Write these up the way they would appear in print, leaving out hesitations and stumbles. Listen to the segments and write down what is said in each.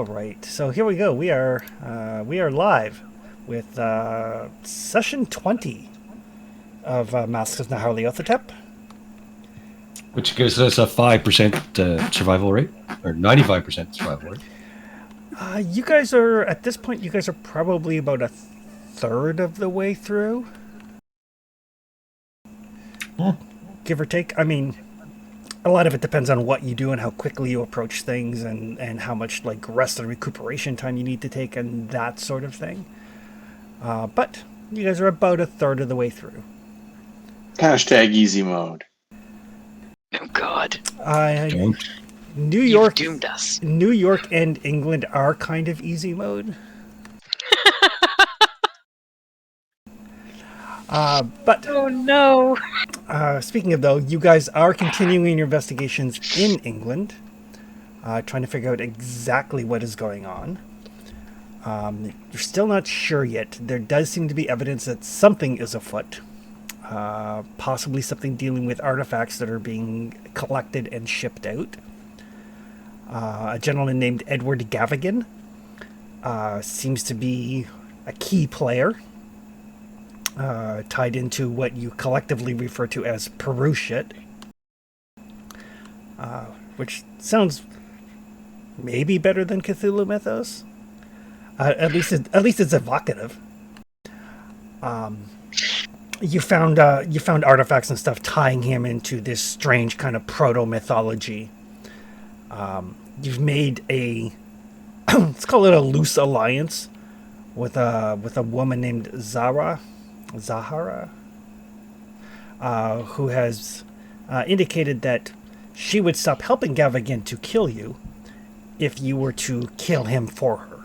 right, so here we go. We are live with session 20 of Masks of Nyarlathotep. Which gives us a 5% survival rate, or 95% survival rate. You guys are at this point. You guys are probably about a third of the way through, give or take. I mean, a lot of it depends on what you do and how quickly you approach things, and how much like rest and recuperation time you need to take, and that sort of thing. But you guys are about a third of the way through. Hashtag easy mode. Oh God! Don't. New You've York, doomed us. New York and England are kind of easy mode. But Oh no! speaking of though, you guys are continuing your investigations in England, trying to figure out exactly what is going on. You're still not sure yet. There does seem to be evidence that something is afoot. Possibly something dealing with artifacts that are being collected and shipped out. A gentleman named Edward Gavigan seems to be a key player, tied into what you collectively refer to as Peru shit, which sounds maybe better than Cthulhu mythos. At least it's evocative. You found artifacts and stuff tying him into this strange kind of proto mythology. You've made a let's call it a loose alliance with a woman named Zahara, who has indicated that she would stop helping Gavigan to kill you if you were to kill him for her.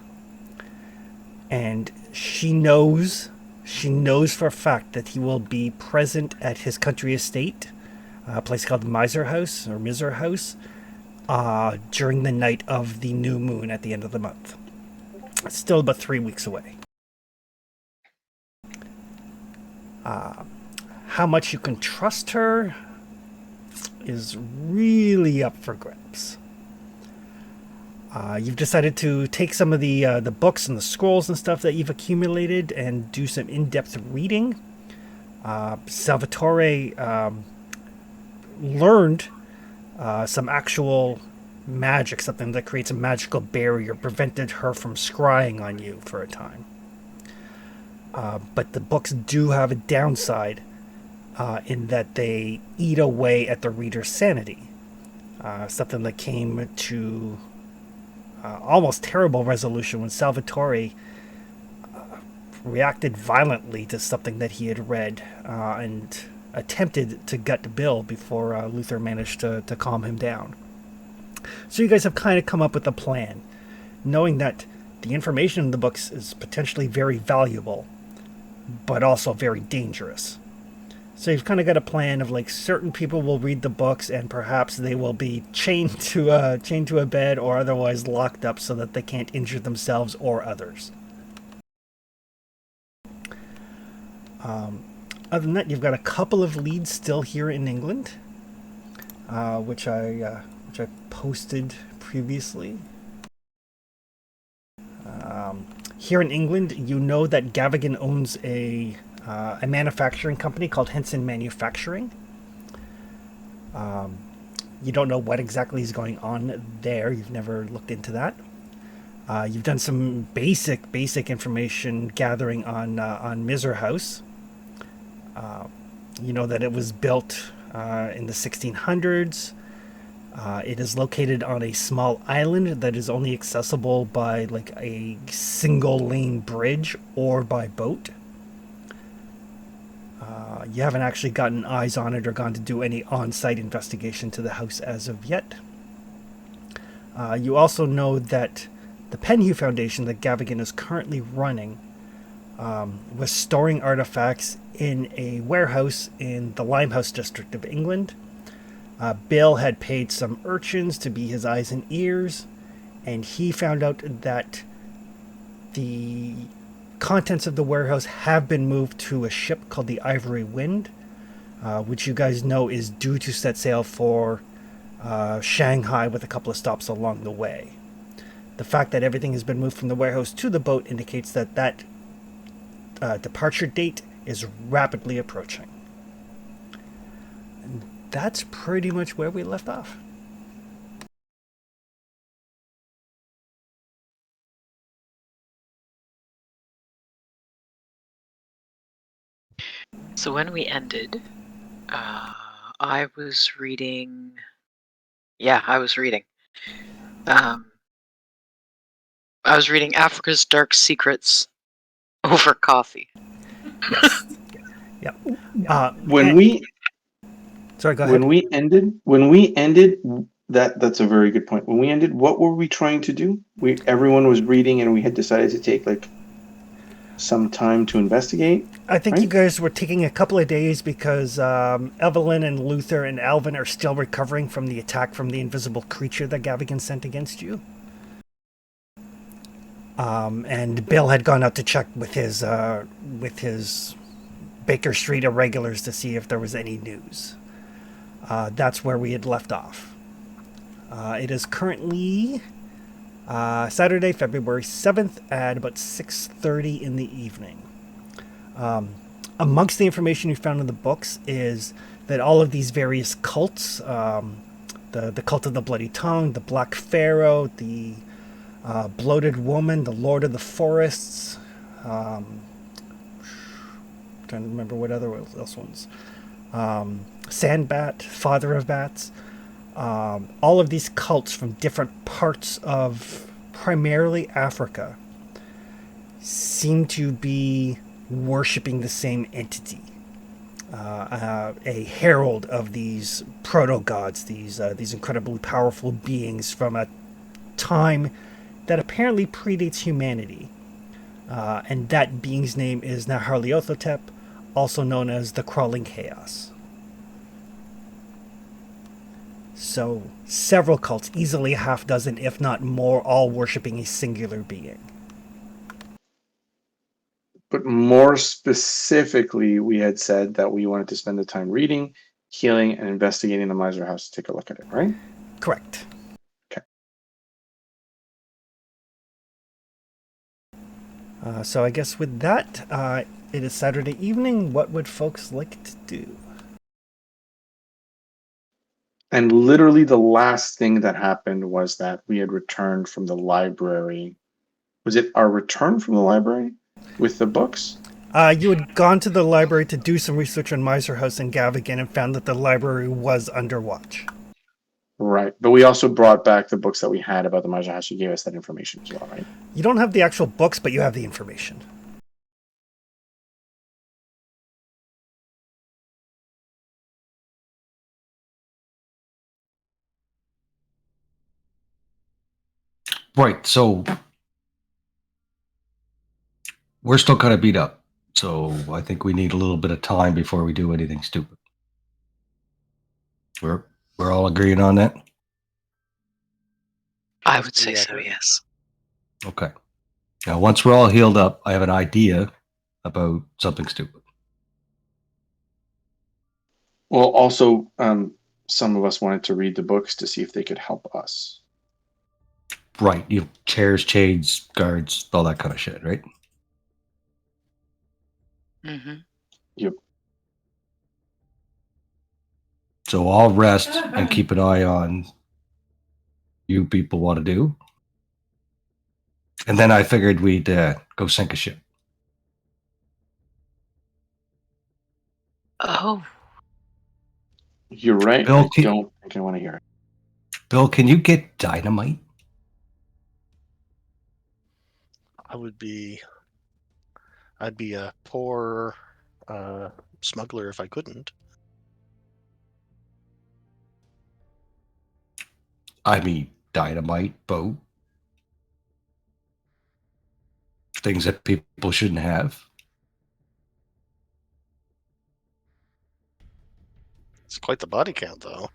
And she knows for a fact that he will be present at his country estate, a place called Miser House, during the night of the new moon at the end of the month. It's still about 3 weeks away. How much you can trust her is really up for grabs. You've decided to take some of the books and the scrolls and stuff that you've accumulated and do some in-depth reading. Salvatore learned some actual magic, something that creates a magical barrier, prevented her from scrying on you for a time. But the books do have a downside in that they eat away at the reader's sanity. Something that came to almost terrible resolution when Salvatore reacted violently to something that he had read and attempted to gut Bill before Luther managed to calm him down. So you guys have kind of come up with a plan, knowing that the information in the books is potentially very valuable, but also very dangerous. So you've kind of got a plan of like certain people will read the books and perhaps they will be chained to a bed or otherwise locked up so that they can't injure themselves or others. Other than that, you've got a couple of leads still here in England, which I posted previously. Here in England, you know that Gavigan owns a manufacturing company called Henson Manufacturing. You don't know what exactly is going on there. You've never looked into that. You've done some basic information gathering on Miser House. You know that it was built in the 1600s. It is located on a small island that is only accessible by like a single lane bridge or by boat. You haven't actually gotten eyes on it or gone to do any on-site investigation to the house as of yet. You also know that the Penhew Foundation that Gavigan is currently running was storing artifacts in a warehouse in the Limehouse district of England. Bill had paid some urchins to be his eyes and ears, and he found out that the contents of the warehouse have been moved to a ship called the Ivory Wind, which you guys know is due to set sail for Shanghai with a couple of stops along the way. The fact that everything has been moved from the warehouse to the boat indicates that departure date is rapidly approaching. And that's pretty much where we left off. So when we ended, I was reading. Yeah, I was reading. I was reading Africa's Dark Secrets over coffee. Yes. Yep. When we Sorry, go ahead. when we ended, that's a very good point. When we ended, what were we trying to do? Everyone was reading, and we had decided to take like some time to investigate. I think right? you guys were taking a couple of days because Evelyn and Luther and Alvin are still recovering from the attack from the invisible creature that Gavigan sent against you. And Bill had gone out to check with his Baker Street irregulars to see if there was any news. That's where we had left off. It is currently Saturday, February 7th at about 6:30 in the evening. Amongst the information you found in the books is that all of these various cults, the cult of the Bloody Tongue, the Black Pharaoh, the Bloated Woman, the Lord of the Forests, trying to remember what other else ones, Sandbat, Father of Bats, all of these cults from different parts of primarily Africa seem to be worshipping the same entity, a herald of these proto-gods, these incredibly powerful beings from a time that apparently predates humanity. And that being's name is Nyarlathotep, also known as the Crawling Chaos. So, several cults, easily a half dozen, if not more, all worshipping a singular being. But more specifically, we had said that we wanted to spend the time reading, healing, and investigating the Miser House to take a look at it, right? Correct. Okay. So I guess with that, it is Saturday evening. What would folks like to do? And literally the last thing that happened was that we had returned from the library. Was it our return from the library with the books? You had gone to the library to do some research on Miser House and Gavigan and found that the library was under watch. Right. But we also brought back the books that we had about the Miser House. You gave us that information as well, right? You don't have the actual books, but you have the information. Right. So we're still kind of beat up. So I think we need a little bit of time before we do anything stupid. We're all agreeing on that? I would say Yeah. so, yes. Okay. Now, once we're all healed up, I have an idea about something stupid. Well, also, some of us wanted to read the books to see if they could help us. Right. You have chairs, shades, guards, all that kind of shit, right? Mm-hmm. Yep. So I'll rest and keep an eye on you people want to do. And then I figured we'd go sink a ship. Oh, You're right. Bill, I don't think I want to hear it. Bill, can you get dynamite? I'd be a poor smuggler if I couldn't. I mean, dynamite, boat, things that people shouldn't have. It's quite the body count, though.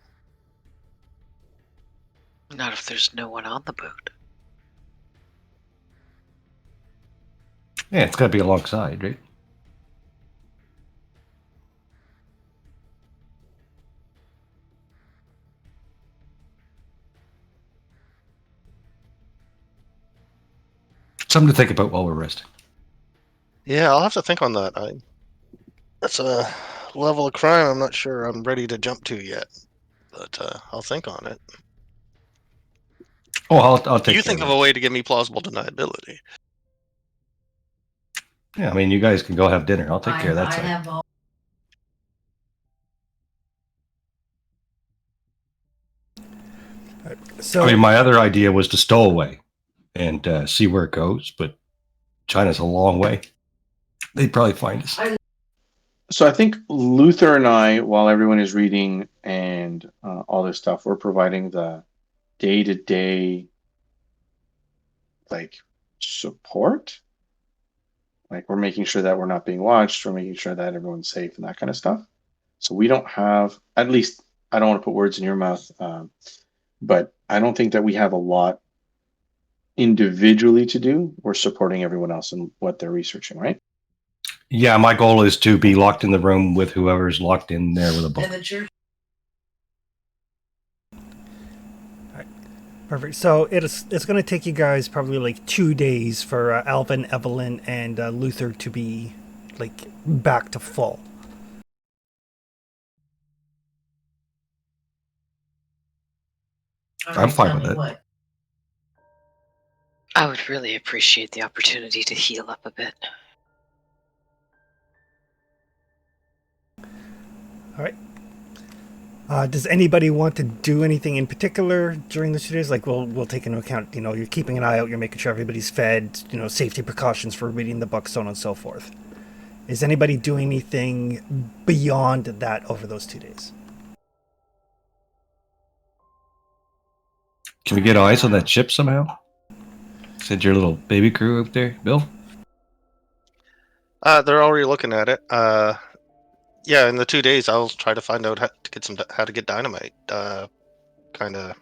not if there's no one on the boat. Yeah, it's got to be alongside, right? Something to think about while we're resting. Yeah, I'll have to think on that. That's a level of crime I'm not sure I'm ready to jump to yet, but I'll think on it. Oh, I'll take You care think of of a it. way to give me plausible deniability. Yeah, I mean, you guys can go have dinner. I'll take care of that side. So I mean, my other idea was to stow away and see where it goes, but China's a long way. They'd probably find us. So I think Luther and I, while everyone is reading and all this stuff, we're providing the day-to-day like support. Like we're making sure that we're not being watched, we're making sure that everyone's safe and that kind of stuff. So we don't have, at least I don't want to put words in your mouth, but I don't think that we have a lot individually to do. We're supporting everyone else in what they're researching, right? Yeah, my goal is to be locked in the room with whoever's locked in there with a book. perfect. So it's going to take you guys probably like 2 days for Alvin, Evelyn, and Luther to be like back to full. I'm fine with it. I would really appreciate the opportunity to heal up a bit. All right. Does anybody want to do anything in particular during the 2 days? Like we'll take into account, you're keeping an eye out, you're making sure everybody's fed, safety precautions for reading the book, so on and so forth. Is anybody doing anything beyond that over those 2 days? Can we get eyes on that ship somehow? Send your little baby crew up there, Bill? They're already looking at it. Yeah, in the 2 days, I'll try to find out how to get dynamite. Kind of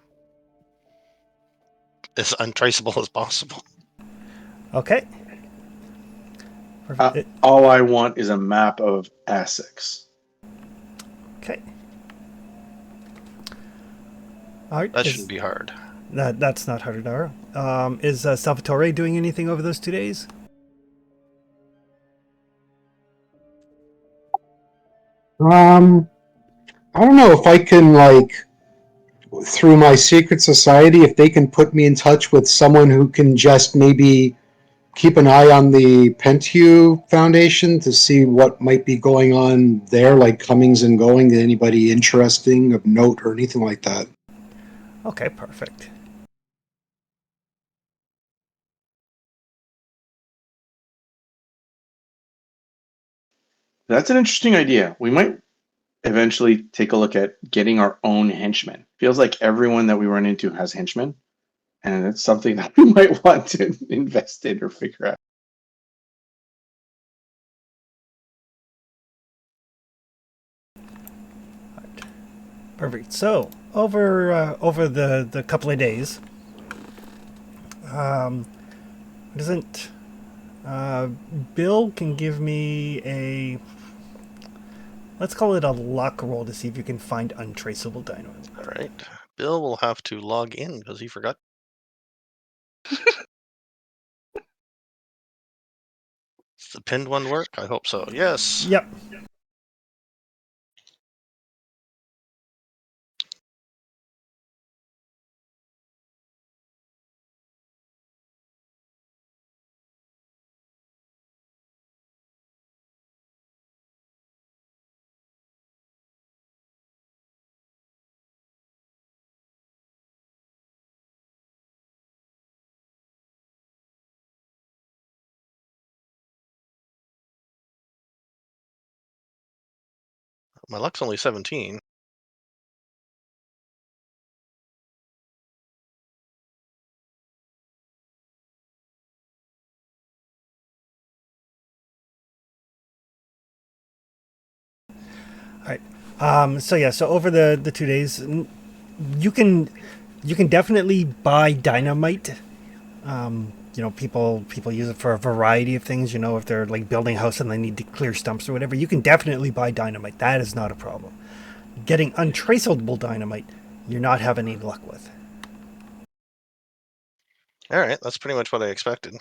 as untraceable as possible. Okay. Perfect. All I want is a map of Essex. Okay. All right. That shouldn't be hard. That's not hard at all. Is Salvatore doing anything over those 2 days? I don't know if I can through my secret society, if they can put me in touch with someone who can just maybe keep an eye on the Penthew Foundation to see what might be going on there, like comings and going, anybody interesting of note or anything like that. Okay, perfect. That's an interesting idea. We might eventually take a look at getting our own henchmen. Feels like everyone that we run into has henchmen, and it's something that we might want to invest in or figure out. Perfect. So over the couple of days, doesn't Bill can give me a, let's call it a luck roll to see if you can find untraceable dynamite. All right. Bill will have to log in because he forgot. Does the pinned one work? I hope so. Yes. Yep. My luck's only 17. All right. So over the 2 days, you can definitely buy dynamite. People use it for a variety of things. If they're like building a house and they need to clear stumps or whatever, you can definitely buy dynamite. That is not a problem. Getting untraceable dynamite, you're not having any luck with. All right, that's pretty much what I expected.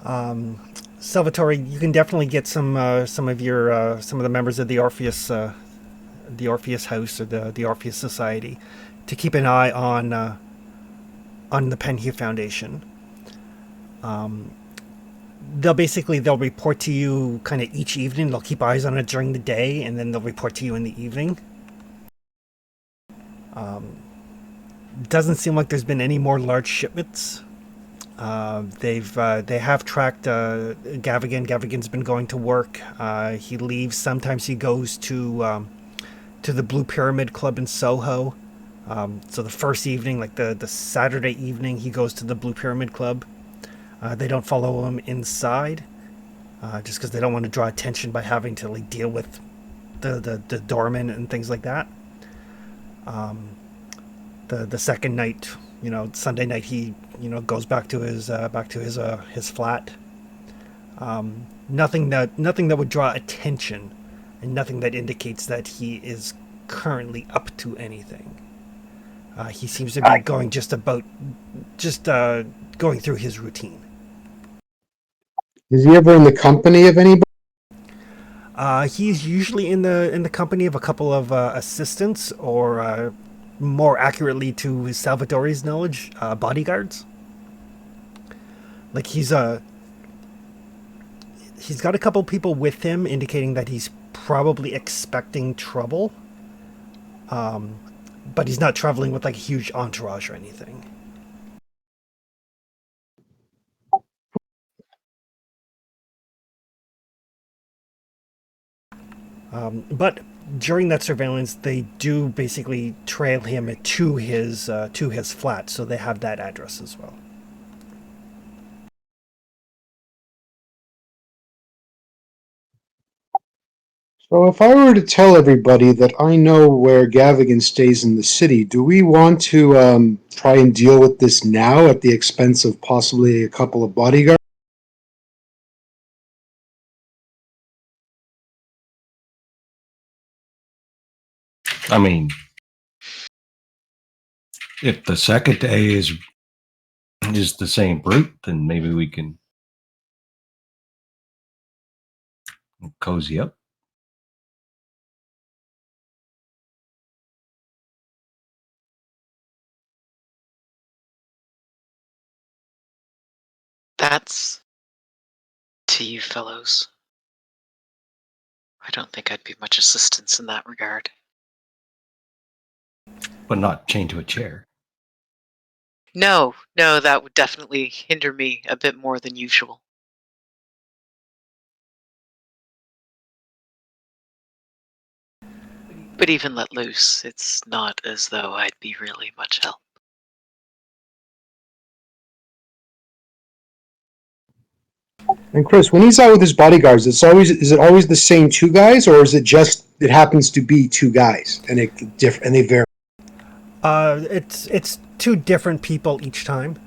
Salvatore, you can definitely get some of the members of the Orpheus House or the Orpheus Society to keep an eye on the Penhew Foundation. They'll report to you kind of each evening. They'll keep eyes on it during the day, and then they'll report to you in the evening. Doesn't seem like there's been any more large shipments. They have tracked Gavigan. Gavigan's been going to work. He leaves. Sometimes he goes to the Blue Pyramid Club in Soho. So the first evening, like the Saturday evening, he goes to the Blue Pyramid Club. They don't follow him inside, just because they don't want to draw attention by having to like deal with the doorman and things like that. The second night, Sunday night, he goes back to his flat. Nothing that would draw attention, and nothing that indicates that he is currently up to anything. He seems to be going going through his routine. Is he ever in the company of anybody? He's usually in the company of a couple of assistants, or more accurately, to Salvatore's knowledge, bodyguards. Like he's got a couple people with him, indicating that he's probably expecting trouble. But he's not traveling with like a huge entourage or anything. But during that surveillance, they do basically trail him to his flat, so they have that address as well. So if I were to tell everybody that I know where Gavigan stays in the city, do we want to try and deal with this now at the expense of possibly a couple of bodyguards? I mean, if the second day is the same brute, then maybe we can cozy up. That's to you fellows. I don't think I'd be much assistance in that regard. But not chained to a chair. No, that would definitely hinder me a bit more than usual. But even let loose, it's not as though I'd be really much help. And Chris, when he's out with his bodyguards, is it always the same two guys, or is it just it happens to be two guys and they vary? It's two different people each time.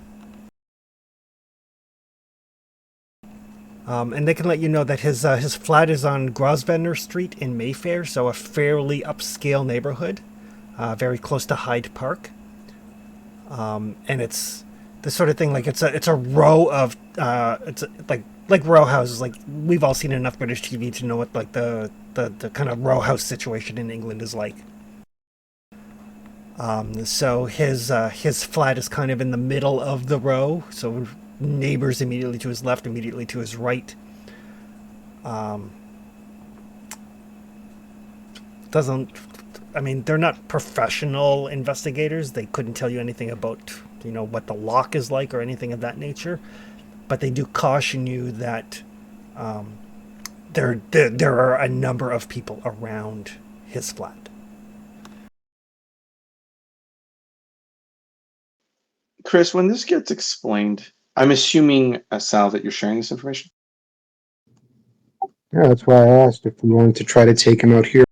And they can let you know that his flat is on Grosvenor Street in Mayfair, so a fairly upscale neighborhood, very close to Hyde Park. And it's the sort of thing, like it's a row of it's like row houses. Like we've all seen enough British TV to know what like the kind of row house situation in England is like. So his flat is kind of in the middle of the row, so neighbors immediately to his left, immediately to his right. They're not professional investigators. They couldn't tell you anything about, what the lock is like or anything of that nature. But they do caution you that there are a number of people around his flat. Chris, when this gets explained, I'm assuming, Sal, that you're sharing this information. Yeah, that's why I asked if we wanted to try to take him out here.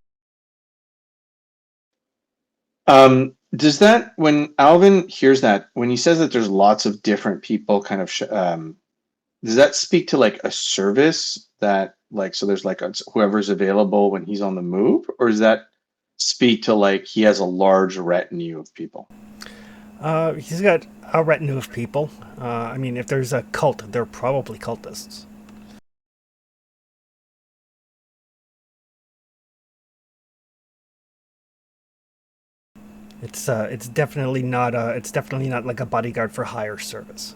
Does that, when Alvin hears that, when he says that there's lots of different people kind of, does that speak to like a service that like, so there's like whoever's available when he's on the move, or does that speak to like he has a large retinue of people? He's got a retinue of people. I mean, if there's a cult, they're probably cultists. It's definitely not like a bodyguard for hire service.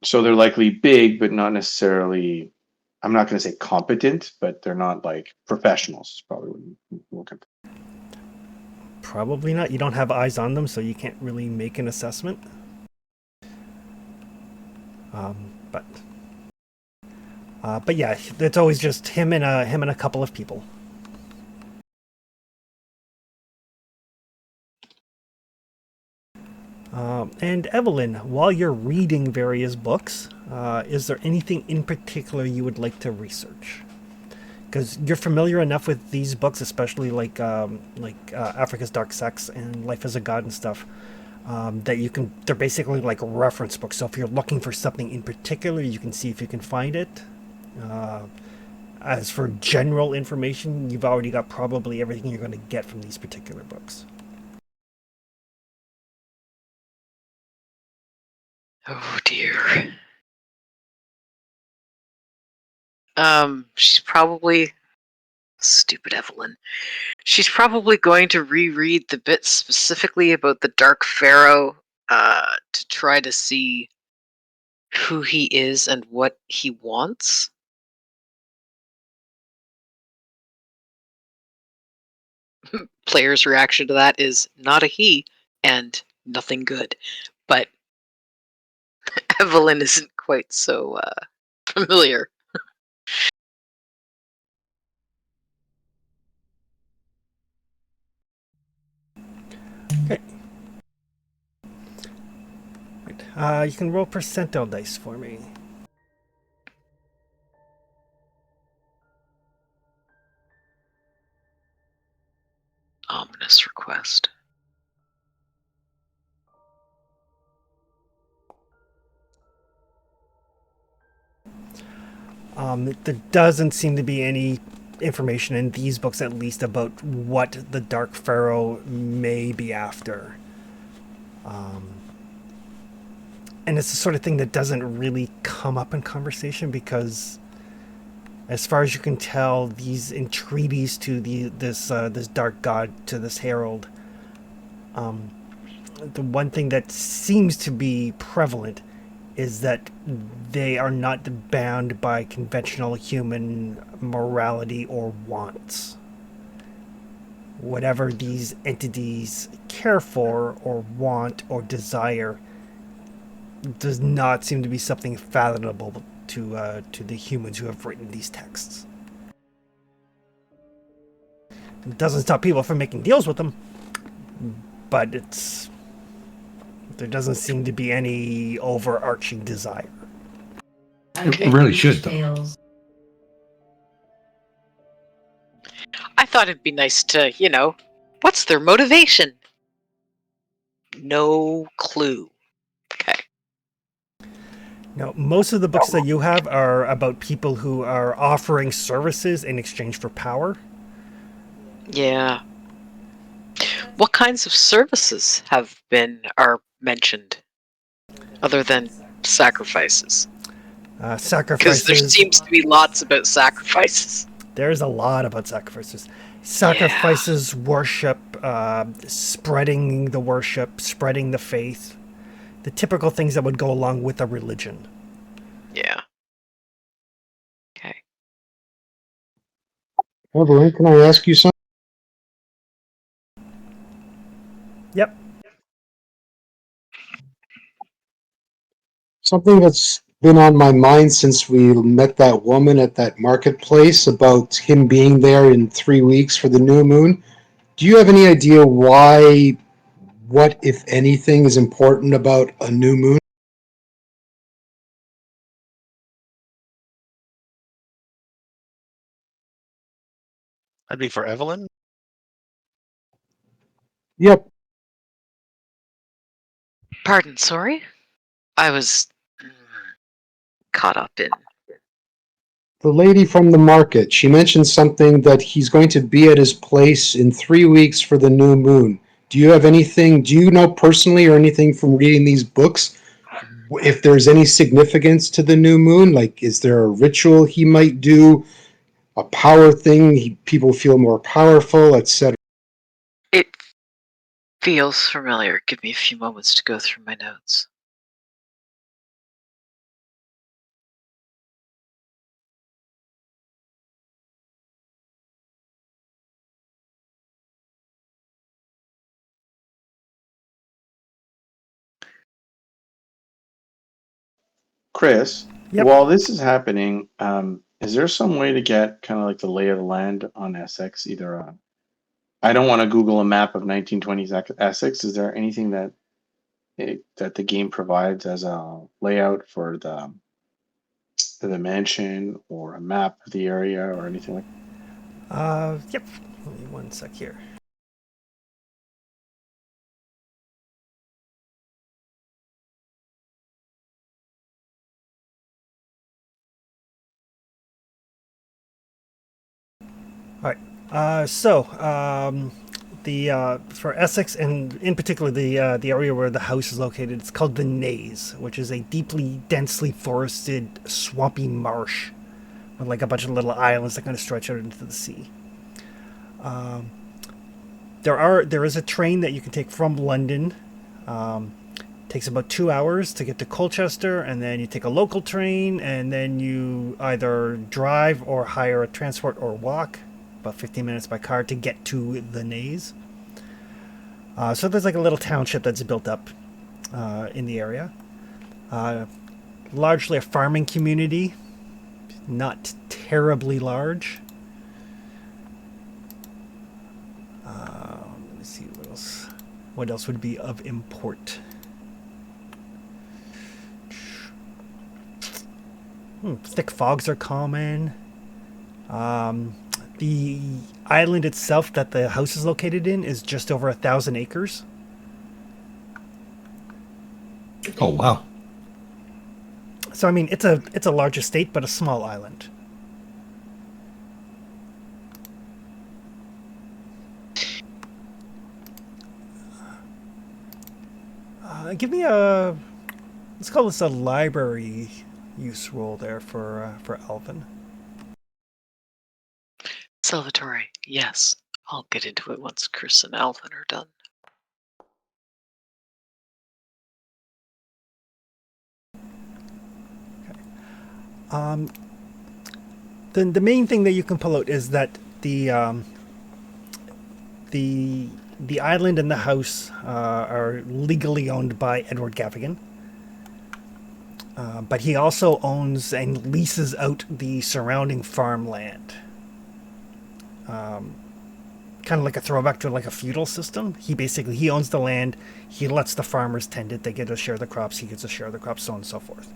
So they're likely big, but not necessarily. I'm not going to say competent, but they're not like professionals. Is probably what I'm looking for. Probably not. You don't have eyes on them, so you can't really make an assessment. But yeah, it's always just him and a couple of people. And Evelyn, while you're reading various books, is there anything in particular you would like to research? Because you're familiar enough with these books, especially like Africa's Dark Sex and Life as a God and stuff, that you can. They're basically like reference books. So if you're looking for something in particular, you can see if you can find it. As for general information, you've already got probably everything you're going to get from these particular books. Oh dear. She's probably stupid Evelyn. She's probably going to reread the bit specifically about the Dark Pharaoh, to try to see who he is and what he wants. Player's reaction to that is not a he and nothing good. But Evelyn isn't quite so familiar. Okay. You can roll percentile dice for me. Ominous request. There doesn't seem to be any information in these books, at least, about what the Dark Pharaoh may be after. And it's the sort of thing that doesn't really come up in conversation because, as far as you can tell, these entreaties to this dark god, to this herald, the one thing that seems to be prevalent is that they are not bound by conventional human morality or wants. Whatever these entities care for or want or desire does not seem to be something fathomable to the humans who have written these texts. It doesn't stop people from making deals with them, but there doesn't seem to be any overarching desire. It really should, though. I thought it'd be nice to, what's their motivation? No clue. Okay. Now, most of the books that you have are about people who are offering services in exchange for power. Yeah. What kinds of services are mentioned other than sacrifices? Because Sacrifices. there seems to be lots about sacrifices. There's a lot about sacrifices. Sacrifices, worship, spreading the worship, spreading the faith. The typical things that would go along with a religion. Yeah. Okay. Evelyn, can I ask you something? Yep. Something that's been on my mind since we met that woman at that marketplace about him being there in 3 weeks for the new moon. Do you have any idea what, if anything, is important about a new moon? That'd be for Evelyn. Yep. Pardon, sorry? I was caught up in... the lady from the market, she mentioned something that he's going to be at his place in 3 weeks for the new moon. Do you have anything, do you know personally or anything from reading these books, if there's any significance to the new moon? Like, is there a ritual he might do, a power thing, people feel more powerful, etc.? It feels familiar. Give me a few moments to go through my notes. Chris, Yep. while this is happening, is there some way to get kind of like the lay of the land on Essex? Either I don't want to Google a map of 1920s Essex. Is there anything that the game provides as a layout for the mansion or a map of the area or anything like Yep. Give me one sec here. All right. For Essex and in particular the area where the house is located, it's called the Naze, which is a deeply, densely forested, swampy marsh with like a bunch of little islands that kind of stretch out into the sea. There is a train that you can take from London. Takes about 2 hours to get to Colchester, and then you take a local train, and then you either drive or hire a transport or walk about 15 minutes by car to get to the Naze. So there's like a little township that's built up in the area. Largely a farming community, not terribly large. Let me see what else. What else would be of import? Thick fogs are common. The island itself that the house is located in is just over 1,000 acres. Oh wow. So I mean, it's a large estate, but a small island. Give me a, let's call this a library use roll there for Alvin. Salvatore, yes. I'll get into it once Chris and Alvin are done. Then the main thing that you can pull out is that the island and the house are legally owned by Edward Gavigan. But he also owns and leases out the surrounding farmland. Kind of like a throwback to like a feudal system. He owns the land. He lets the farmers tend it. They get a share of the crops. He gets a share of the crops, so on and so forth.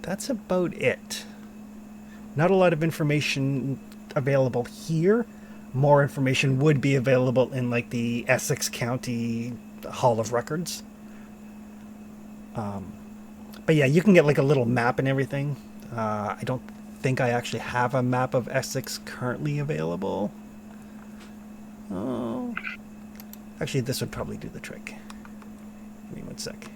That's about it. Not a lot of information available here. More information would be available in like the Essex County Hall of Records. But yeah, you can get like a little map and everything. I don't think I actually have a map of Essex currently available. Oh, actually, this would probably do the trick. Give me one sec.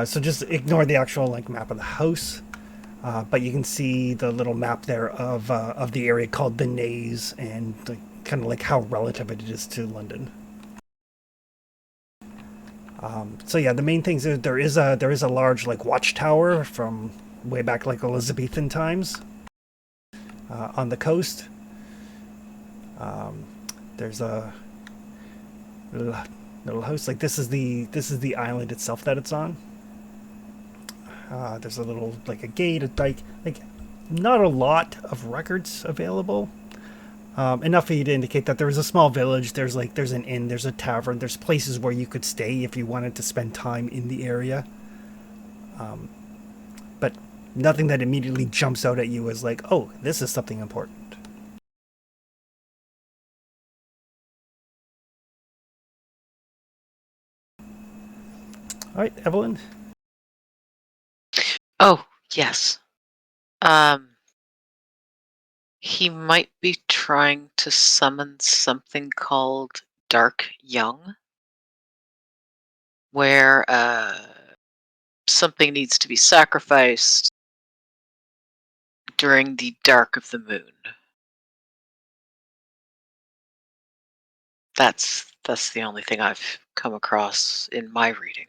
So just ignore the actual like map of the house, but you can see the little map there of the area called the Naze and kind of like how relative it is to London. So yeah, the main things is there is a large like watchtower from way back like Elizabethan times on the coast. There's a little house like this is the island itself that it's on. There's a little like a gate, a dike, like not a lot of records available. Enough for you to indicate that there is a small village. There's an inn, there's a tavern, there's places where you could stay if you wanted to spend time in the area. Nothing that immediately jumps out at you as like, oh, this is something important. All right, Evelyn. Oh, yes. Um, he might be trying to summon something called Dark Young, where something needs to be sacrificed during the dark of the moon. That's the only thing I've come across in my reading.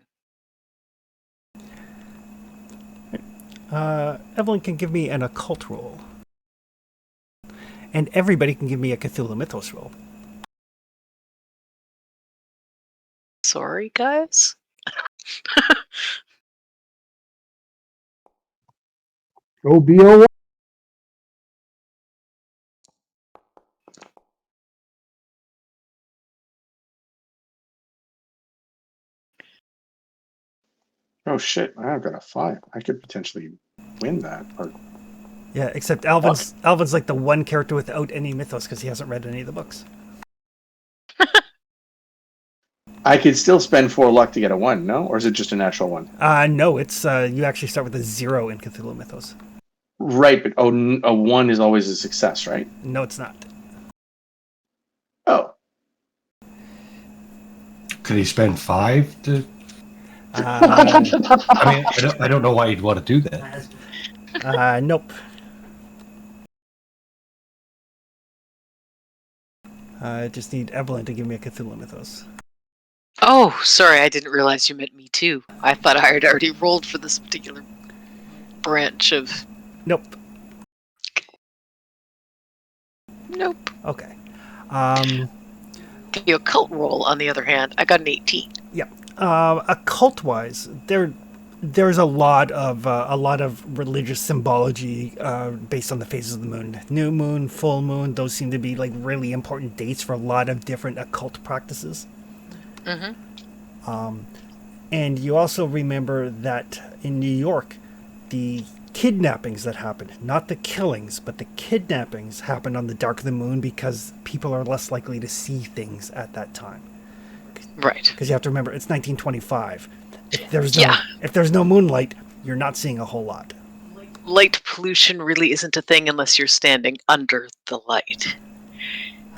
Evelyn can give me an occult roll. And everybody can give me a Cthulhu Mythos roll. Sorry, guys. Go BO1. Oh shit! I've got a 5. I could potentially win that. Or Yeah, except Alvin's like the one character without any mythos because he hasn't read any of the books. I could still spend 4 luck to get a 1. No, or is it just a natural 1? No, it's you actually start with a 0 in Cthulhu Mythos. Right, but a 1 is always a success, right? No, it's not. Oh, Could he spend 5 to? Uh, I mean, I don't know why you'd want to do that. nope. I just need Evelyn to give me a Cthulhu Mythos. Oh, sorry, I didn't realize you meant me too. I thought I had already rolled for this particular branch of... Nope. Nope. Okay. The occult roll, on the other hand, I got an 18. Yeah. Occult-wise, there's a lot of religious symbology based on the phases of the moon. New moon, full moon, those seem to be like really important dates for a lot of different occult practices. Mm-hmm. And you also remember that in New York, the kidnappings that happened, not the killings, but the kidnappings happened on the dark of the moon because people are less likely to see things at that time. Right. Because you have to remember, it's 1925. Yeah. If there's no moonlight, you're not seeing a whole lot. Light pollution really isn't a thing unless you're standing under the light.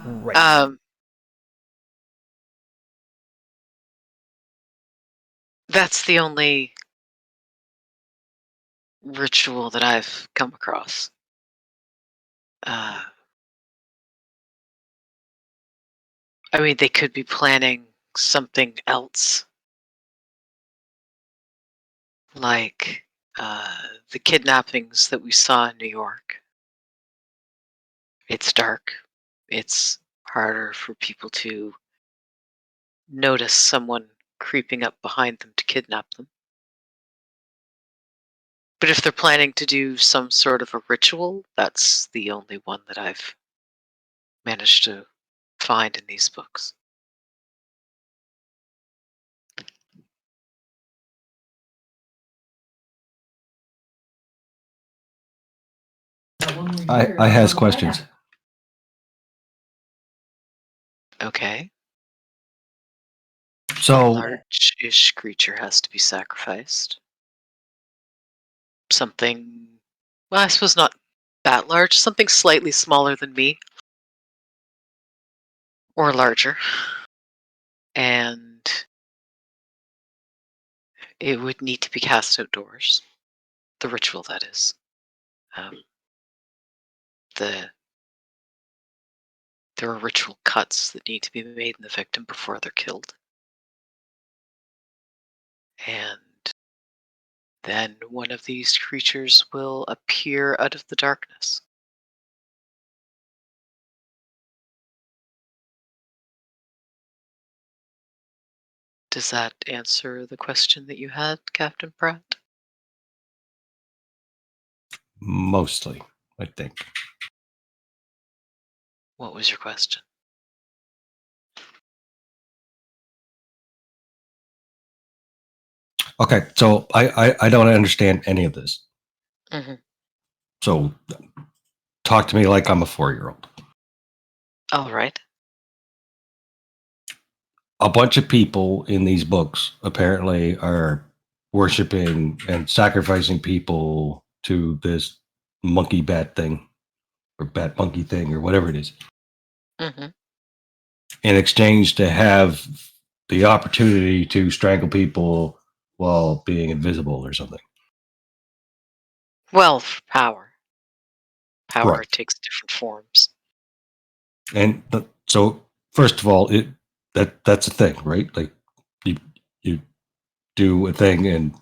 Right. That's the only ritual that I've come across. I mean, they could be planning something else, like the kidnappings that we saw in New York. It's dark. It's harder for people to notice someone creeping up behind them to kidnap them. But if they're planning to do some sort of a ritual, that's the only one that I've managed to find in these books. I has questions. Okay. A So large-ish creature has to be sacrificed. Something, well, I suppose not that large, something slightly smaller than me. Or larger. And it would need to be cast outdoors. The ritual, that is. There are ritual cuts that need to be made in the victim before they're killed. And then one of these creatures will appear out of the darkness. Does that answer the question that you had, Captain Pratt? mostly, I think. What was your question? Okay, so I don't understand any of this. Hmm. So talk to me like I'm a 4-year-old. All right. A bunch of people in these books apparently are worshiping and sacrificing people to this monkey bat thing or bat monkey thing or whatever it is Hmm. in exchange to have the opportunity to strangle people while being invisible or something. Well, for power. Power Right. takes different forms. And so first of all, that's a thing, right? Like you do a thing and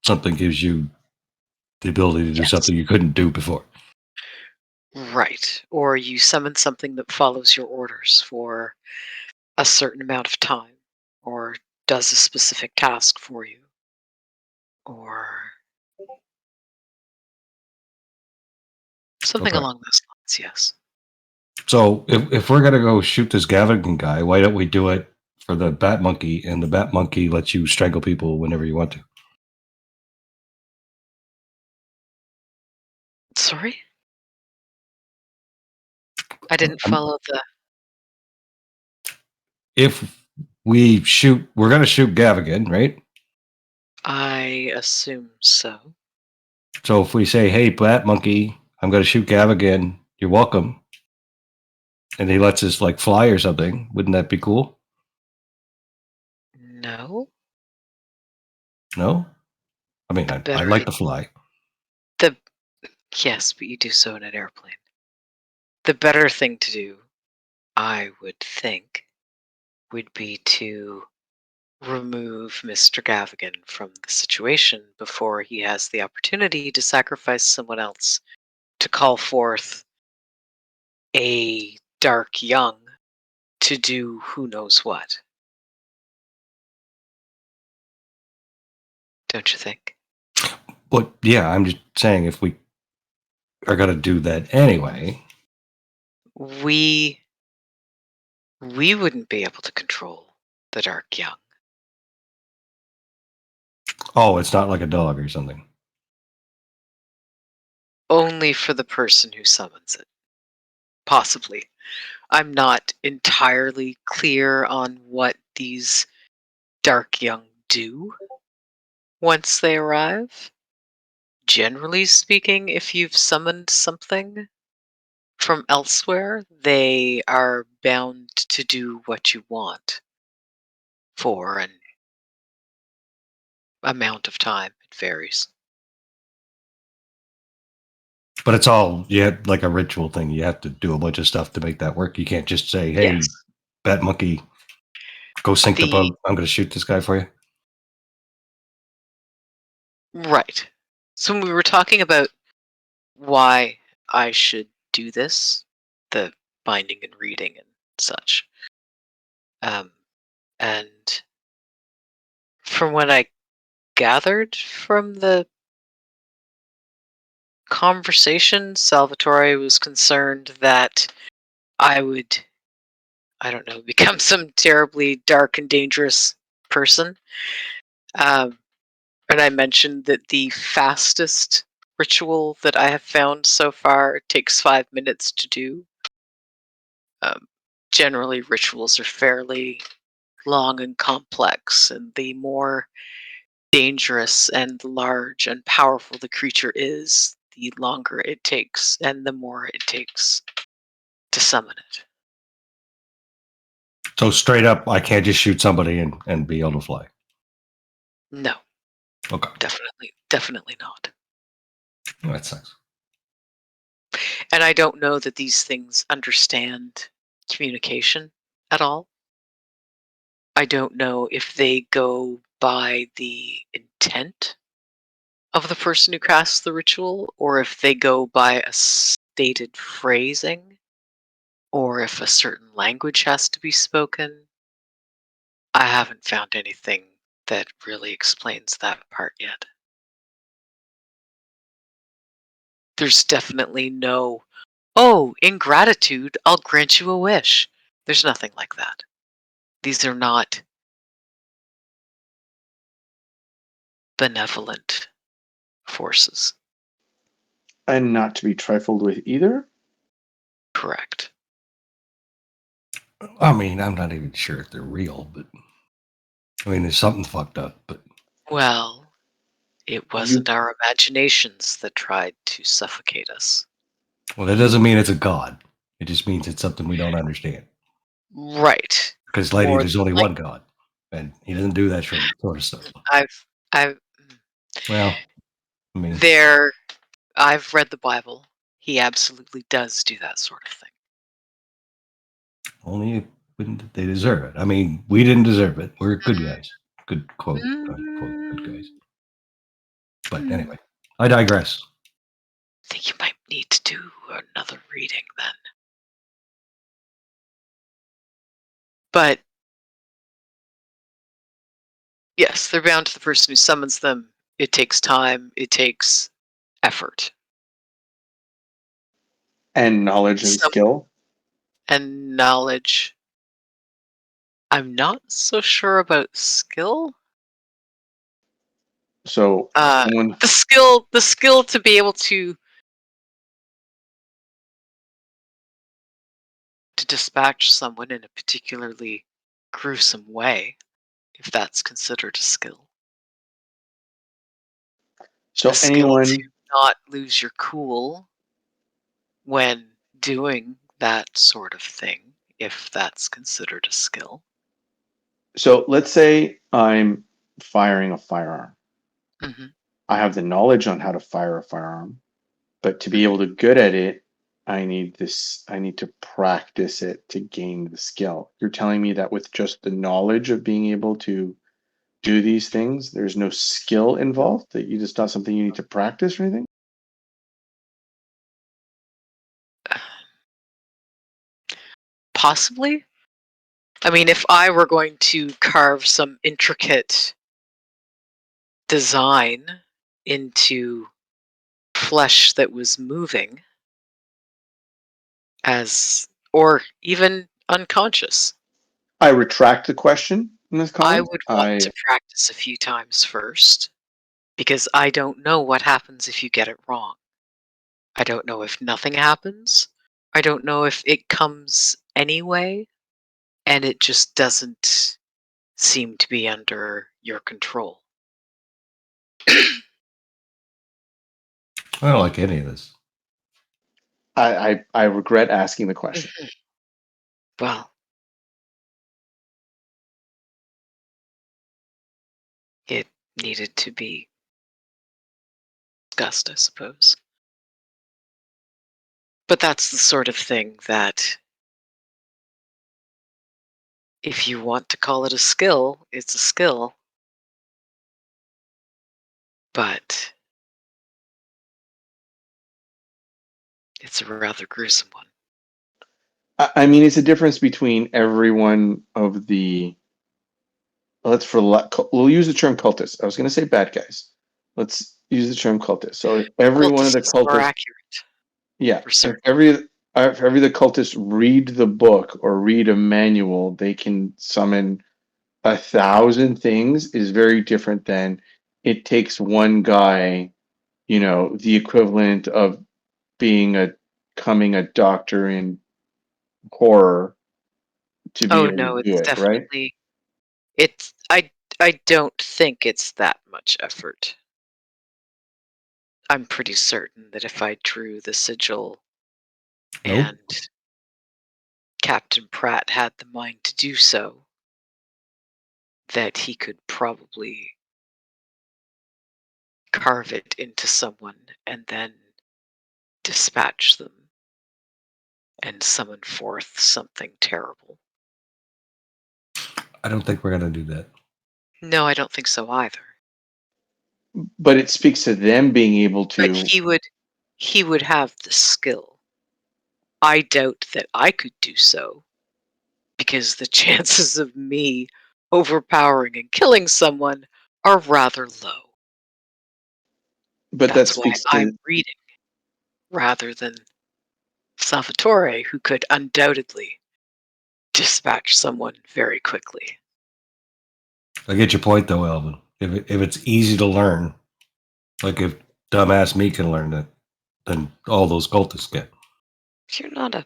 something gives you the ability to do Yes. something you couldn't do before. Right. Or you summon something that follows your orders for a certain amount of time, or does a specific task for you, or something Okay. along those lines, yes. So if we're gonna go shoot this Gavigan guy, why don't we do it for the Bat Monkey, and the Bat Monkey lets you strangle people whenever you want to? Sorry? I didn't Um, follow the. if we're gonna shoot Gavigan, right? I assume so. So if we say, "Hey, Bat Monkey, I'm gonna shoot Gavigan. You're welcome," and he lets us like fly or something, wouldn't that be cool? No? No, I mean The I better. like to fly. The. Yes, but you do so in an airplane. The better thing to do, I would think, would be to remove Mr. Gavigan from the situation before he has the opportunity to sacrifice someone else to call forth a dark young to do who knows what. Don't you think? But yeah, I'm just saying if we are gonna do that anyway. We wouldn't be able to control the dark young. Oh, it's not like a dog or something. Only for the person who summons it. Possibly. I'm not entirely clear on what these dark young do once they arrive. Generally speaking, if you've summoned something from elsewhere, they are bound to do what you want for an amount of time. It varies. But it's all like a ritual thing. You have to do a bunch of stuff to make that work. You can't just say, Yes. "Hey, Bat Monkey, go sink the The boat. I'm going to shoot this guy for you." right. So when we were talking about why I should do this, the binding and reading and such, um, and from what I gathered from the conversation, Salvatore was concerned that I would, I don't know, become some terribly dark and dangerous person. Um, and I mentioned that the fastest ritual that I have found so far takes 5 minutes to do. Um, Generally, rituals are fairly long and complex, and the more dangerous and large and powerful the creature is, the longer it takes and the more it takes to summon it. So straight up, I can't just shoot somebody and be able to fly. No, Okay, definitely not. that sucks. And I don't know that these things understand communication at all. I don't know if they go by the intent of the person who casts the ritual, or if they go by a stated phrasing, or if a certain language has to be spoken. I haven't found anything that really explains that part yet. There's definitely no, oh, in gratitude, I'll grant you a wish. There's nothing like that. These are not benevolent forces. And not to be trifled with either. Correct. I mean, I'm not even sure if they're real, but I mean, there's something fucked up. But Well, it wasn't our imaginations that tried to suffocate us. well, that doesn't mean it's a god. It just means it's something we don't understand. Right. Because, lady, More there's only than one god, and he doesn't do that sort of stuff. I've Well, I mean, I've read the Bible. He absolutely does do that sort of thing. only when they deserve it. I mean, we didn't deserve it. We're good guys. Good quote, unquote, good guys. But anyway, I digress. I think you might need to do another reading then. But yes, they're bound to the person who summons them. It takes time. It takes effort. And knowledge and skill. And knowledge. I'm not so sure about skill. So someone, The skill to be able to dispatch someone in a particularly gruesome way, if that's considered a skill. so The skill to not lose your cool when doing that sort of thing, if that's considered a skill. So let's say I'm firing a firearm. Mm-hmm. I have the knowledge on how to fire a firearm, but to be able to good at it, I need to practice it to gain the skill. You're telling me that with just the knowledge of being able to do these things, there's no skill involved, that you just not something you need to practice or anything? Possibly. I mean, if I were going to carve some intricate design into flesh that was moving, or even unconscious, I retract the question in this I comment. would want to practice a few times first, because I don't know what happens if you get it wrong. I don't know if nothing happens. I don't know if it comes anyway, and it just doesn't seem to be under your control. I don't like any of this. I regret asking the question. Well, it needed to be discussed, I suppose. But that's the sort of thing that, if you want to call it a skill, it's a skill. But it's a rather gruesome one. I mean, it's a difference between every one of the. We'll use the term cultists. I was going to say bad guys. Let's use the term cultist. So every one of the Cultists is more cultists, accurate. yeah. For certain. If every the cultists read the book or read a manual, they can summon 1,000 things. Is very different than it takes one guy. The equivalent of becoming a doctor in horror to be Oh able no, to do it's it, right? definitely it's I don't think it's that much effort. I'm pretty certain that if I drew the sigil Nope. and Captain Pratt had the mind to do so, that he could probably carve it into someone and then dispatch them and summon forth something terrible. I don't think we're going to do that. No, I don't think so either. But it speaks to them being able But to. he would have the skill. I doubt that I could do so, because the chances of me overpowering and killing someone are rather low. But that That's why speaks I'm to. reading, rather than Salvatore, who could undoubtedly dispatch someone very quickly. I get your point, though, Elvin. If it's easy to learn, like if dumbass me can learn it, than all those cultists get. You're not a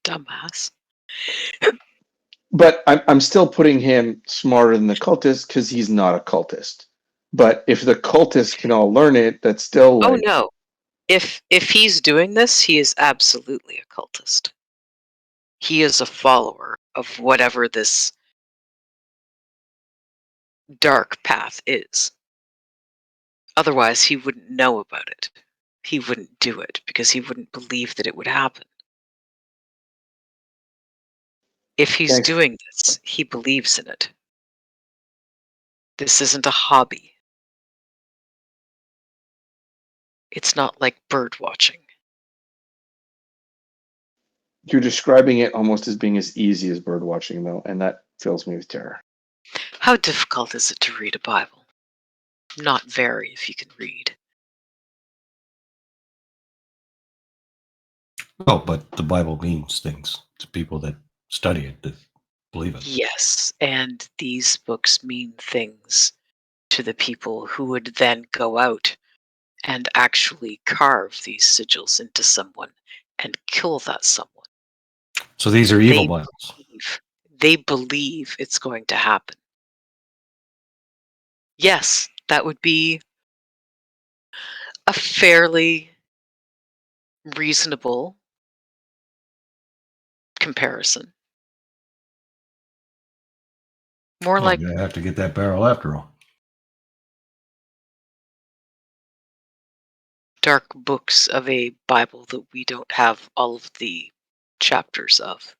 dumbass. But I'm still putting him smarter than the cultist because he's not a cultist. But if the cultists can all learn it, that's still Oh like, no. If he's doing this, he is absolutely a cultist. He is a follower of whatever this dark path is. Otherwise, he wouldn't know about it. He wouldn't do it because he wouldn't believe that it would happen. If he's thanks. doing this, he believes in it. This isn't a hobby. It's not like bird watching. You're describing it almost as being as easy as bird watching, though, and that fills me with terror. How difficult is it to read a Bible? Not very, if you can read. Oh, but the Bible means things to people that study it, that believe it. Yes, and these books mean things to the people who would then go out and actually carve these sigils into someone and kill that someone. So these are evil They Bibles. they believe it's going to happen. Yes, that would be a fairly reasonable comparison. More Oh, like you have to get that barrel after all. dark books of a Bible that we don't have all of the chapters of.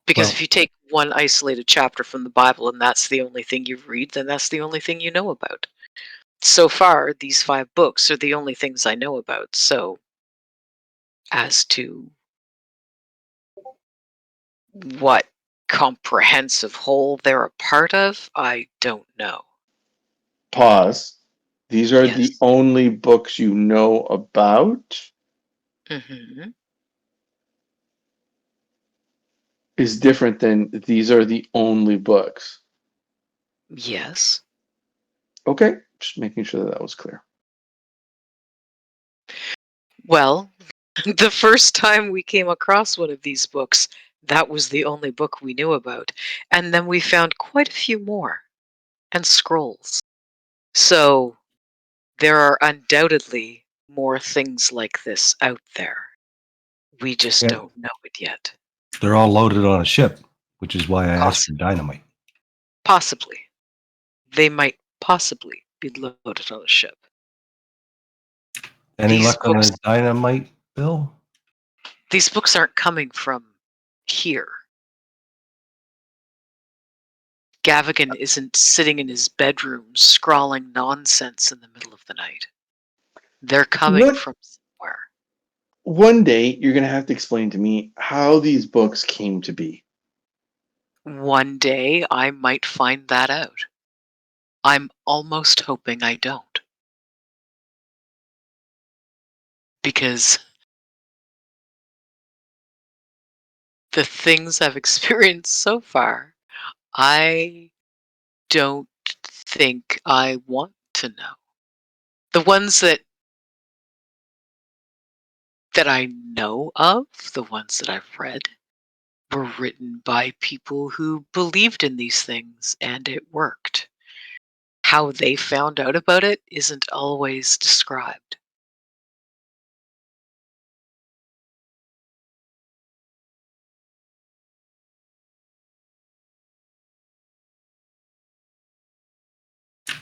Because Well, if you take one isolated chapter from the Bible and that's the only thing you read, then that's the only thing you know about. So far, these 5 books are the only things I know about. So, as to what comprehensive whole they're a part of, I don't know. Pause. These are the Yes. only books you know about? Hmm. Is different than these are the only books. Yes. Okay, just making sure that was clear. Well, the first time we came across one of these books, that was the only book we knew about. And then we found quite a few more, and scrolls. So there are undoubtedly more things like this out there. We just yeah, don't know it yet. they're all loaded on a ship, which is why I asked for Possibly. dynamite. Possibly. They might possibly be loaded on a ship. Any These luck on books the dynamite, Bill? these books aren't coming from here. Gavigan isn't sitting in his bedroom scrawling nonsense in the middle of the night. They're coming What from somewhere. one day you're gonna have to explain to me how these books came to be. One day I might find that out. I'm almost hoping I don't. Because the things I've experienced so far, I don't think I want to know. The ones that I know of, the ones that I've read, were written by people who believed in these things and it worked. How they found out about it isn't always described.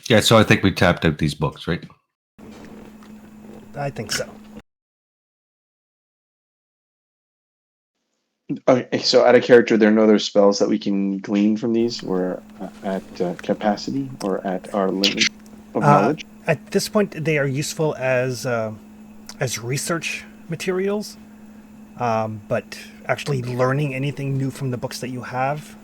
Yeah, so I think we tapped out these books, right? I think so. Okay, so out of character, there are no other spells that we can glean from these. We're at capacity or at our limit of knowledge. At this point, they are useful as research materials, but actually learning anything new from the books that you have,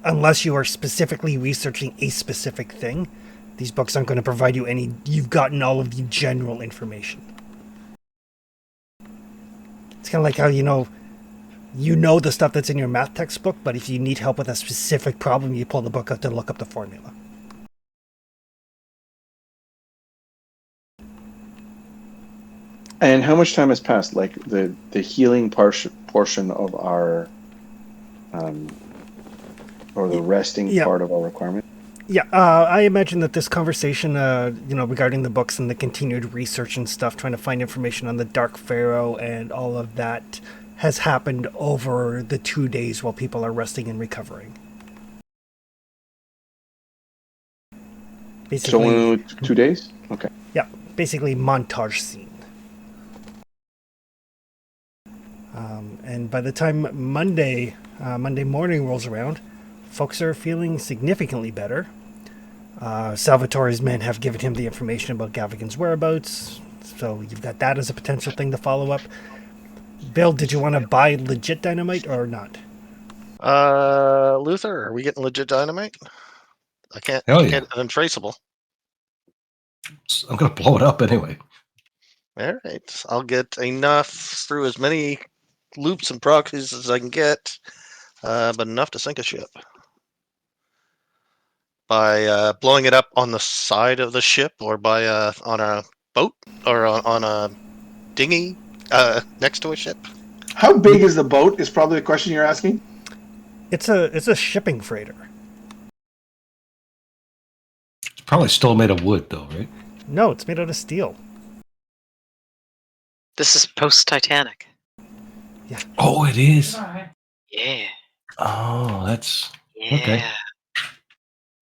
unless you are specifically researching a specific thing, these books aren't going to provide you any. You've gotten all of the general information. It's kind of like how, You know the stuff that's in your math textbook, but if you need help with a specific problem, you pull the book out to look up the formula. And how much time has passed? Like the healing portion of our, or the resting Yeah. part of our requirement. Yeah, I imagine that this conversation, regarding the books and the continued research and stuff, trying to find information on the Dark Pharaoh and all of that, has happened over the 2 days while people are resting and recovering. So only 2 days? Okay. Yeah, basically montage scene. And by the time Monday morning rolls around, folks are feeling significantly better. Salvatore's men have given him the information about Gavigan's whereabouts, so you've got that as a potential thing to follow up. Bill, did you want to buy legit dynamite or not? Luther, are we getting legit dynamite? I can't Hell yeah. get it untraceable. I'm going to blow it up anyway. All right. I'll get enough through as many loops and proxies as I can get, but enough to sink a ship. By blowing it up on the side of the ship, or by on a boat, or on a dinghy next to a ship. How big is the boat? Is probably the question you're asking. It's a shipping freighter. It's probably still made of wood, though, right? No, it's made out of steel. This is post-Titanic. Oh, it is. Yeah. Oh, that's Yeah. okay.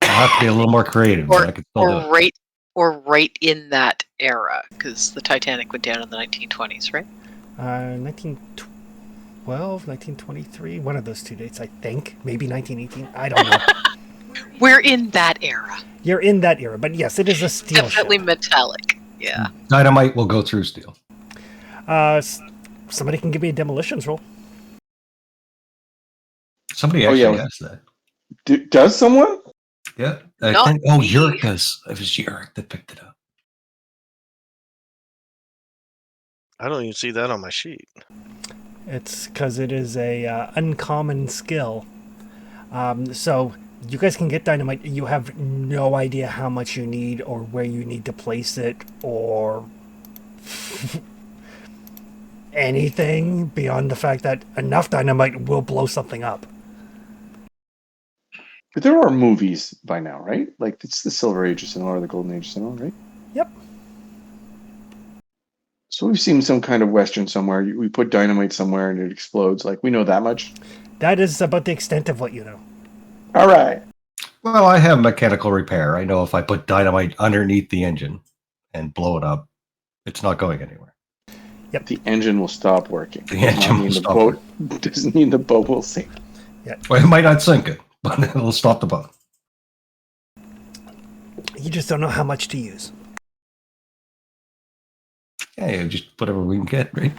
I'll have to be a little more creative, but I can still do it. right in that era, because the Titanic went down in the 1920s, right? 1912, 1923, one of those 2 dates, I think. Maybe 1918. I don't know. We're in that era. You're in that era, but yes, it is a steel Definitely ship. metallic. Yeah. Dynamite will go through steel. Somebody can give me a demolitions roll. Somebody Oh, actually yeah. asked that. Does someone? Yeah, I Not think. Oh, me. Yurik does. It was Yurik that picked it up. I don't even see that on my sheet. It's because it is a uncommon skill. So you guys can get dynamite. You have no idea how much you need or where you need to place it or anything beyond the fact that enough dynamite will blow something up. But there are movies by now, right? Like it's the Silver Age of cinema or the Golden Age of cinema, right? Yep. So we've seen some kind of Western somewhere. We put dynamite somewhere and it explodes. Like we know that much. That is about the extent of what you know. All right. Well, I have mechanical repair. I know if I put dynamite underneath the engine and blow it up, it's not going anywhere. The engine will stop working. The engine will stop boat doesn't mean the boat will sink. Well, it might not sink it, but it'll stop the boat. You just don't know how much to use. Yeah, just whatever we can get, right?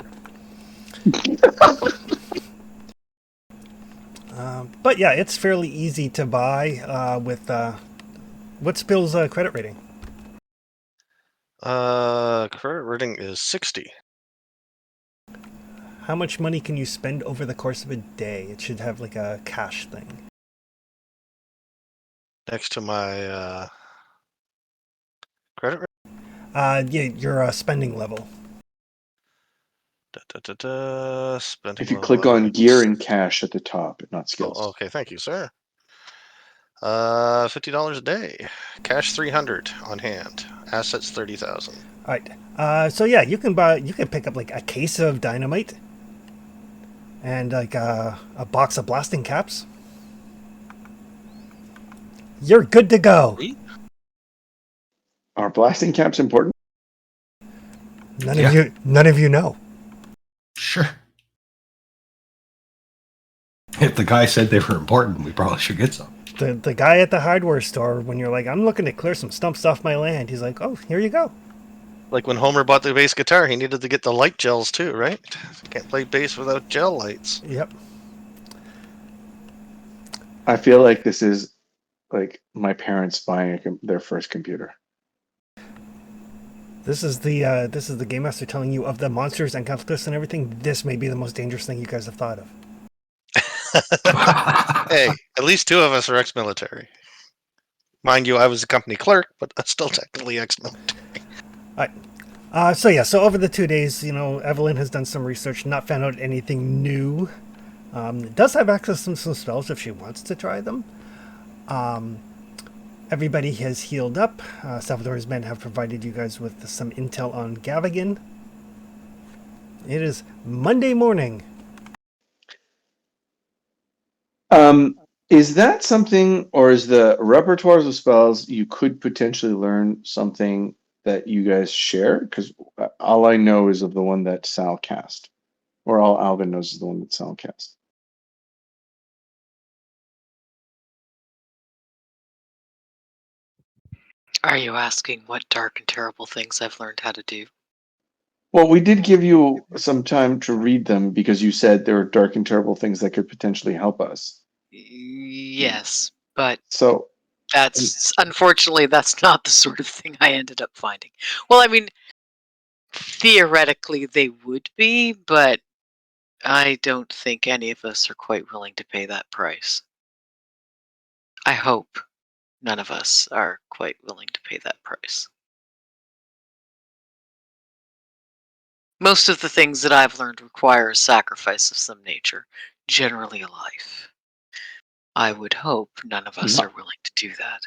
But yeah, it's fairly easy to buy with... what's Bill's credit rating? Credit rating is 60. How much money can you spend over the course of a day? It should have like a cash thing. Next to my credit rating. Yeah, your spending level. Spending If you level, click on gear and cash at the top, not skills. Oh, okay, thank you, sir. $50 a day. Cash 300 on hand. Assets 30,000. All right. So yeah, you can pick up like a case of dynamite and like a box of blasting caps. You're good to go. Are blasting caps important? None of you know. Sure. If the guy said they were important, we probably should get some. The guy at the hardware store, when you're like, I'm looking to clear some stumps off my land, he's like, oh, here you go. Like when Homer bought the bass guitar, he needed to get the light gels too, right? Can't play bass without gel lights. Yep. I feel like this is like my parents buying their first computer. This is the game master telling you of the monsters and conflicts and everything. This may be the most dangerous thing you guys have thought of. Hey, at least two of us are ex-military. Mind you, I was a company clerk, but I'm still technically ex-military. So over the 2 days, Evelyn has done some research, not found out anything new. Does have access to some spells if she wants to try them. Everybody has healed up. Salvador's men have provided you guys with some intel on Gavigan. It is Monday morning. Is that something, or is the repertoires of spells you could potentially learn something that you guys share? Because all I know is of the one that Sal cast, or all Alvin knows is the one that Sal cast. Are you asking what dark and terrible things I've learned how to do? Well, we did give you some time to read them because you said there are dark and terrible things that could potentially help us. Yes, but So, unfortunately that's not the sort of thing I ended up finding. Well, I mean, theoretically they would be, but I don't think any of us are quite willing to pay that price. I hope none of us are quite willing to pay that price. Most of the things that I've learned require a sacrifice of some nature, generally a life. I would hope none of us are not, willing to do that.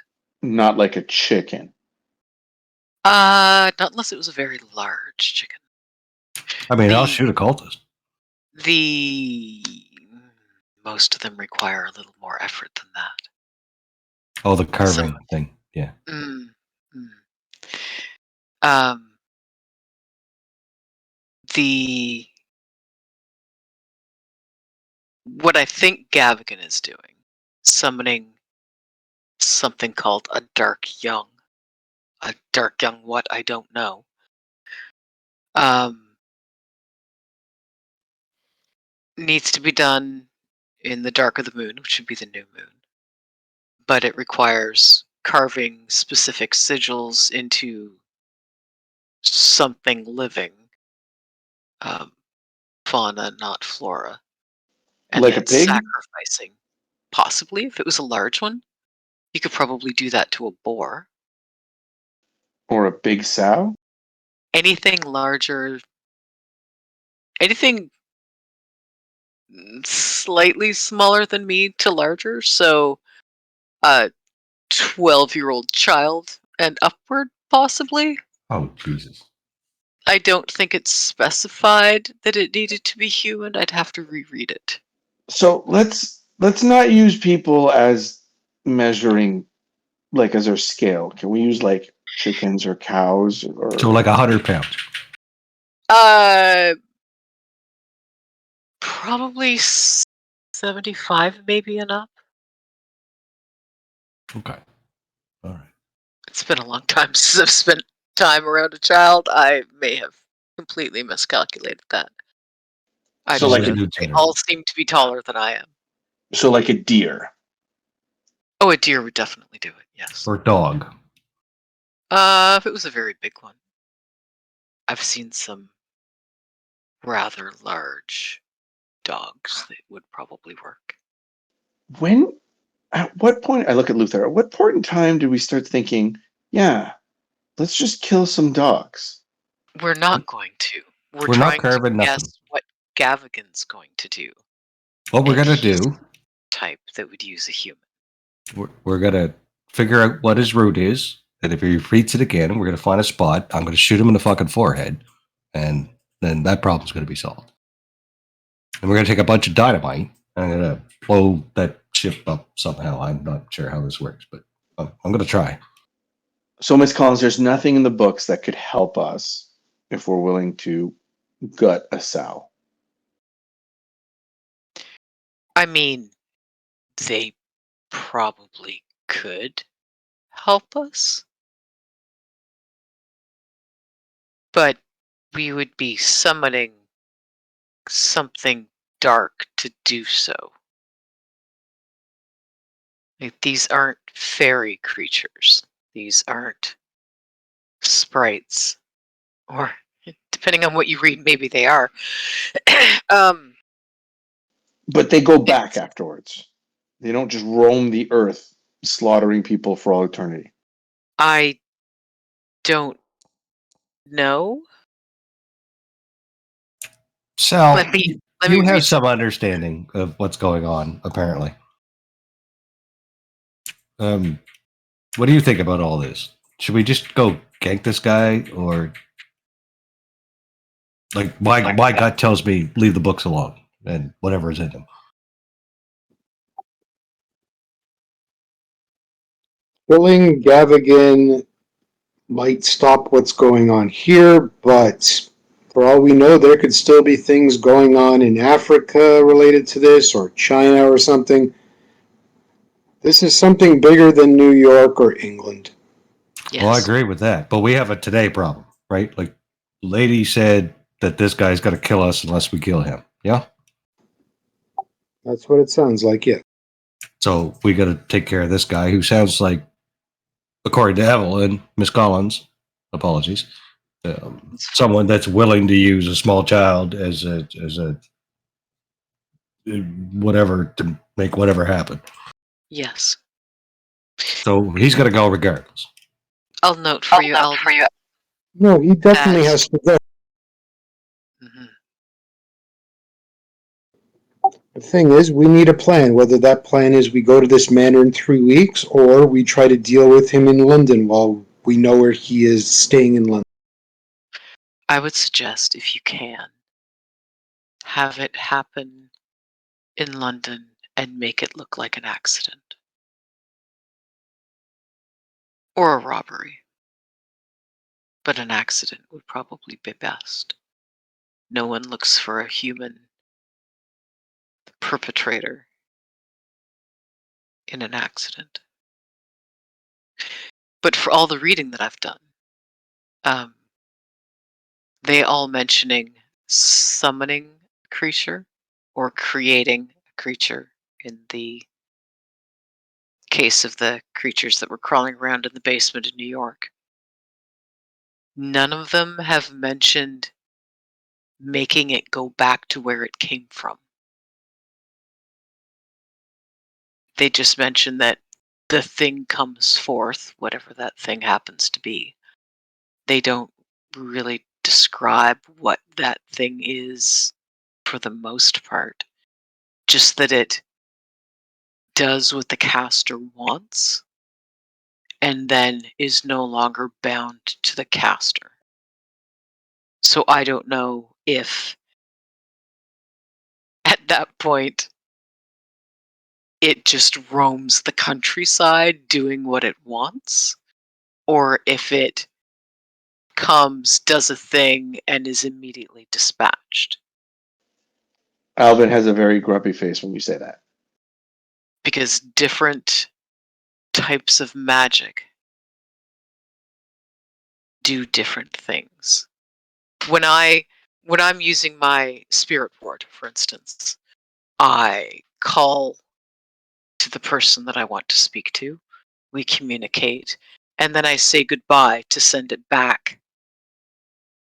not like a chicken. Not unless it was a very large chicken. I mean, I'll The shoot a cultist. the most of them require a little more effort than that. Oh, the carving thing. Yeah. Mm, mm. Um, the what I think Gavigan is doing, summoning something called a dark young. A dark young what? I don't know. Needs to be done in the dark of the moon, which would be the new moon. But it requires carving specific sigils into something living, fauna, not flora, and Like a then pig sacrificing. Possibly, if it was a large one, you could probably do that to a boar. or a big sow? Anything larger, anything slightly smaller than me to larger, so a 12-year-old child and upward, possibly. Oh, Jesus. I don't think it's specified that it needed to be human. I'd have to reread it. So let's not use people as measuring, like, as our scale. Can we use like chickens or cows So or like 100 pounds. Uh, probably 75, maybe and up. Okay. All right. It's been a long time since I've spent time around a child. I may have completely miscalculated that. I so just like know a that they all seem to be taller than I am. so like a deer? Oh, a deer would definitely do it, yes. Or dog. If it was a very big one. I've seen some rather large dogs that would probably work. When at what point, I look at Luther, at what point in time do we start thinking, yeah, let's just kill some dogs? We're not going to. We're We're not trying to carving guess nothing. what Gavigan's going to do. What we're And going to he's do, type that would use a human. we're going to figure out what his route is. And if he repeats it again, we're going to find a spot. I'm going to shoot him in the fucking forehead. And then that problem's going to be solved. And we're going to take a bunch of dynamite. And I'm going to blow that ship up somehow. I'm not sure how this works, but I'm going to try. So, Miss Collins, there's nothing in the books that could help us if we're willing to gut a sow. I mean, they probably could help us, but we would be summoning something dark to do so. Like, these aren't fairy creatures. These aren't sprites. Or, depending on what you read, maybe they are. um, But they go back afterwards. They don't just roam the earth, slaughtering people for all eternity. I don't know. Sal, Let me you have read some understanding of what's going on, apparently. What do you think about all this? Should we just go gank this guy, or like my gut tells me leave the books alone and whatever is in them? Killing Gavigan might stop what's going on here, but for all we know, there could still be things going on in Africa related to this, or China or something. This is something bigger than New York or England. Yes. Well, I agree with that, but we have a today problem, right? Like, lady said that this guy's going to kill us unless we kill him. Yeah. That's what it sounds like, yeah. So we got to take care of this guy who sounds like, according to Evelyn, Miss Collins, apologies, someone that's willing to use a small child as a whatever to make whatever happen. Yes. So he's going to go regardless. I'll note for you, Alvin. No, he definitely has to go. Mhm. The thing is, we need a plan. Whether that plan is we go to this manor in 3 weeks, or we try to deal with him in London while we know where he is staying in London. I would suggest, if you can, have it happen in London and make it look like an accident. Or a robbery. But an accident would probably be best. No one looks for a human perpetrator in an accident. But for all the reading that I've done, they all mentioning summoning a creature or creating a creature in the case of the creatures that were crawling around in the basement in New York. None of them have mentioned making it go back to where it came from. They just mention that the thing comes forth, whatever that thing happens to be. They don't really describe what that thing is for the most part. Just that it does what the caster wants and then is no longer bound to the caster. So I don't know if at that point it just roams the countryside doing what it wants, or if it comes, does a thing, and is immediately dispatched. Alvin has a very grumpy face when you say that. Because different types of magic do different things. When I'm using my spirit ward, for instance, I call to the person that I want to speak to, we communicate, and then I say goodbye to send it back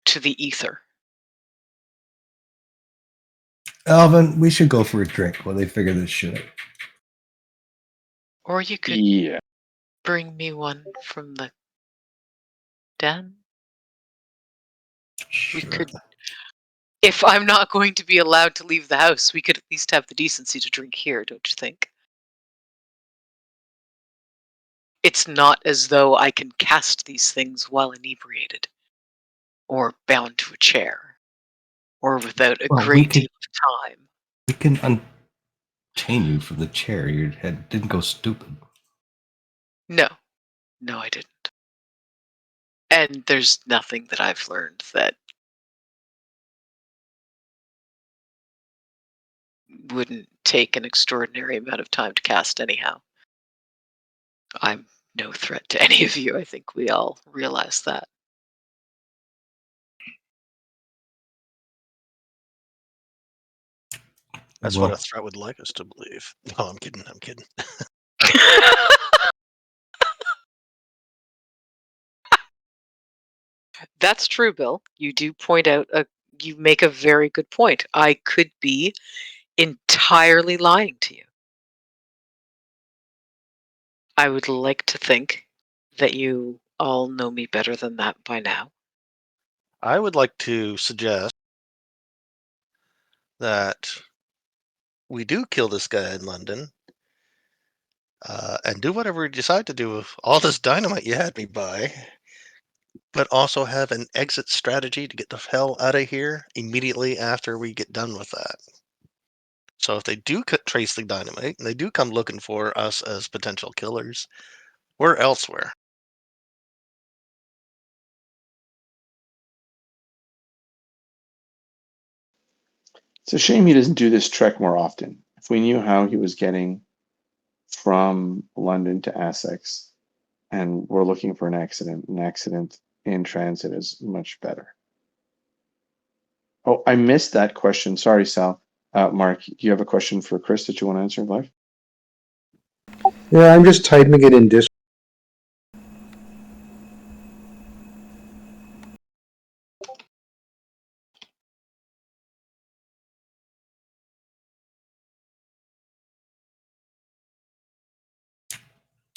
to the ether. Alvin, we should go for a drink while they figure this shit out. Or you could Yeah. bring me one from the den. Sure. We could, if I'm not going to be allowed to leave the house, we could at least have the decency to drink here, don't you think? It's not as though I can cast these things while inebriated, or bound to a chair, or without a great deal of time. We can unchain you from the chair. Your head didn't go stupid. No, I didn't. And there's nothing that I've learned that wouldn't take an extraordinary amount of time to cast anyhow. I'm no threat to any of you. I think we all realize that. That's Well, what a threat would like us to believe. No, I'm kidding. I'm kidding. That's true, Bill. You do point out you make a very good point. I could be entirely lying to you. I would like to think that you all know me better than that by now. I would like to suggest that we do kill this guy in London and do whatever we decide to do with all this dynamite you had me buy, but also have an exit strategy to get the hell out of here immediately after we get done with that. So if they do trace the dynamite and they do come looking for us as potential killers, we're elsewhere. It's a shame he doesn't do this trek more often. If we knew how he was getting from London to Essex and we're looking for an accident in transit is much better. Oh, I missed that question. Sorry, Sal. Mark, do you have a question for Chris that you want to answer live? Yeah, I'm just typing it in Discord.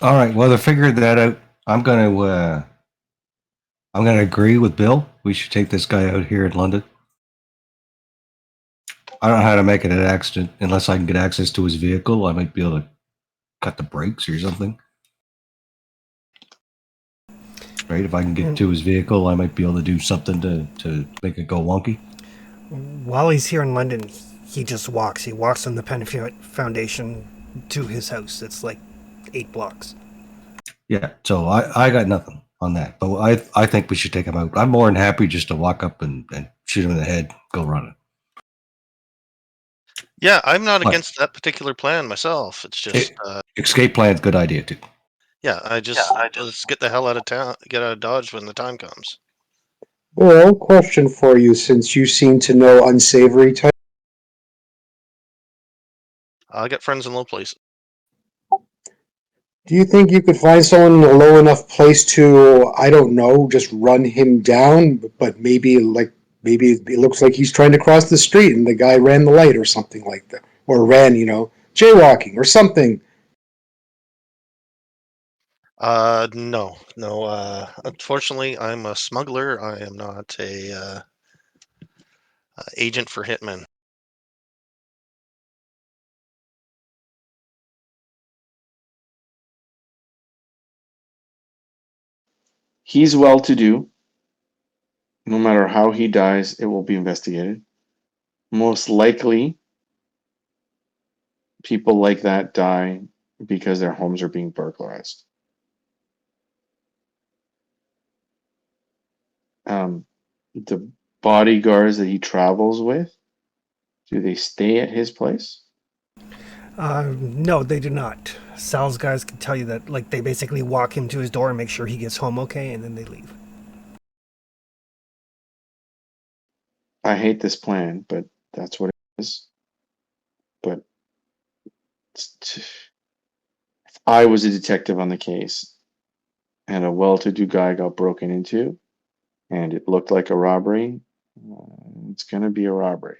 All right. Well, to figure that out, I'm gonna agree with Bill. We should take this guy out here in London. I don't know how to make it an accident unless I can get access to his vehicle. I might be able to cut the brakes or something. Right? If I can get to his vehicle, I might be able to do something to make it go wonky. While he's here in London, he just walks. He walks from the Penn Foundation to his house. It's like 8 blocks. Yeah. So I got nothing on that. But I think we should take him out. I'm more than happy just to walk up and shoot him in the head, go running. Yeah, I'm not But against that particular plan myself. It's just, escape plan's a good idea too. yeah, let's get the hell out of town, get out of Dodge when the time comes. Well, question for you, since you seem to know unsavory type. I'll get friends in low places. Do you think you could find someone in a low enough place to, I don't know, just run him down, but maybe it looks like he's trying to cross the street and the guy ran the light or something like that, or ran, jaywalking or something. No. Unfortunately, I'm a smuggler. I am not a agent for hitmen. He's well-to-do. No matter how he dies, it will be investigated. Most likely, people like that die because their homes are being burglarized. The bodyguards that he travels with, do they stay at his place? No, they do not. Sal's guys can tell you that, like, they basically walk him to his door and make sure he gets home okay, and then they leave. I hate this plan, but that's what it is. But if I was a detective on the case and a well-to-do guy got broken into and it looked like a robbery, it's going to be a robbery.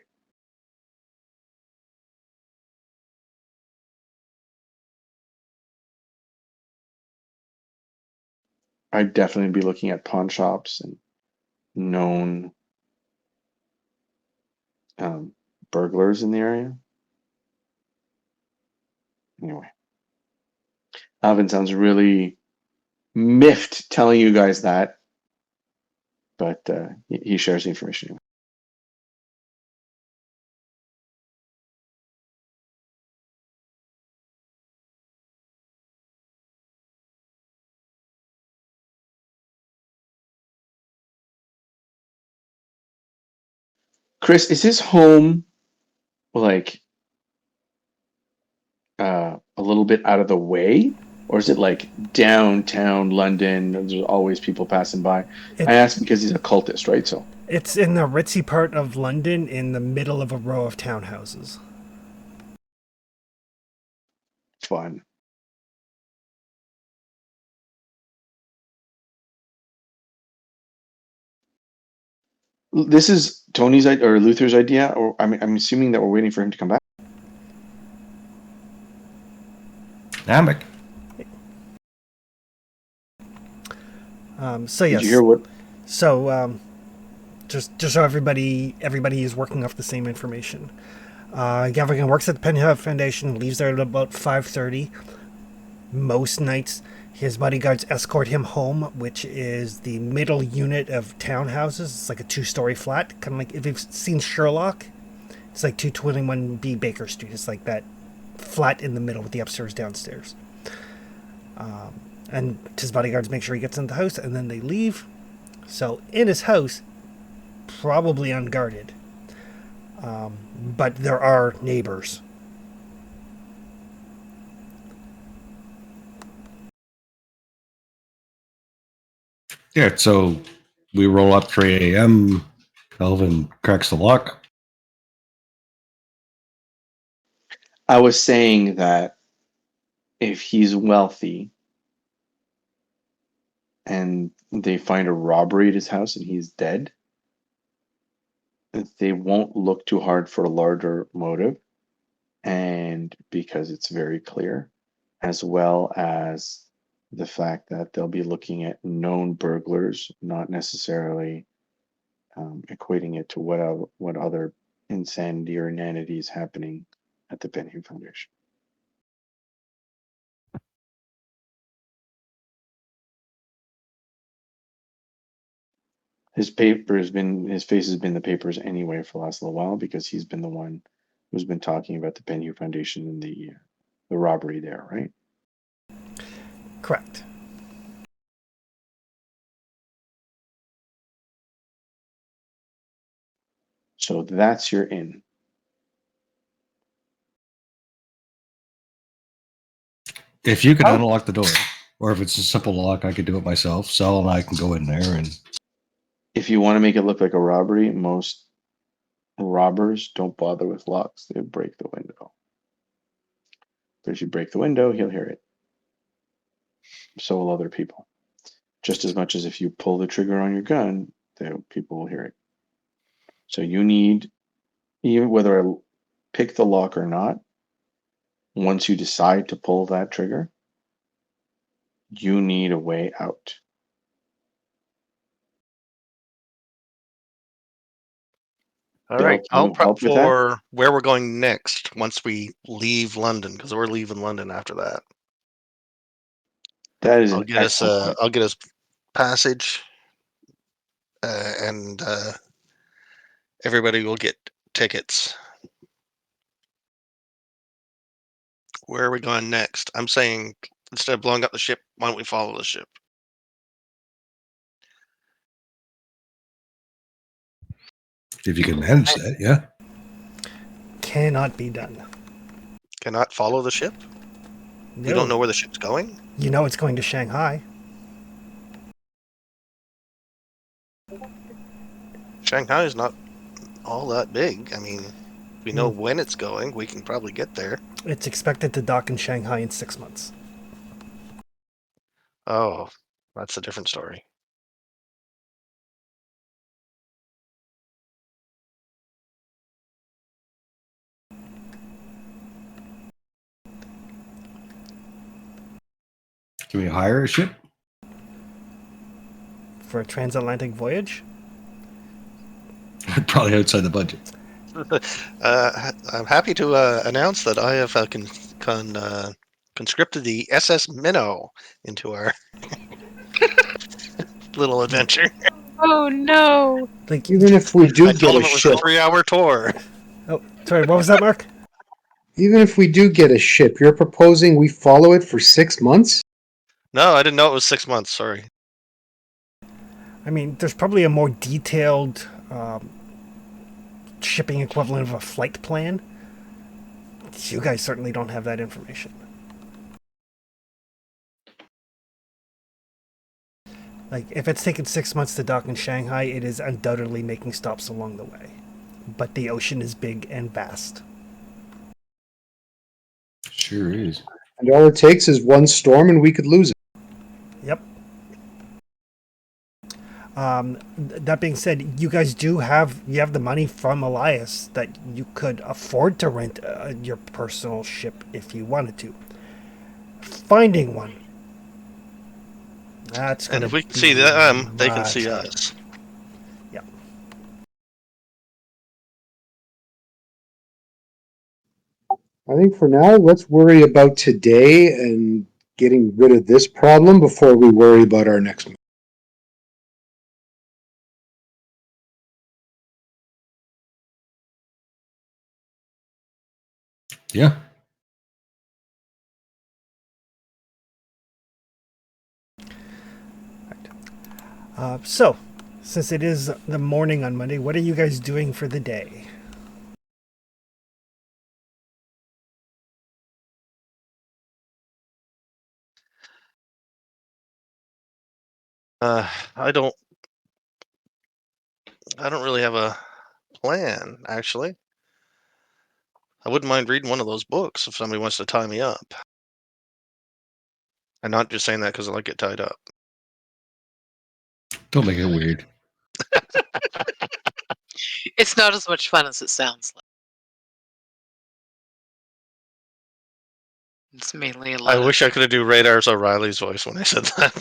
I'd definitely be looking at pawn shops and known burglars in the area. Anyway, Alvin sounds really miffed telling you guys that, but he shares the information anyway. Chris, is his home like a little bit out of the way? Or is it like downtown London? There's always people passing by. It, I ask because he's a cultist, right? So it's in the ritzy part of London in the middle of a row of townhouses. fun. This is Tony's or Luther's idea, or I'm assuming that we're waiting for him to come back. Namek. So Did yes. you hear what? So just so everybody is working off the same information. Gavigan works at the Penhue Foundation, leaves there at about 5:30. Most nights, his bodyguards escort him home, which is the middle unit of townhouses. It's like a 2-story flat, kind of like if you've seen Sherlock. It's like 221B Baker Street. It's like that flat in the middle with the upstairs, downstairs. And his bodyguards make sure he gets in the house, and then they leave. So in his house, probably unguarded. But there are neighbors. Yeah, so we roll up 3 a.m. Elvin cracks the lock. I was saying that if he's wealthy and they find a robbery at his house and he's dead, they won't look too hard for a larger motive, and because it's very clear, as well as the fact that they'll be looking at known burglars, not necessarily equating it to what other insanity or inanity is happening at the Penhue Foundation. His face has been the papers anyway for the last little while because he's been the one who's been talking about the Penhue Foundation and the robbery there, right? Correct. So that's your in. If you could How- unlock the door, or if it's a simple lock, I could do it myself. Sal and I can go in there and If you want to make it look like a robbery, most robbers don't bother with locks. They break the window. But if you break the window, he'll hear it. So will other people. Just as much as if you pull the trigger on your gun, people will hear it. So you need, even whether I pick the lock or not, once you decide to pull that trigger, you need a way out. All Bill, right, can I'll you prep help with that? for where we're going next once we leave London, because we're leaving London after that. That is an excellent point. I'll get us passage, and everybody will get tickets. Where are we going next? I'm saying instead of blowing up the ship, why don't we follow the ship? if you can manage that, yeah. Cannot be done. Cannot follow the ship? No. We don't know where the ship's going? You know it's going to Shanghai. Shanghai is not all that big. I mean, if we know when it's going, we can probably get there. It's expected to dock in Shanghai in 6 months. Oh, that's a different story. Can we hire a ship? For a transatlantic voyage? Probably outside the budget. I'm happy to announce that I have conscripted the SS Minnow into our little adventure. Oh no! Like, Even if we do I get told a him it was ship, a 3-hour tour. oh, sorry, what was that, Mark? even if we do get a ship, you're proposing we follow it for 6 months? No, I didn't know it was 6 months. Sorry. I mean, there's probably a more detailed shipping equivalent of a flight plan. You guys certainly don't have that information. Like, if it's taken 6 months to dock in Shanghai, it is undoubtedly making stops along the way. But the ocean is big and vast. Sure is. And all it takes is one storm and we could lose it. Yep. That being said, you guys have the money from Elias that you could afford to rent your personal ship if you wanted to. finding one. That's And gonna if we can be see them, they can much see harder. us. Yep. I think for now, let's worry about today and getting rid of this problem before we worry about our next move. Yeah. So, since it is the morning on Monday, what are you guys doing for the day? I don't really have a plan, actually. I wouldn't mind reading one of those books if somebody wants to tie me up. I'm not just saying that because I like get tied up. Don't make it weird. It's not as much fun as it sounds like. It's mainly a lot I of wish I could do Radar's O'Reilly's voice when I said that.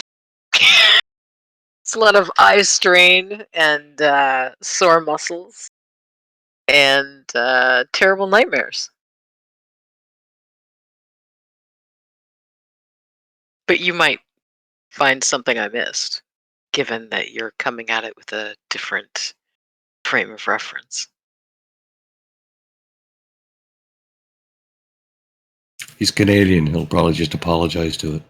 it's a lot of eye strain and sore muscles and terrible nightmares. But you might find something I missed, given that you're coming at it with a different frame of reference. He's Canadian. He'll probably just apologize to it.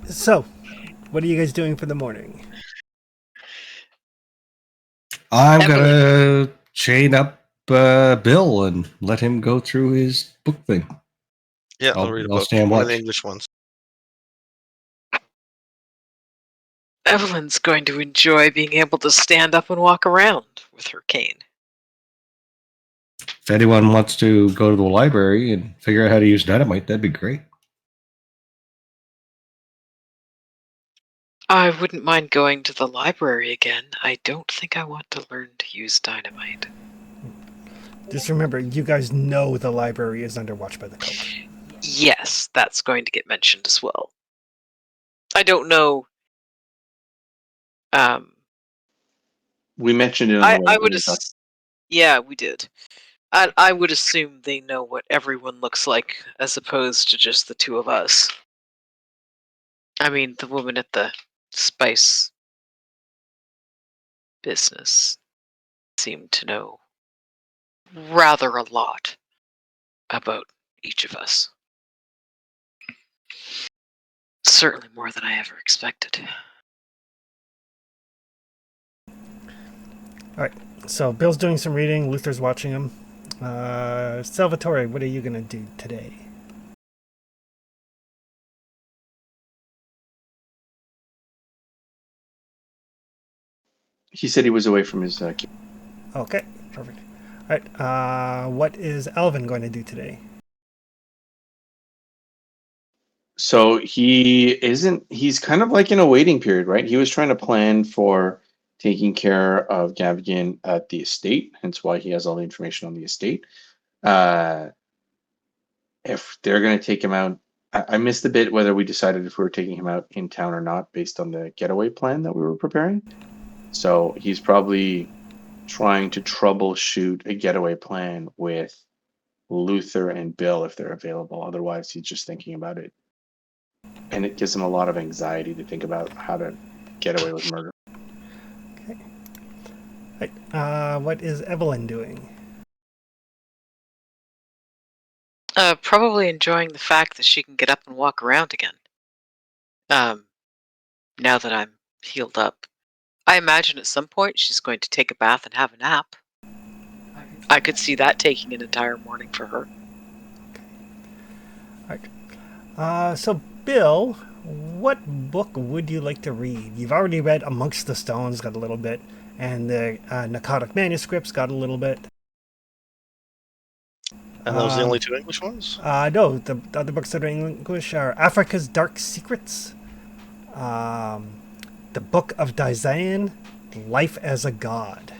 So, what are you guys doing for the morning? I'm Evelyn. gonna chain up Bill and let him go through his book thing. Yeah, I'll I'll read a I'll book. stand One of the watch. English ones. Evelyn's going to enjoy being able to stand up and walk around with her cane. If anyone wants to go to the library and figure out how to use dynamite, that'd be great. I wouldn't mind going to the library again. I don't think I want to learn to use dynamite. Just remember, you guys know the library is under watch by the cult. Yes, that's going to get mentioned as well. I don't know. We mentioned it on the way. I would. Yeah, we did. I would assume they know what everyone looks like, as opposed to just the two of us. I mean, the woman at the spice business seemed to know rather a lot about each of us. Certainly more than I ever expected. All right. So Bill's doing some reading. Luther's watching him. Salvatore, what are you gonna do today? He said he was away from his Okay, perfect. All right. What is Alvin going to do today? So he's kind of like in a waiting period, right? He was trying to plan for taking care of Gavigan at the estate, hence why he has all the information on the estate. If they're going to take him out, I missed a bit whether we decided if we were taking him out in town or not based on the getaway plan that we were preparing. So he's probably trying to troubleshoot a getaway plan with Luther and Bill if they're available. Otherwise, he's just thinking about it. And it gives him a lot of anxiety to think about how to get away with murder. Okay. All right. What is Evelyn doing? Probably enjoying the fact that she can get up and walk around again. Now that I'm healed up. I imagine at some point she's going to take a bath and have a nap. I could see that taking an entire morning for her. All right. So Bill, what book would you like to read? You've already read Amongst the Stones, got a little bit, and the Narcotic Manuscripts got a little bit. And those are the only two English ones? No, the other books that are in English are Africa's Dark Secrets, The Book of Dizan, Life as a God.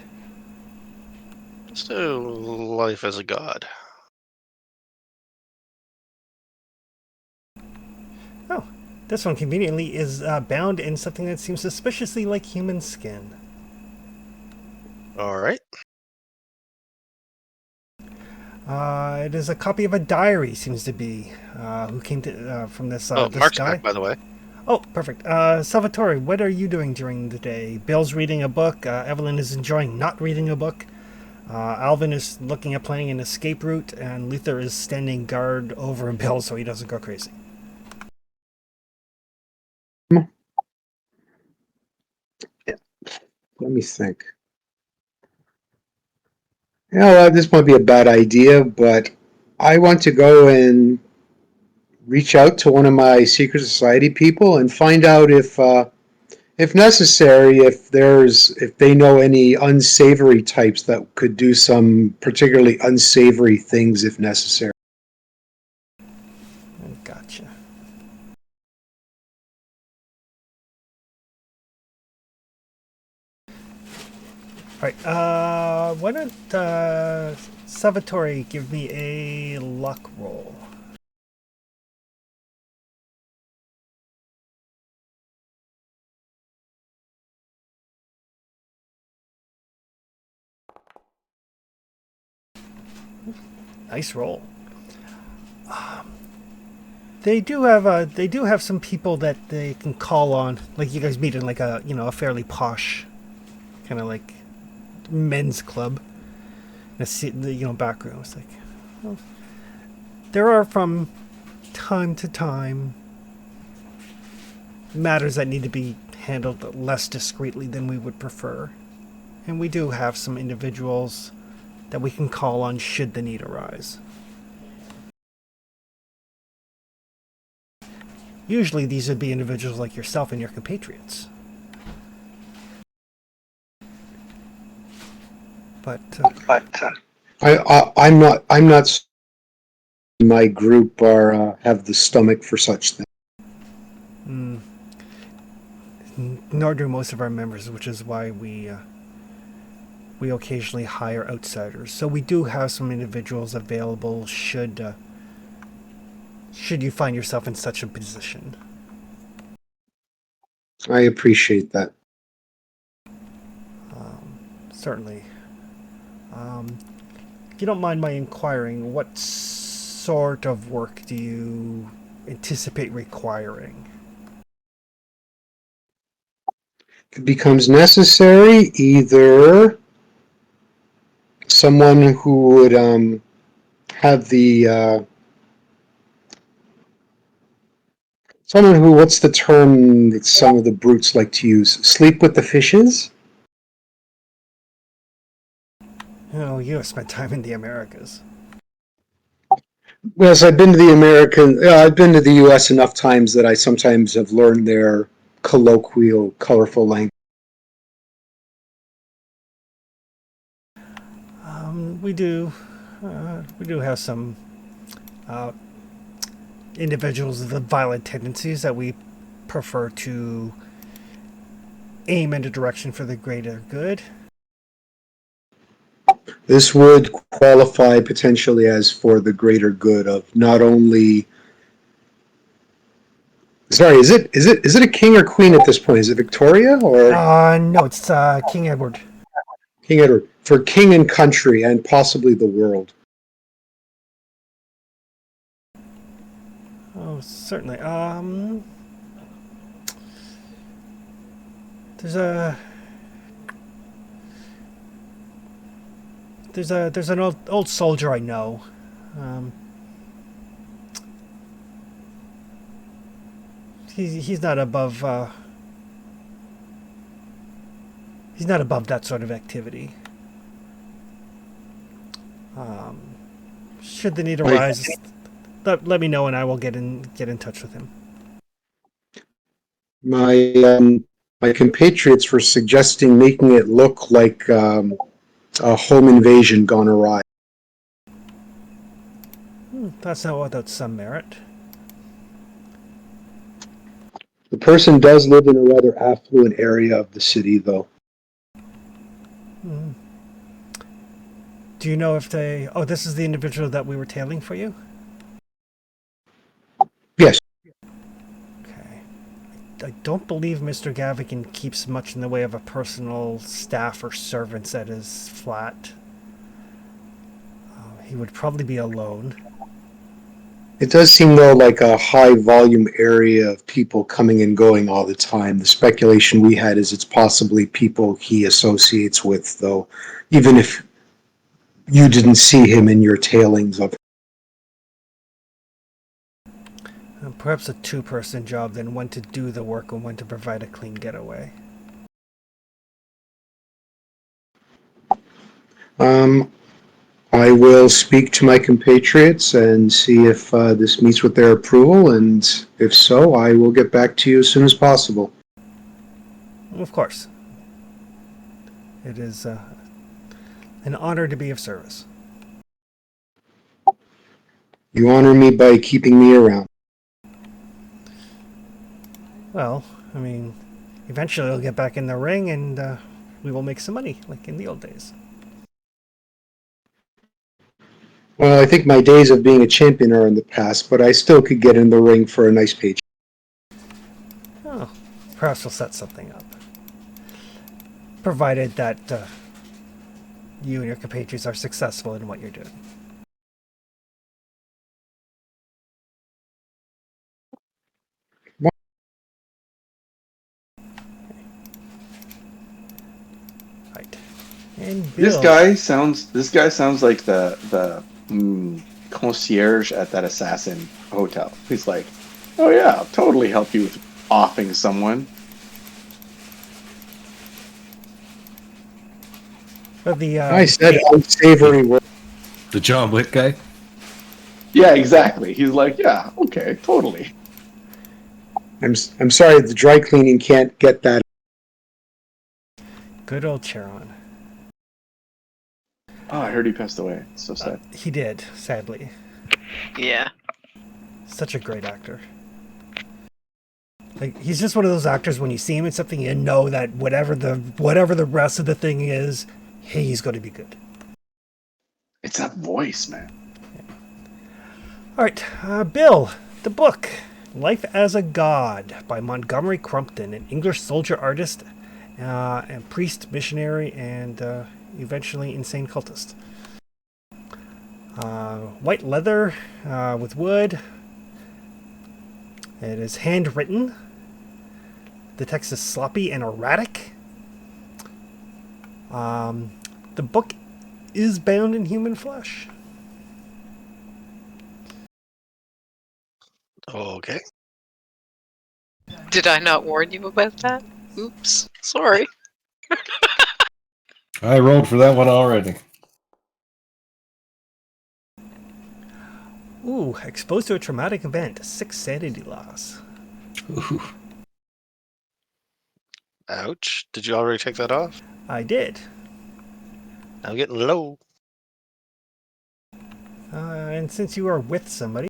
Let's do life as a god. Oh, this one conveniently is bound in something that seems suspiciously like human skin. All right. It is a copy of a diary, seems to be. Who came to from this Oh, this Mark's guy? back, by the way. Oh, perfect. Salvatore, what are you doing during the day? Bill's reading a book. Evelyn is enjoying not reading a book. Alvin is looking at planning an escape route, and Luther is standing guard over Bill so he doesn't go crazy. Let me think. Yeah, this might be a bad idea, but I want to go and reach out to one of my secret society people and find out if necessary, if they know any unsavory types that could do some particularly unsavory things if necessary. Gotcha. All right. Why don't Salvatore give me a luck roll? Nice roll. They do have some people that they can call on. Like you guys meet in like a fairly posh, kind of like men's club. Back room. It's like, well, there are from time to time matters that need to be handled less discreetly than we would prefer, and we do have some individuals that we can call on should the need arise. Usually these would be individuals like yourself and your compatriots. But I'm not. My group are have the stomach for such things. Nor do most of our members, which is why we occasionally hire outsiders. So we do have some individuals available should you find yourself in such a position. I appreciate that. Certainly. If you don't mind my inquiring, what sort of work do you anticipate requiring? If it becomes necessary, either someone who would have the someone who, what's the term that some of the brutes like to use? Sleep with the fishes? Oh, you have spent time in the Americas. Yes, I've been to the U.S. enough times that I sometimes have learned their colloquial, colorful language. We do have some individuals with violent tendencies that we prefer to aim in a direction for the greater good. This would qualify potentially as for the greater good of not only. Sorry, is it a king or queen at this point? Is it Victoria or No, it's King Edward. King Edward? For king and country and possibly the world. Oh, certainly. There's an old soldier I know. He's not above that sort of activity. Should the need arise, let me know and I will get in touch with him. My compatriots were suggesting making it look like a home invasion gone awry. That's not without some merit. The person does live in a rather affluent area of the city, though. Hmm. Do you know if they... Oh, this is the individual that we were tailing for you? Yes. Okay. I don't believe Mr. Gavigan keeps much in the way of a personal staff or servants at his flat. He would probably be alone. It does seem, though, like a high volume area of people coming and going all the time. The speculation we had is it's possibly people he associates with, though, even if you didn't see him in your tailings of. Perhaps a two-person job, then one to do the work and one to provide a clean getaway. I will speak to my compatriots and see if this meets with their approval, and if so, I will get back to you as soon as possible. Of course. It is an honor to be of service. You honor me by keeping me around. Well, I mean, eventually I'll get back in the ring and we will make some money, like in the old days. Well, I think my days of being a champion are in the past, but I still could get in the ring for a nice paycheck. Oh, perhaps we'll set something up. Provided that you and your compatriots are successful in what you're doing. Right. And Bill. This guy sounds like the concierge at that assassin hotel. He's like, oh yeah, I'll totally help you with offing someone. I said unsavory words. The John Wick guy? Yeah, exactly. He's like, yeah, okay, totally. I'm sorry, the dry cleaning can't get that. Good old Charon. Oh, I heard he passed away. It's so sad. He did, sadly. Yeah. Such a great actor. Like, he's just one of those actors, when you see him in something, you know that whatever the rest of the thing is, he's going to be good. It's that voice, man. All right, Bill, the book, Life as a God by Montgomery Crumpton, an English soldier artist and priest, missionary, and eventually insane cultist. White leather with wood. It is handwritten. The text is sloppy and erratic. The book is bound in human flesh. Okay. Did I not warn you about that? Oops. Sorry. I rolled for that one already. Ooh, exposed to a traumatic event. 6 sanity loss. Ooh. Ouch. Did you already take that off? I did. I'm getting low. And since you are with somebody...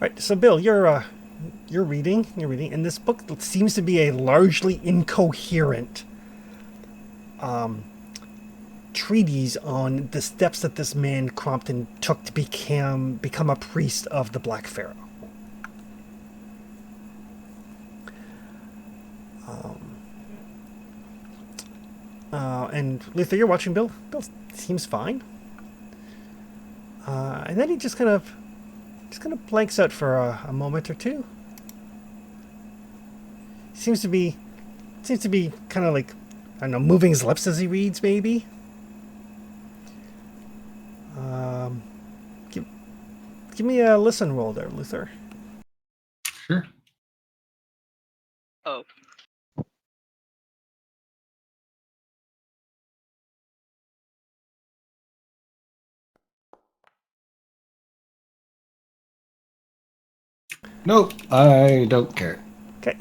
Right, so Bill, you're reading, and this book seems to be a largely incoherent treatise on the steps that this man Crompton took to become a priest of the Black Pharaoh. And Luther, you're watching Bill. Bill seems fine. And then he just kind of blanks out for a moment or two. Seems to be kind of like, I don't know, moving his lips as he reads, maybe. Give me a listen roll there, Luther. Sure. Oh. Nope, I don't care. Okay.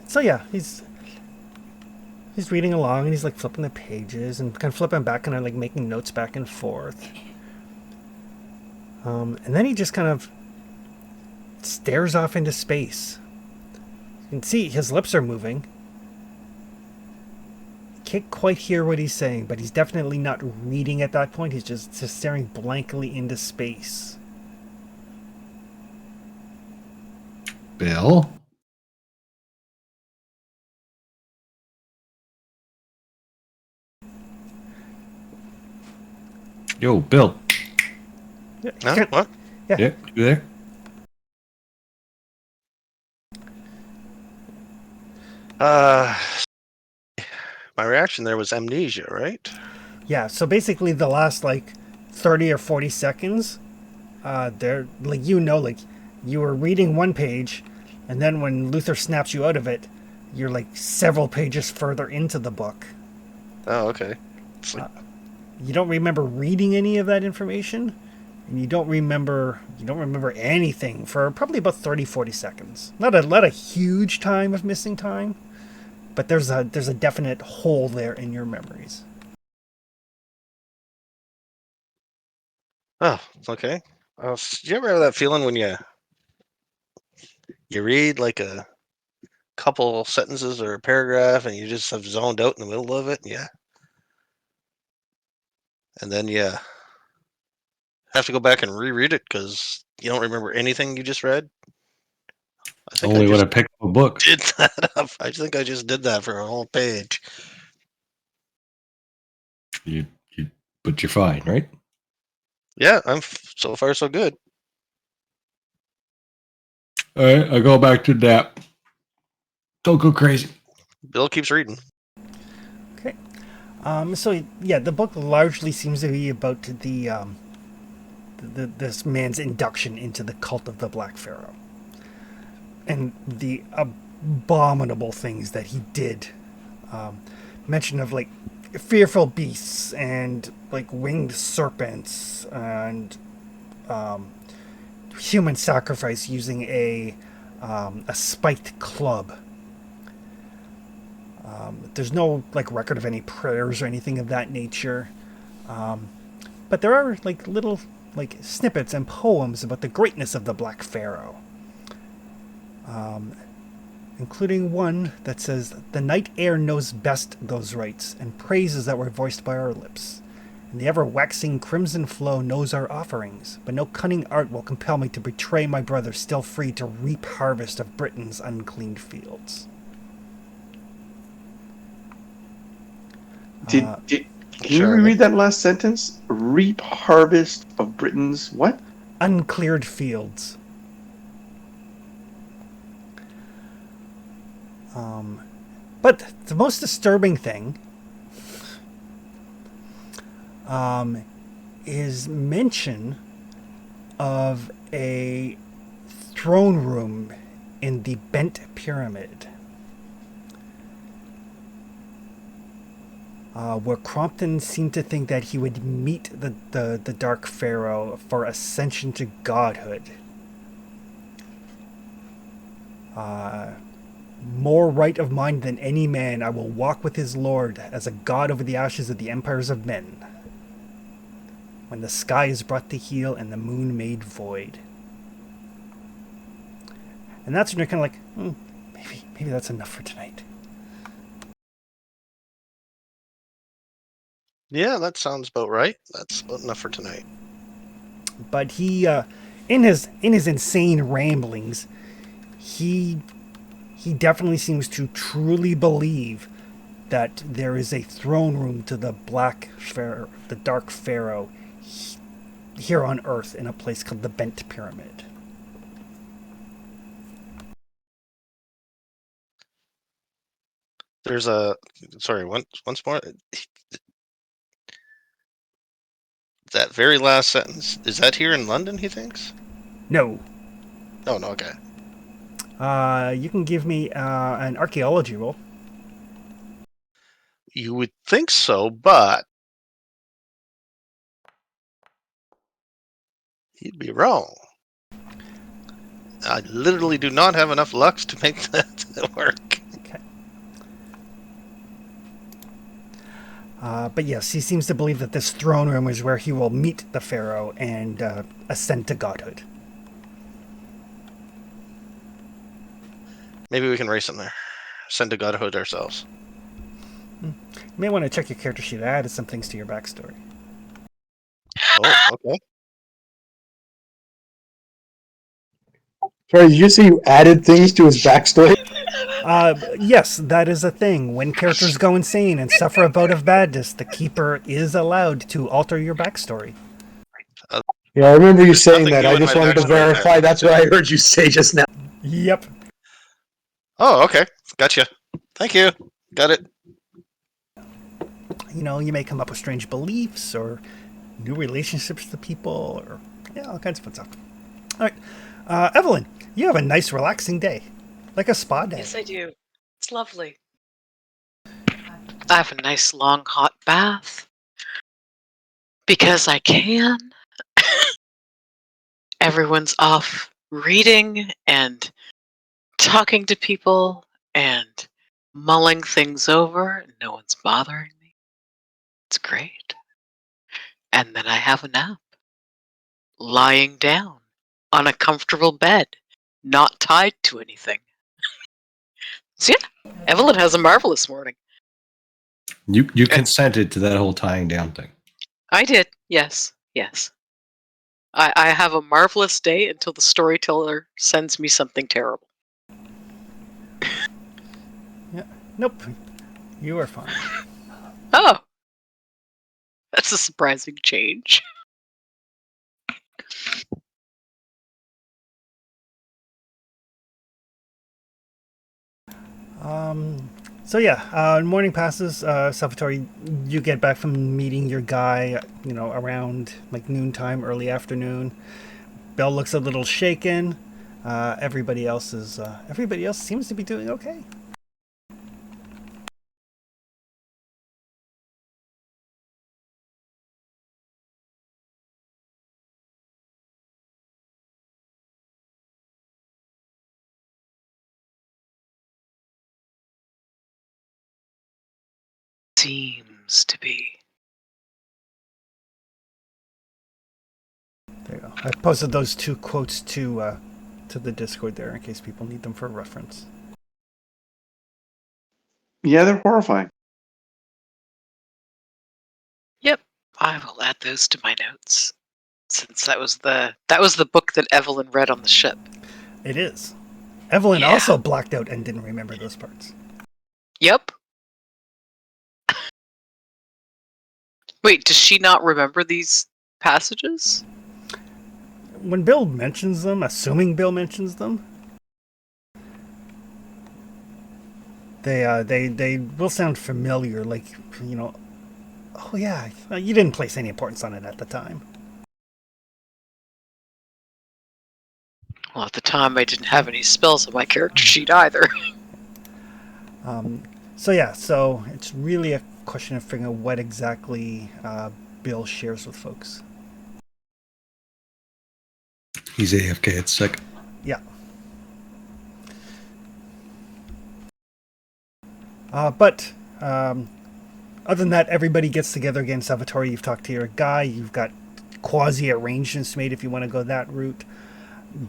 So yeah, he's reading along and he's like flipping the pages and kind of flipping back and like making notes back and forth. And then he just kind of stares off into space. You can see his lips are moving. Can't quite hear what he's saying, but he's definitely not reading at that point. He's just staring blankly into space. Bill? Yo, Bill. Yeah, Huh? What? Yeah. Yeah, you there? My reaction there was amnesia, right? Yeah, so basically the last like 30 or 40 seconds, they're like, like you were reading one page, and then when Luther snaps you out of it, you're like several pages further into the book. Oh, okay. Sleep. You don't remember reading any of that information, and you don't remember anything for probably about 30, 40 seconds. Not a huge time of missing time, but there's a definite hole there in your memories. Oh, okay. Do you ever have that feeling when you read like a couple sentences or a paragraph and you just have zoned out in the middle of it? Yeah. And then you have to go back and reread it because you don't remember anything you just read? I think I Only when I just pick up a book. did that up. I think I just did that for a whole page. But you're fine, right? Yeah, so far so good. All right, I go back to nap. Don't go crazy. Bill keeps reading. Okay. So yeah, the book largely seems to be about this man's induction into the cult of the Black Pharaoh, and the abominable things that he did. Mention of like fearful beasts and like winged serpents and human sacrifice using a spiked club. There's no like record of any prayers or anything of that nature, but there are like little like snippets and poems about the greatness of the Black Pharaoh, including one that says, "The night air knows best those rites and praises that were voiced by our lips. And the ever-waxing crimson flow knows our offerings, but no cunning art will compel me to betray my brother still free to reap harvest of Britain's uncleaned fields." Can you Sure. reread that last sentence? Reap harvest of Britain's what? Uncleared fields. But the most disturbing thing is mention of a throne room in the Bent Pyramid, where Crompton seemed to think that he would meet the Dark Pharaoh for ascension to godhood. More right of mind than any man, I will walk with his lord as a god over the ashes of the empires of men. When the sky is brought to heel and the moon made void. And that's when you're kind of like, maybe that's enough for tonight. Yeah, that sounds about right. That's about enough for tonight. But he, in his insane ramblings, he definitely seems to truly believe that there is a throne room to the Black Pharaoh, the Dark Pharaoh, here on Earth in a place called the Bent Pyramid. There's once more. That very last sentence, is that here in London, he thinks? No. Oh, no, okay. You can give me an archaeology roll. You would think so, but he'd be wrong. I literally do not have enough lux to make that at work. Okay. But yes, he seems to believe that this throne room is where he will meet the pharaoh and ascend to godhood. Maybe we can race him there. Send to godhood ourselves. You may want to check your character sheet. I added some things to your backstory. Oh, okay. Sorry, did you say you added things to his backstory? Yes, that is a thing. When characters go insane and suffer a bout of badness, the keeper is allowed to alter your backstory. Yeah, I remember you saying nothing that. new I in just my wanted to backstory there. verify. That's what I heard you say just now. Yep. Oh, okay. Gotcha. Thank you. Got it. You know, you may come up with strange beliefs or new relationships to people or all kinds of fun stuff. All right. Evelyn, you have a nice relaxing day. Like a spa day. Yes, I do. It's lovely. I have a nice long hot bath. Because I can. Everyone's off reading and talking to people and mulling things over. No one's bothering me. It's great. And then I have a nap. Lying down on a comfortable bed, not tied to anything. So yeah, Evelyn has a marvelous morning. You consented to that whole tying down thing. I did, yes. I have a marvelous day until the storyteller sends me something terrible. Yeah. Nope. You are fine. Oh, that's a surprising change. So yeah, morning passes. Salvatore, you get back from meeting your guy, around like noontime, early afternoon. Bell looks a little shaken. Everybody else seems to be doing okay. Seems to be. There you go. I posted those two quotes to the Discord there in case people need them for reference. Yeah, they're horrifying. Yep, I will add those to my notes. Since that was the book that Evelyn read on the ship. It is. Evelyn Yeah. also blacked out and didn't remember those parts. Yep. Wait, does she not remember these passages? When Bill mentions them, assuming Bill mentions them, they will sound familiar, like, oh yeah, you didn't place any importance on it at the time. Well, at the time I didn't have any spells on my character sheet either. So it's really a question of figuring out what exactly Bill shares with folks. He's AFK. It's sick. Yeah. But other than that, everybody gets together again. Salvatore, you've talked to your guy. You've got quasi arrangements made if you want to go that route.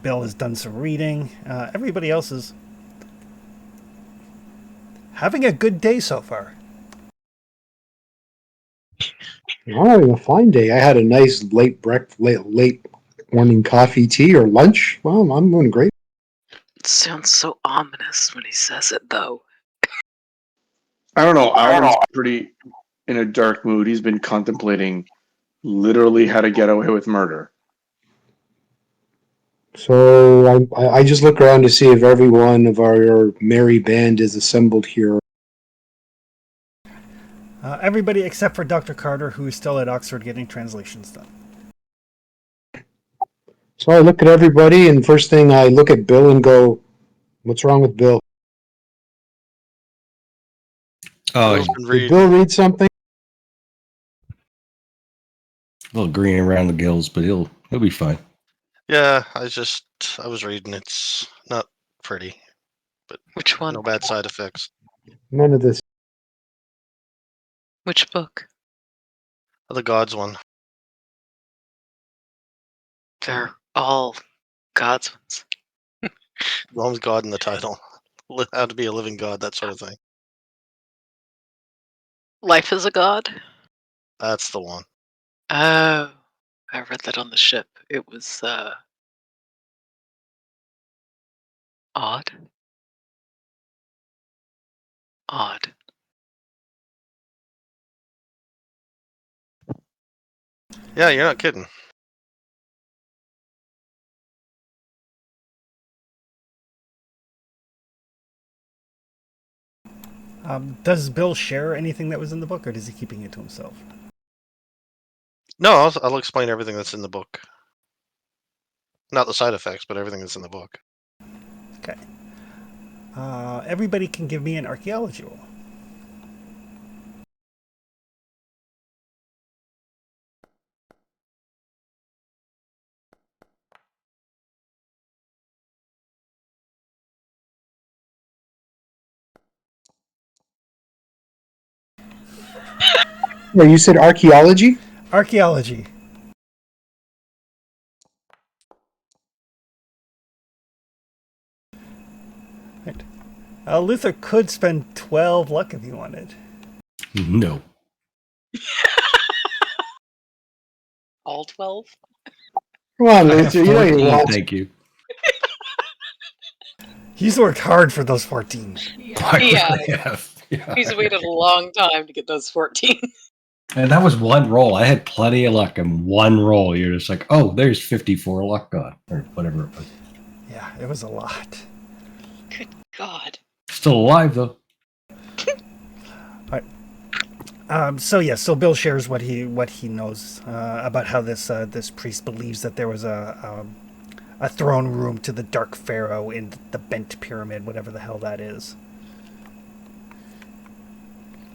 Bill has done some reading. Everybody else is having a good day so far. Oh, a fine day. I had a nice late morning coffee, tea, or lunch. Well, I'm doing great. It sounds so ominous when he says it, though. I don't know. Alan's pretty in a dark mood. He's been contemplating literally how to get away with murder. So I just look around to see if every one of our merry band is assembled here. Everybody except for Dr. Carter, who is still at Oxford getting translations done. So I look at everybody, and first thing I look at Bill and go, "What's wrong with Bill? Oh, Bill's he's been Did reading. Bill read something?" a little green around the gills, but he'll be fine. Yeah, I was reading. It's not pretty. but Which one? no bad side effects. None of this. Which book? The gods one. They're all God's ones. As long as God in the title. How to be a living God, that sort of thing. Life is a God? That's the one. Oh, I read that on the ship. It was, odd. Odd. Yeah, you're not kidding. Does Bill share anything that was in the book, or is he keeping it to himself? No, I'll explain everything that's in the book. Not the side effects, but everything that's in the book. Okay. Everybody can give me an archaeology roll. Well, you said archaeology? Archaeology. Right. Luther could spend 12 luck if he wanted. No. All 12? Come on, I have Luther. You know you 14, want. thank you. He's worked hard for those 14. Why would Yeah. I have? Yeah. He's waited a long time to get those 14. And that was one roll. I had plenty of luck in one roll. You're just like, oh, there's 54 luck gone, or whatever it was. Yeah, it was a lot. Good God. Still alive, though. So Bill shares what he knows about how this priest believes that there was a throne room to the Dark Pharaoh in the Bent Pyramid, whatever the hell that is.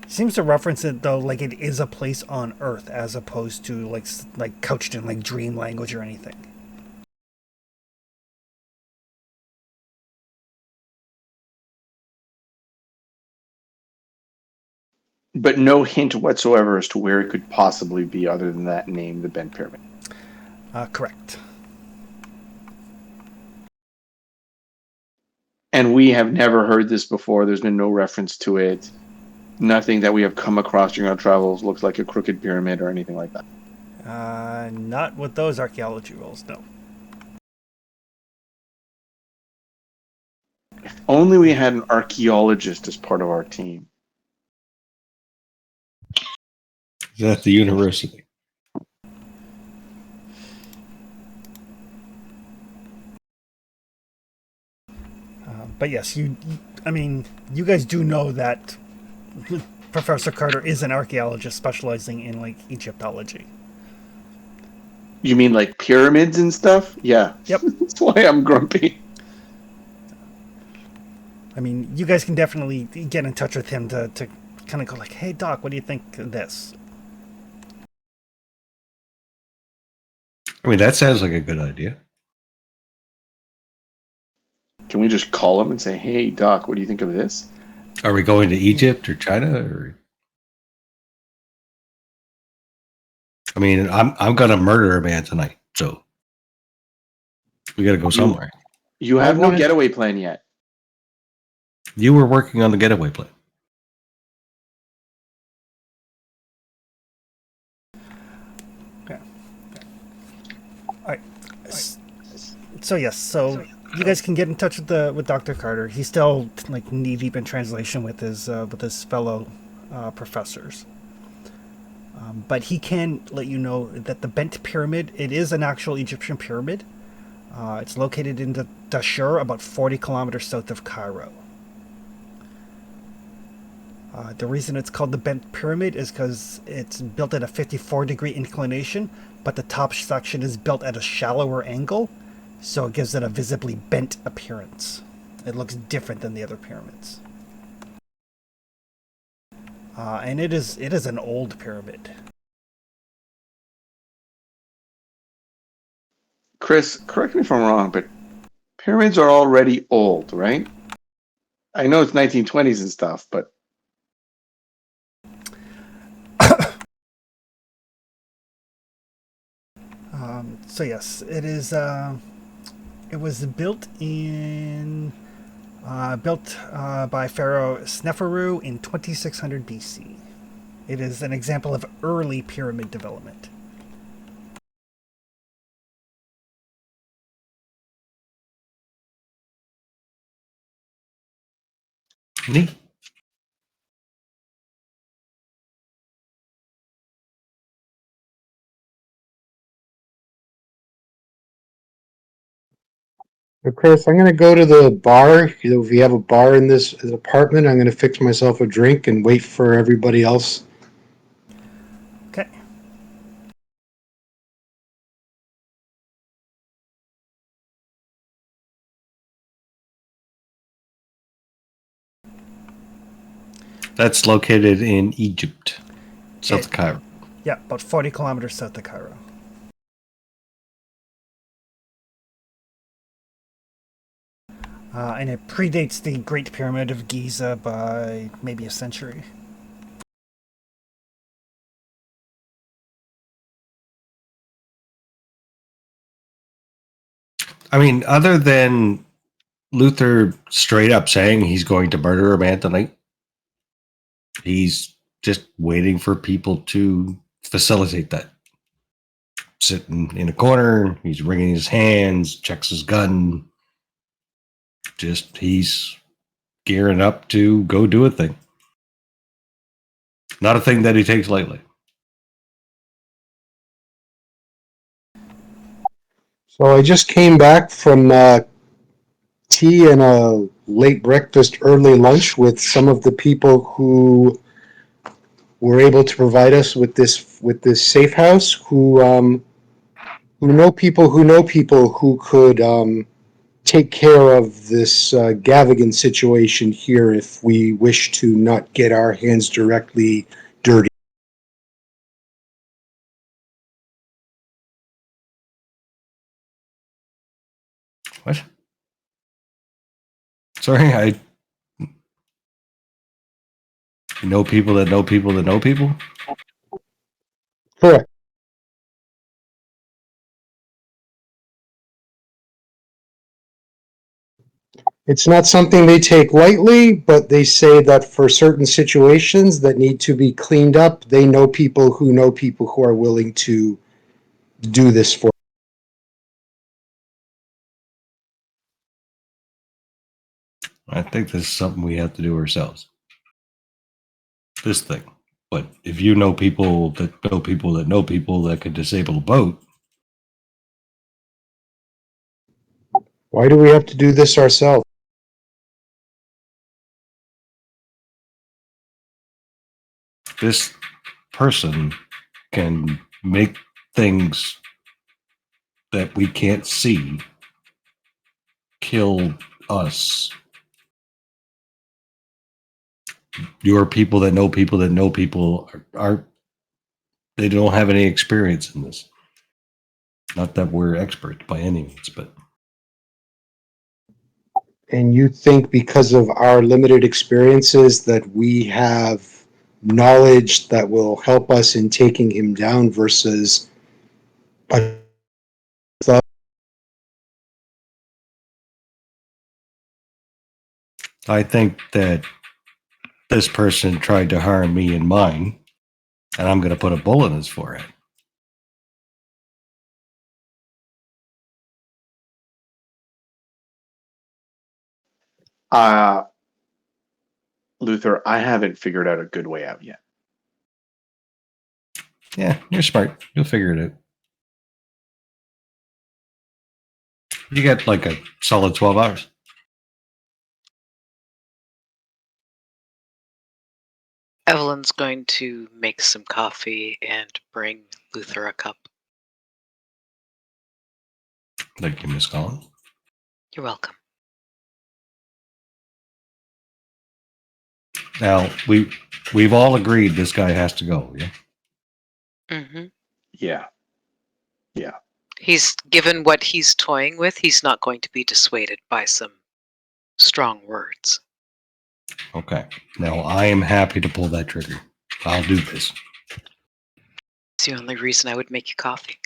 Seems to reference it though like it is a place on Earth as opposed to like couched in like dream language or anything. But no hint whatsoever as to where it could possibly be other than that name, the Bent Pyramid. Correct. And we have never heard this before. There's been no reference to it. Nothing that we have come across during our travels looks like a crooked pyramid or anything like that. Not with those archaeology rolls, no. If only we had an archaeologist as part of our team. Is that the university? But yes, I mean, you guys do know that Professor Carter is an archaeologist specializing in like Egyptology. You mean like pyramids and stuff? Yeah. Yep. That's why I'm grumpy. I mean, you guys can definitely get in touch with him to kind of go like, hey, Doc, what do you think of this? I mean, that sounds like a good idea. Can we just call him and say, hey, Doc, what do you think of this? Are we going to Egypt or China? Or I mean, I'm gonna murder a man tonight, so we got to go somewhere. You I have no wanted- getaway plan yet. You were working on the getaway plan. Okay. All right. So yes, so you guys can get in touch with Dr. Carter. He's still like knee deep in translation with his fellow professors. But he can let you know that the Bent Pyramid, it is an actual Egyptian pyramid. It's located in the Dashur, about 40 kilometers south of Cairo. The reason it's called the Bent Pyramid is because it's built at a 54-degree inclination, but the top section is built at a shallower angle, so it gives it a visibly bent appearance. It looks different than the other pyramids. And it is an old pyramid. Chris, correct me if I'm wrong, but pyramids are already old, right? I know it's 1920s and stuff, but So yes, it is. It was built by Pharaoh Sneferu in 2600 BC. It is an example of early pyramid development. Neat. Chris, I'm going to go to the bar. If you have a bar in this apartment, I'm going to fix myself a drink and wait for everybody else. Okay. That's located in Egypt, south of It- Cairo. Yeah, about 40 kilometers south of Cairo. And it predates the Great Pyramid of Giza by maybe a century. I mean, other than Luther straight up saying he's going to murder a man tonight, he's just waiting for people to facilitate that. Sitting in a corner, he's wringing his hands, checks his gun. Just he's gearing up to go do a thing. Not a thing that he takes lightly. So I just came back from tea and a late breakfast, early lunch with some of the people who were able to provide us with this safe house. Who know people who could take care of this Gavigan situation here if we wish to not get our hands directly dirty. What? Sorry, I know people that know people that know people. Correct. It's not something they take lightly, but they say that for certain situations that need to be cleaned up, they know people who are willing to do this for. I think this is something we have to do ourselves. This thing. But if you know people that know people that know people that could disable a boat, Why do we have to do this ourselves? this person can make things that we can't see kill us. Your people that know people that know people are they don't have any experience in this. Not that we're experts by any means, but And you think because of our limited experiences that we have knowledge that will help us in taking him down versus a I think that this person tried to harm me and mine, and I'm going to put a bullet in his forehead. uh, Luther, I haven't figured out a good way out yet. Yeah, you're smart. You'll figure it out. You got like a solid 12 hours. Evelyn's going to make some coffee and bring Luther a cup. Thank you, Miss Collins. You're welcome. Now, we've all agreed this guy has to go, yeah? Mm-hmm. Yeah. He's given what he's toying with. He's not going to be dissuaded by some strong words. Okay. Now I am happy to pull that trigger. I'll do this. It's the only reason I would make you coffee.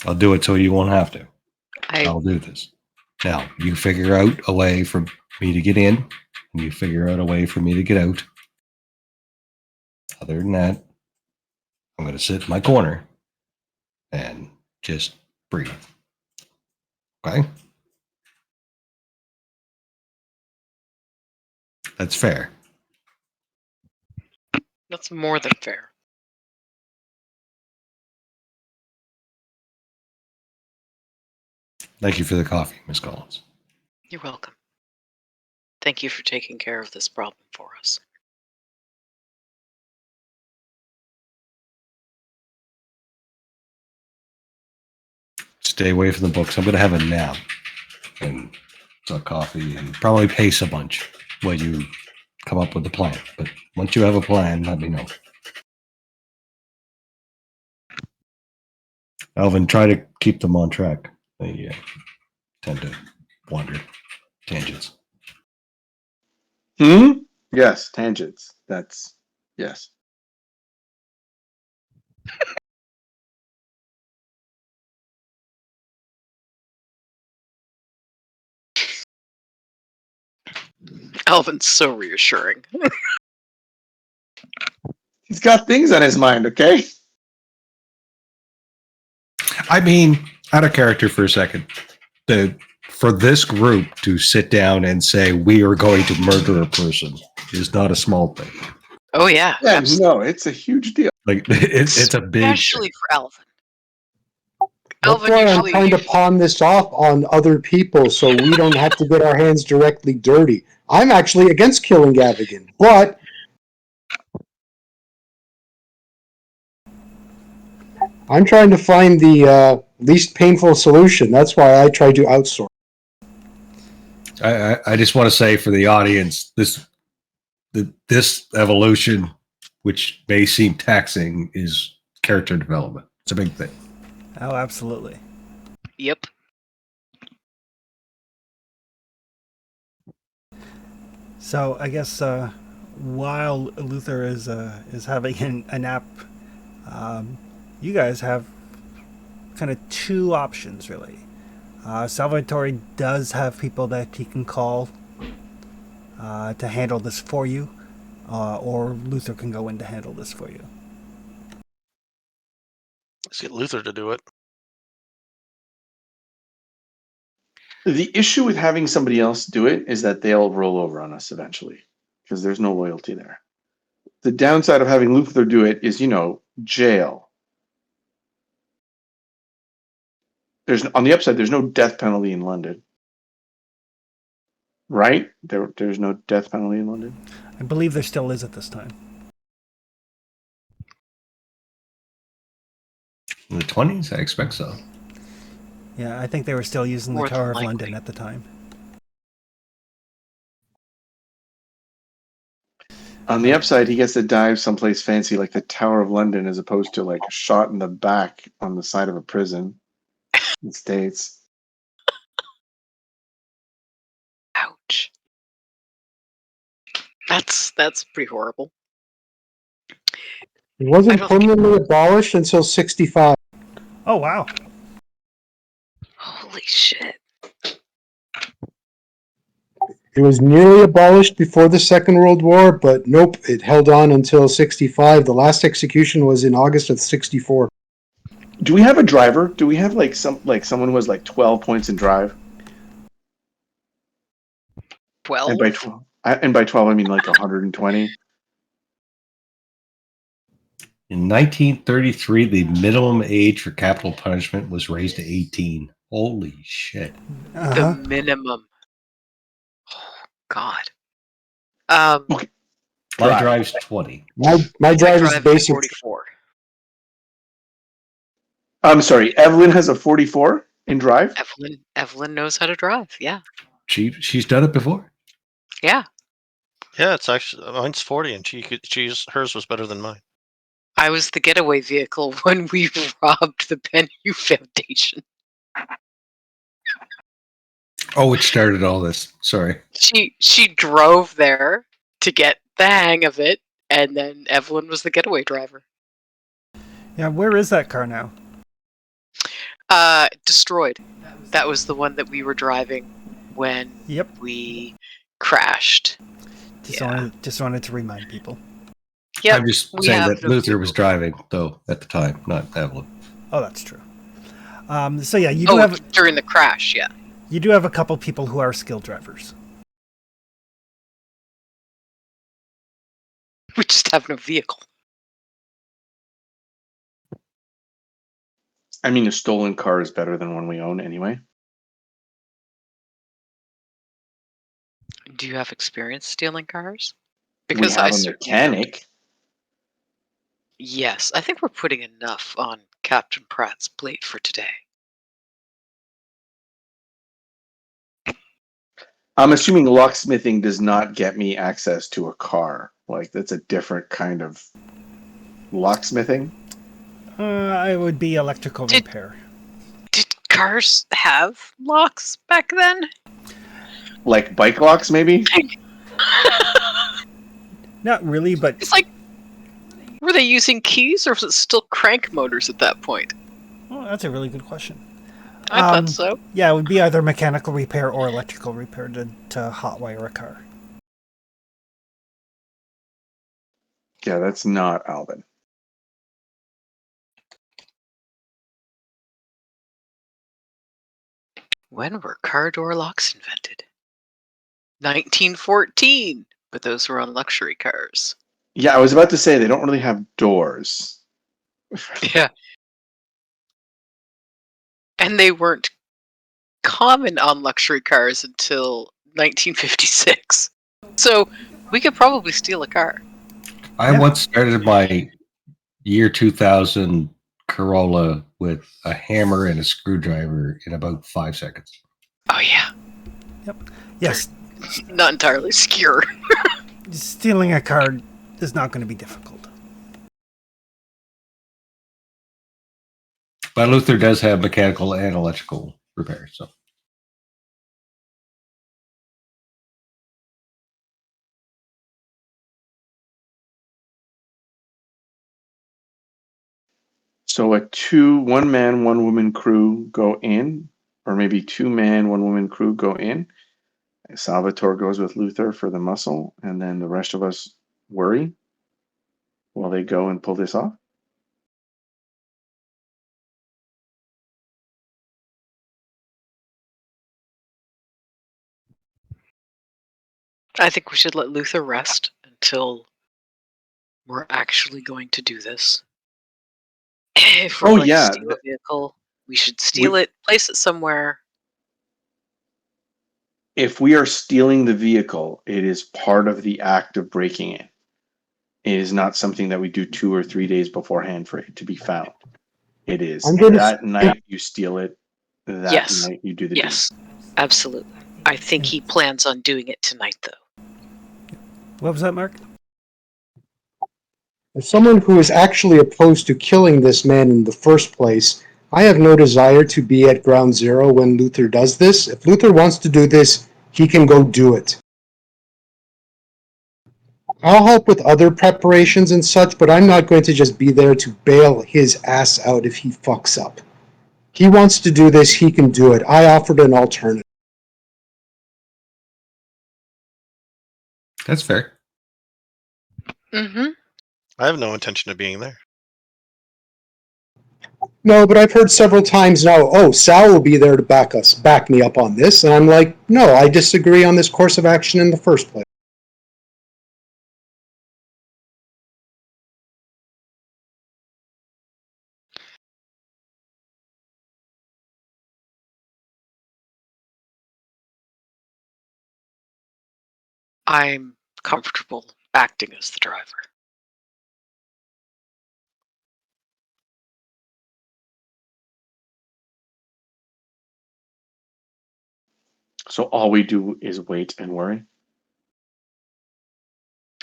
I'll do it so you won't have to. I I'll do this. Now, you figure out a way for me to get in, and you figure out a way for me to get out. Other than that, I'm going to sit in my corner and just breathe. Okay? That's fair. That's more than fair. Thank you for the coffee, Miss Collins. You're welcome. Thank you for taking care of this problem for us. Stay away from the books. I'm going to have a nap and some coffee and probably pace a bunch when you come up with a plan. But once you have a plan, let me know. Alvin, try to keep them on track. They tend to wander tangents. Yes, tangents. That's yes. Alvin's so reassuring. He's got things on his mind, okay? I mean, out of character for a second. For this group to sit down and say we are going to murder a person is not a small thing. Oh yeah, Yeah, absolutely. no, it's a huge deal. Like it's a big Especially thing. for Alvin. That's Alvin why I'm usually trying to pawn this off on other people so we don't have to get our hands directly dirty. I'm actually against killing Gavigan, but I'm trying to find the least painful solution. That's why I try to outsource. I just want to say for the audience, this evolution, which may seem taxing, is character development. It's a big thing. Oh, absolutely. Yep. So I guess while Luther is having a nap, you guys have kind of two options really. Salvatore does have people that he can call to handle this for you, or Luther can go in to handle this for you. Let's get Luther to do it. The issue with having somebody else do it is that they'll roll over on us eventually because there's no loyalty there. The downside of having Luther do it is, jail. There's on the upside, there's no death penalty in London, right? There's no death penalty in London. I believe there still is at this time. In the 20s, I expect so. Yeah, I think they were still using the More than Tower of likely. London at the time. On the upside, he gets to dive someplace fancy like the Tower of London, as opposed to like a shot in the back on the side of a prison in the States. Ouch. That's pretty horrible. It wasn't I don't think- permanently abolished until 65. Oh wow! Holy shit. It was nearly abolished before the Second World War, but nope, it held on until 65. The last execution was in August of 64. Do we have a driver? Do we have someone who has like 12 points in drive? 12? And by 12 I mean like 120. In 1933, the minimum age for capital punishment was raised to 18. Holy shit. Uh-huh. The minimum. Oh, God. Okay. My drive's 20. My drive is drive basic. 44. I'm sorry, Evelyn has a 44 in drive? Evelyn knows how to drive. Yeah. She's done it before. Yeah. Yeah, it's actually mine's 40, and hers was better than mine. I was the getaway vehicle when we robbed the Penhew Foundation. Oh, it started all this. Sorry. She drove there to get the hang of it, and then Evelyn was the getaway driver. Yeah, where is that car now? Destroyed. That was the one that we were driving when Yep. we crashed. Just wanted to remind people. Yep, I'm just we saying have that no Luther was vehicle. driving, though, at the time, not Evelyn. Oh, that's true. So yeah, you do during the crash, yeah. You do have a couple people who are skilled drivers. We just have no vehicle. I mean, a stolen car is better than one we own anyway. Do you have experience stealing cars? We have a certainly mechanic. Yes, I think we're putting enough on Captain Pratt's plate for today. I'm assuming locksmithing does not get me access to a car. Like, that's a different kind of locksmithing. It would be electrical Did- repair. Did cars have locks back then? Like bike locks, maybe? Not really, but It's like, were they using keys or was it still crank motors at that point? well, that's a really good question. I thought so. Yeah, it would be either mechanical repair or electrical repair to hotwire a car. Yeah, that's not Alvin. When were car door locks invented? 1914, but those were on luxury cars. Yeah, I was about to say they don't really have doors. Yeah. And they weren't common on luxury cars until 1956. So we could probably steal a car. I Yeah. once started my year 2000 Corolla with a hammer and a screwdriver in about 5 seconds. Oh, yeah. Yes, Not entirely secure. stealing a car is not going to be difficult. But Luther does have mechanical and electrical repair, so. So a one man, one woman crew go in, or maybe 2-man, 1-woman crew go in. Salvatore goes with Luther for the muscle, and then the rest of us worry while they go and pull this off. I think we should let Luther rest until we're actually going to do this. If we're Oh, going yeah, to steal a vehicle, we should steal it, place it somewhere. If we are stealing the vehicle, it is part of the act of breaking it. It is not something that we do 2 or 3 days beforehand for it to be found. It is I'm gonna that night you steal it, that Yes. night you do the deed. Yes, absolutely. I think he plans on doing it tonight, though. What was that, Mark? As someone who is actually opposed to killing this man in the first place, I have no desire to be at ground zero when Luther does this. If Luther wants to do this, he can go do it. I'll help with other preparations and such, but I'm not going to just be there to bail his ass out if he fucks up. He wants to do this, he can do it. I offered an alternative. That's fair. Mm-hmm. I have no intention of being there. No, but I've heard several times now, oh, Sal will be there to back me up on this. And I'm like, no, I disagree on this course of action in the first place. I'm comfortable acting as the driver. So all we do is wait and worry.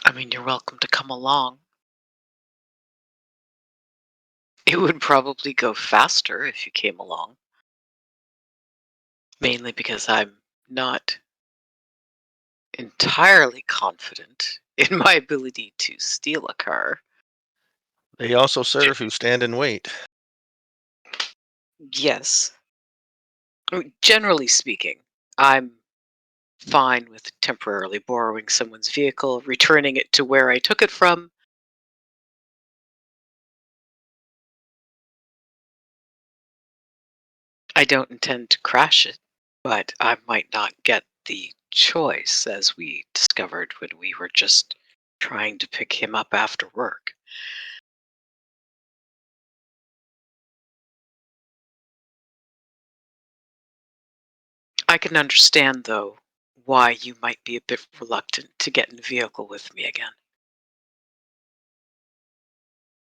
I mean, you're welcome to come along. It would probably go faster if you came along. Mainly because I'm not entirely confident in my ability to steal a car. They also serve who stand and wait. Yes. Generally speaking, I'm fine with temporarily borrowing someone's vehicle, returning it to where I took it from. I don't intend to crash it, but I might not get the choice, as we discovered when we were just trying to pick him up after work. I can understand, though, why you might be a bit reluctant to get in the vehicle with me again.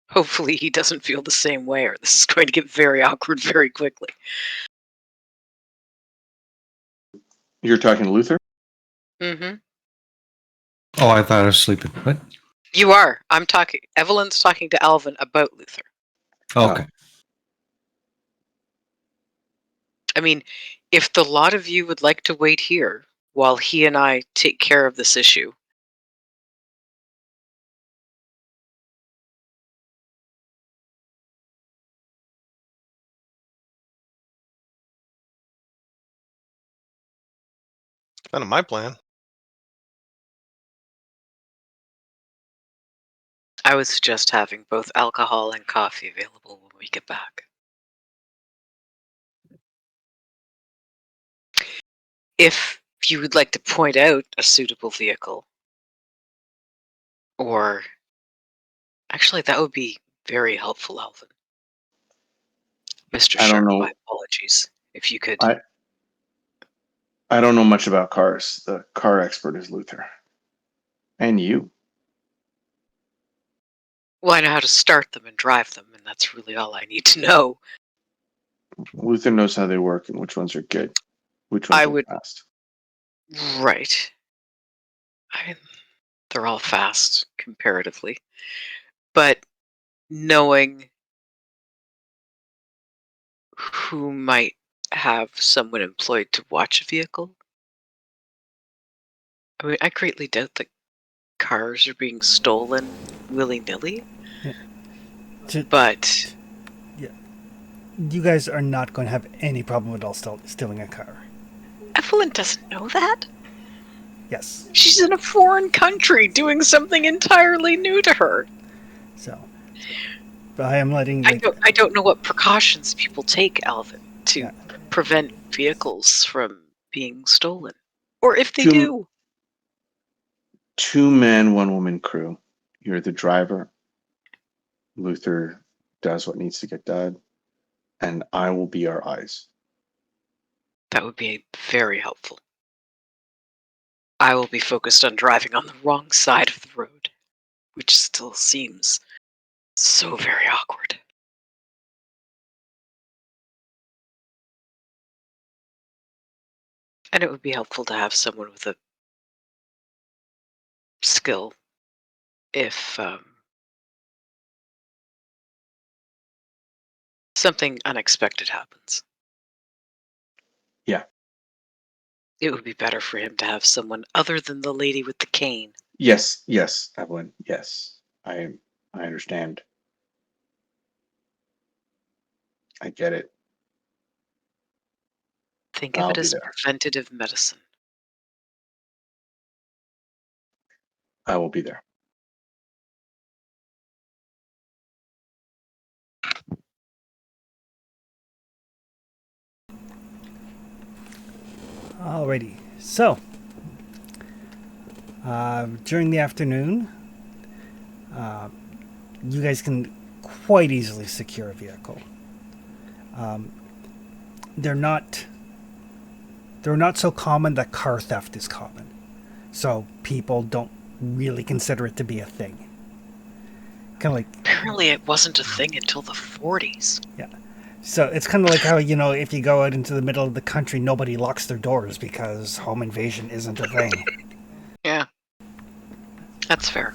Hopefully he doesn't feel the same way, or this is going to get very awkward very quickly. You're talking to Luther? Mm-hmm. Oh, I thought I was sleeping. What? You are. I'm talking. Evelyn's talking to Alvin about Luther. Okay. I mean, if the lot of you would like to wait here while he and I take care of this issue. Kind of my plan. I would suggest having both alcohol and coffee available when we get back. If you would like to point out a suitable vehicle, or actually, that would be very helpful, Alvin. Mr. I don't Sharp, know. my apologies. If you could. I don't know much about cars. The car expert is Luther. And you. Well, I know how to start them and drive them, and that's really all I need to know. Luther knows how they work and which ones are good, which ones I are would. fast. Right. They're all fast comparatively. But knowing who might have someone employed to watch a vehicle, I mean, I greatly doubt that cars are being stolen willy-nilly. Ju- But You guys are not going to have any problem at all stealing a car. Evelyn doesn't know that. Yes. She's in a foreign country doing something entirely new to her. So, but I am letting. I don't know what precautions people take, Alvin, to Yeah. prevent vehicles from being stolen. Or if they Two- do. 2-man, 1-woman crew. You're the driver. Luther does what needs to get done. And I will be our eyes. That would be very helpful. I will be focused on driving on the wrong side of the road, which still seems so very awkward. And it would be helpful to have someone with a skill if something unexpected happens. Yeah. It would be better for him to have someone other than the lady with the cane. Yes, Evelyn. Yes. I understand. I get it. Think of I'll it be as there. preventative medicine. I will be there. Alrighty. So, during the afternoon, you guys can quite easily secure a vehicle. They're not so common that car theft is common. So people don't really consider it to be a thing. Kind of like, Apparently it wasn't a thing until the 40s. so it's kind of like how, if you go out into the middle of the country, nobody locks their doors because home invasion isn't a thing. Yeah. That's fair.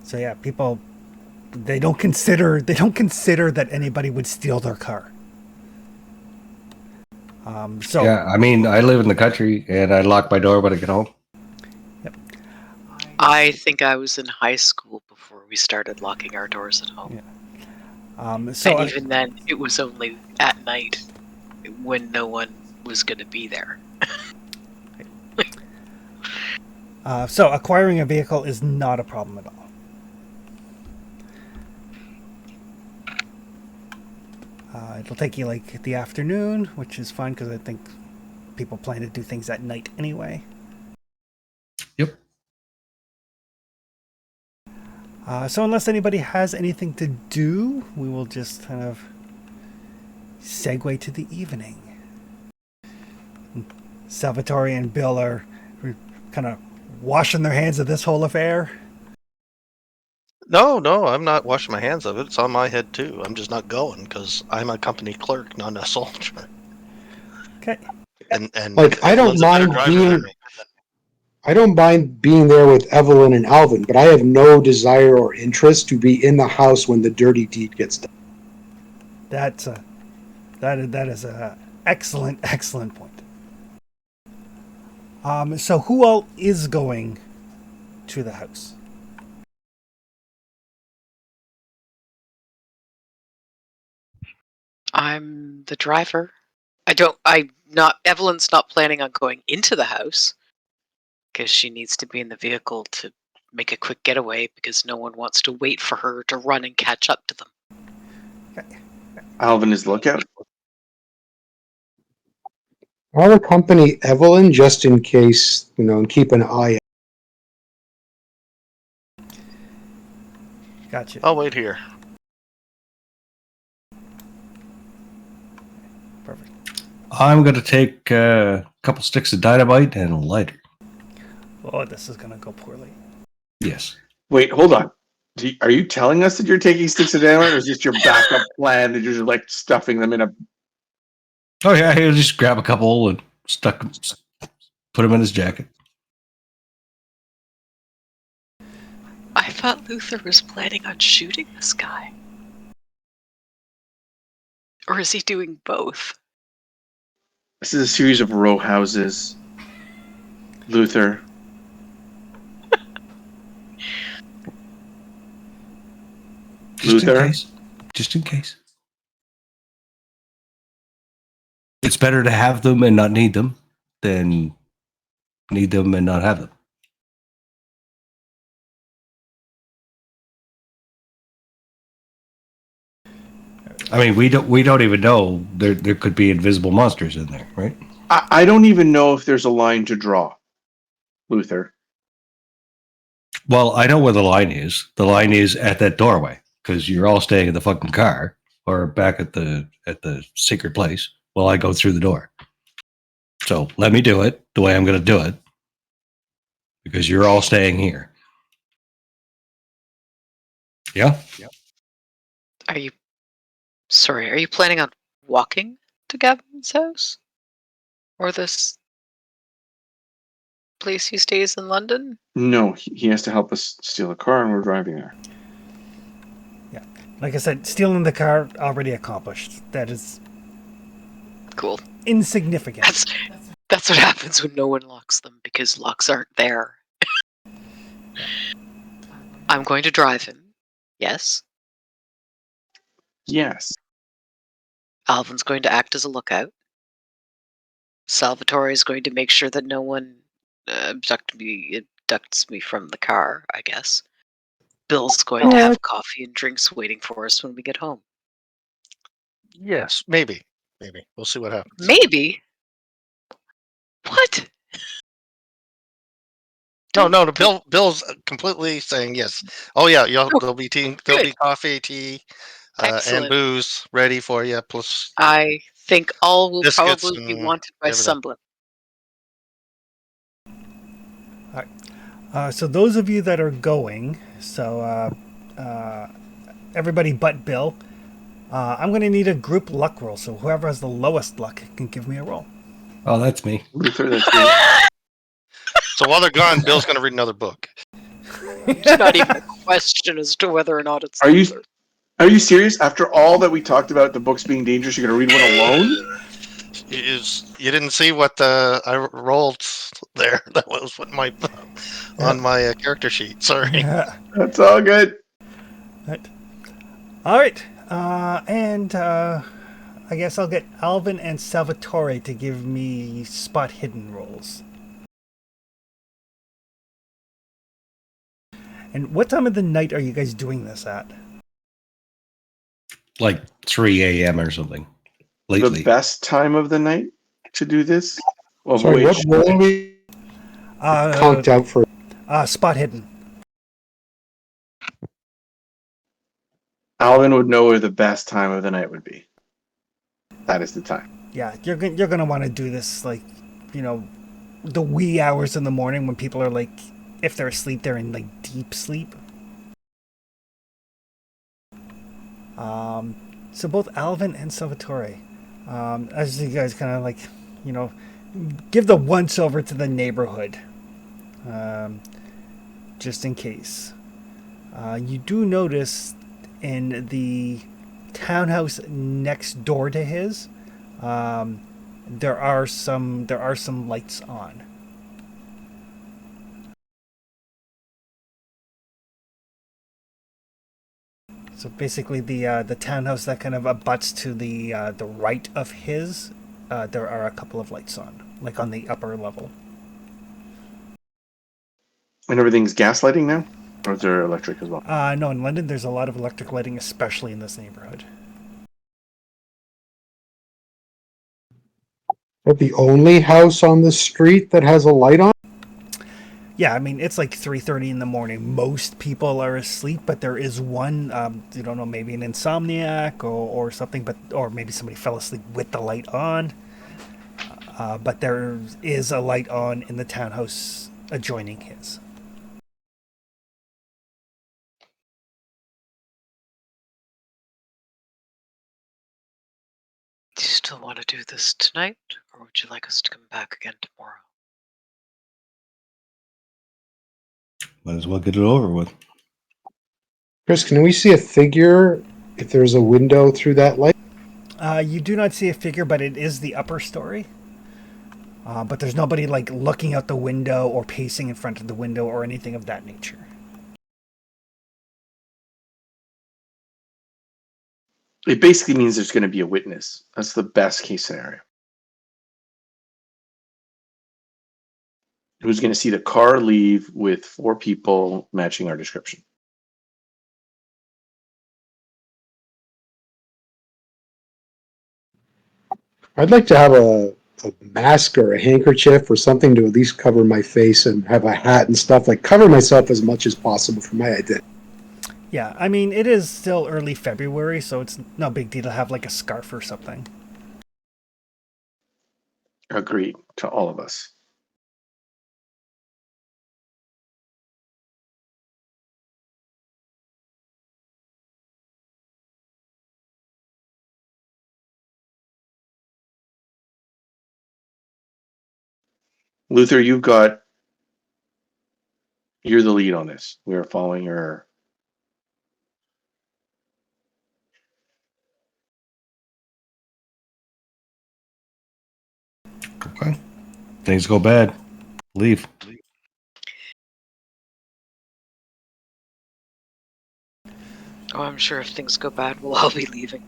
So yeah, people, they don't consider that anybody would steal their car. So Yeah, I mean, I live in the country, and I lock my door when I get home. I think I was in high school before we started locking our doors at home. so And even then, it was only at night when no one was going to be there. so acquiring a vehicle is not a problem at all. It'll take you like the afternoon, which is fine because I think people plan to do things at night anyway. Yep. So unless anybody has anything to do, we will just kind of segue to the evening. Salvatore and Bill are kind of washing their hands of this whole affair. No, I'm not washing my hands of it. It's on my head too. I'm just not going because I'm a company clerk, not a soldier. Okay. And Like, I don't Evelyn's a better mind driver being- than me. I don't mind being there with Evelyn and Alvin, but I have no desire or interest to be in the house when the dirty deed gets done. That is a excellent point. So who all is going to the house? I'm the driver. Evelyn's not planning on going into the house because she needs to be in the vehicle to make a quick getaway because no one wants to wait for her to run and catch up to them. Alvin is lookout. I'll accompany Evelyn just in case, and keep an eye out. Gotcha. I'll wait here. Perfect. I'm going to take a couple sticks of dynamite and a lighter. Oh, this is gonna go poorly. Yes. Wait, hold on. Are you telling us that you're taking sticks of dynamite, or is this your backup plan that you're just like stuffing them in a? Oh, yeah, he'll just grab a couple and put them in his jacket. I thought Luther was planning on shooting this guy. Or is he doing both? This is a series of row houses. Luther. Just Luther? in case. Just in case. It's better to have them and not need them than need them and not have them. I mean, we don't even know there could be invisible monsters in there, right? I don't even know if there's a line to draw. Luther. Well, I know where the line is. The line is at that doorway because you're all staying in the fucking car or back at the secret place while I go through the door. So let me do it the way I'm going to do it because you're all staying here. Yeah. Are you planning on walking to Gavin's house? Or this place he stays in London? No, he has to help us steal a car, and we're driving there. Yeah. Like I said, stealing the car already accomplished. That is Cool. insignificant. That's what happens when no one locks them because locks aren't there. I'm going to drive him. Yes. Yes. Alvin's going to act as a lookout. Salvatore is going to make sure that no one abducts me from the car, I guess. Bill's going to have coffee and drinks waiting for us when we get home. Yes, maybe. We'll see what happens. Maybe? What? No. Bill's completely saying yes. Oh yeah, there'll be tea. There'll be coffee, tea, and Excellent. booze ready for you. Plus, I think all will biscuits probably be and wanted by everything. Sumblin. So those of you that are going, everybody but Bill, I'm going to need a group luck roll. So whoever has the lowest luck can give me a roll. Oh, that's me. Luther, that's you. So while they're gone, Bill's going to read another book. It's not even a question as to whether or not it's. Are you serious? After all that we talked about the books being dangerous, you're going to read one alone? You didn't see what I rolled there. That was what my on my character sheet. Sorry. That's all good. Right. All right. I guess I'll get Alvin and Salvatore to give me spot hidden rolls. And what time of the night are you guys doing this at? Like 3 a.m. or something. Lately. The best time of the night to do this? Of Sorry, which what roll are we conked out for? Spot hidden. Alvin would know where the best time of the night would be. That is the time. Yeah, you're gonna want to do this like, the wee hours in the morning when people are like, if they're asleep, they're in like deep sleep. So both Alvin and Salvatore, as you guys kind of like, give the once over to the neighborhood, just in case. You do notice in the townhouse next door to his, there are some lights on. So basically, the townhouse that kind of abuts to the right of his, there are a couple of lights on, like on the upper level. And everything's gaslighting now? Or is there electric as well? No, in London, there's a lot of electric lighting, especially in this neighborhood. Is that the only house on the street that has a light on? Yeah, I mean, it's like 3:30 in the morning. Most people are asleep, but there is one, you don't know, maybe an insomniac or something, or maybe somebody fell asleep with the light on. But there is a light on in the townhouse adjoining his. Do you still want to do this tonight, or would you like us to come back again tomorrow? Might as well get it over with. Chris, can we see a figure if there's a window through that light? You do not see a figure, but it is the upper story. But there's nobody like looking out the window or pacing in front of the window or anything of that nature. It basically means there's going to be a witness. That's the best case scenario. Who's going to see the car leave with 4 people matching our description? I'd like to have a mask or a handkerchief or something to at least cover my face and have a hat and stuff. Like, cover myself as much as possible for my identity. Yeah, I mean, it is still early February, so it's no big deal to have like a scarf or something. Agreed to all of us. Luther, you're the lead on this. We are following your. Okay. Things go bad. Leave. Oh, I'm sure if things go bad, we'll all be leaving.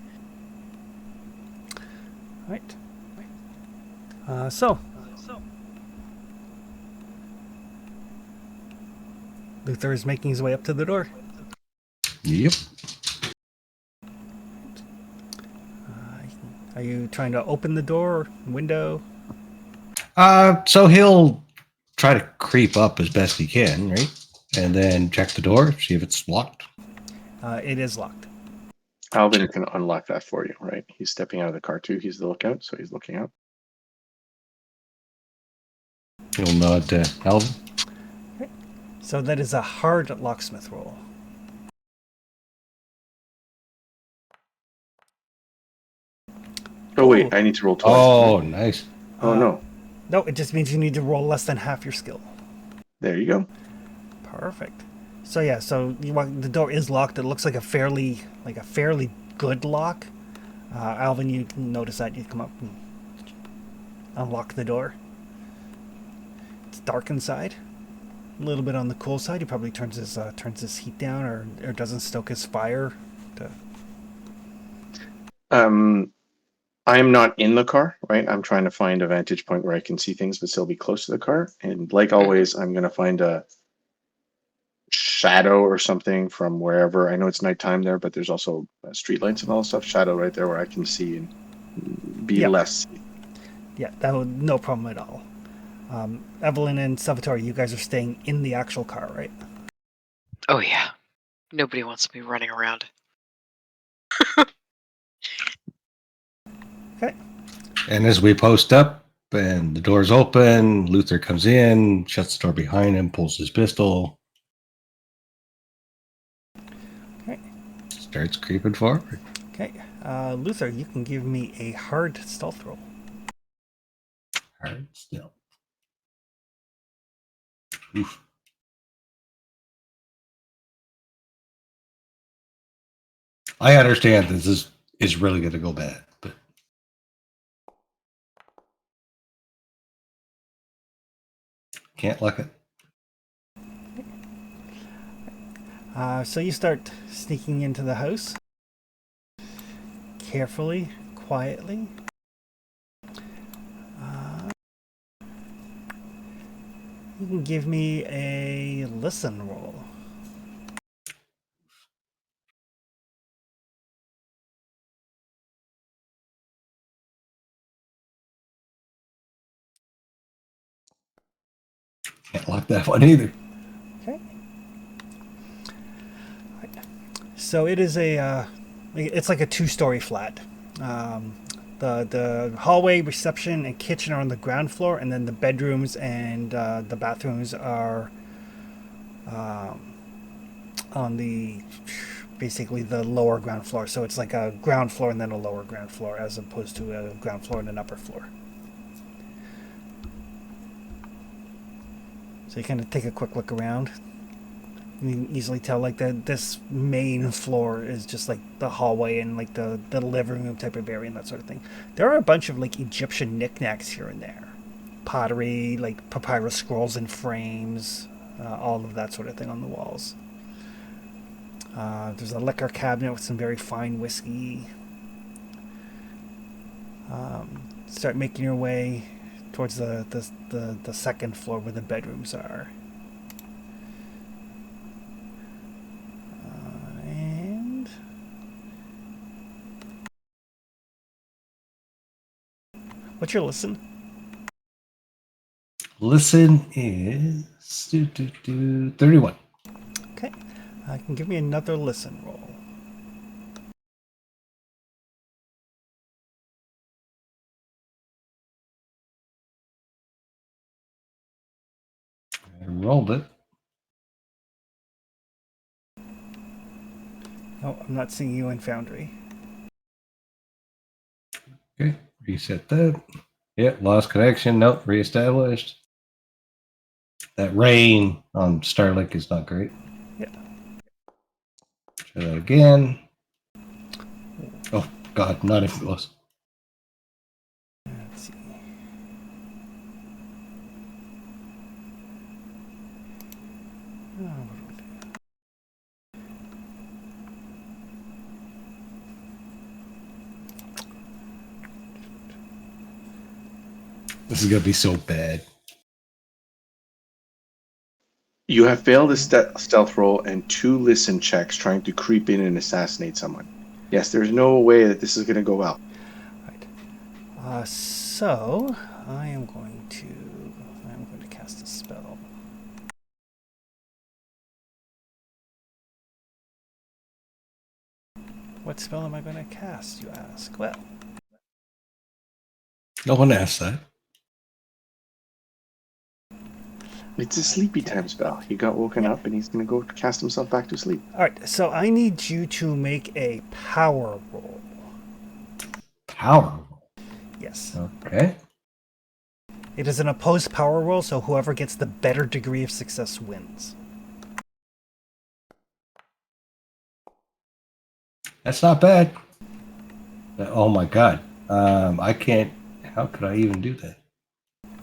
Right. So Luther is making his way up to the door. Yep. Are you trying to open the door, window? So he'll try to creep up as best he can, right? And then check the door, see if it's locked. It is locked. Alvin can unlock that for you, right? He's stepping out of the car too. He's the lookout, so he's looking out. He'll nod to Alvin. So that is a hard locksmith roll. Oh wait, I need to roll twice. Oh, nice. Oh no. No, it just means you need to roll less than half your skill. There you go. Perfect. So yeah, the door is locked. It looks like a fairly good lock. Alvin, you can notice that. You come up and unlock the door. It's dark inside. A little bit on the cool side. He probably turns his heat down or doesn't stoke his fire. I'm not in the car, right? I'm trying to find a vantage point where I can see things but still be close to the car. And like always, I'm going to find a shadow or something from wherever. I know it's nighttime there, but there's also street lights and all that stuff. Shadow right there where I can see and be Yeah. less. Yeah, that would no problem at all. Evelyn and Salvatore, you guys are staying in the actual car, right? Oh yeah. Nobody wants me running around. Okay. And as we post up and the door's open, Luther comes in, shuts the door behind him, pulls his pistol, Okay. starts creeping forward. Okay. Luther, you can give me a hard stealth roll. Hard still. Oof. I understand this is really going to go bad, but can't luck it. So you start sneaking into the house. Carefully, quietly. You can give me a listen roll. Can't luck that one either. Okay. So it is it's like a 2-story flat. The hallway, reception, and kitchen are on the ground floor, and then the bedrooms and the bathrooms are on the basically the lower ground floor. So it's like a ground floor and then a lower ground floor, as opposed to a ground floor and an upper floor. So you kind of take a quick look around. You can easily tell like this main floor is just like the hallway and like the living room type of area and that sort of thing. There are a bunch of like Egyptian knickknacks here and there, pottery, like papyrus scrolls in frames, all of that sort of thing on the walls. There's a liquor cabinet with some very fine whiskey. Start making your way towards the second floor where the bedrooms are. And what's your listen? Listen is 31. Okay. Can give me another listen roll. I rolled it. No, I'm not seeing you in Foundry. Okay, reset that. Yep, lost connection. Nope, reestablished. That rain on Starlink is not great. Yeah. Try that again. Oh, God, not even close. Let's see. Oh, This is going to be so bad. You have failed a stealth roll and 2 listen checks trying to creep in and assassinate someone. Yes, there's no way that this is going to go well. right. So I'm going to cast a spell. What spell am I going to cast, you ask? Well, No one asked that. It's a sleepy time spell. He got woken up and he's going to go cast himself back to sleep. all right. So I need you to make a power roll. Power. Yes. Okay. It is an opposed power roll, so whoever gets the better degree of success wins. That's not bad. Oh my God. I can't. How could I even do that?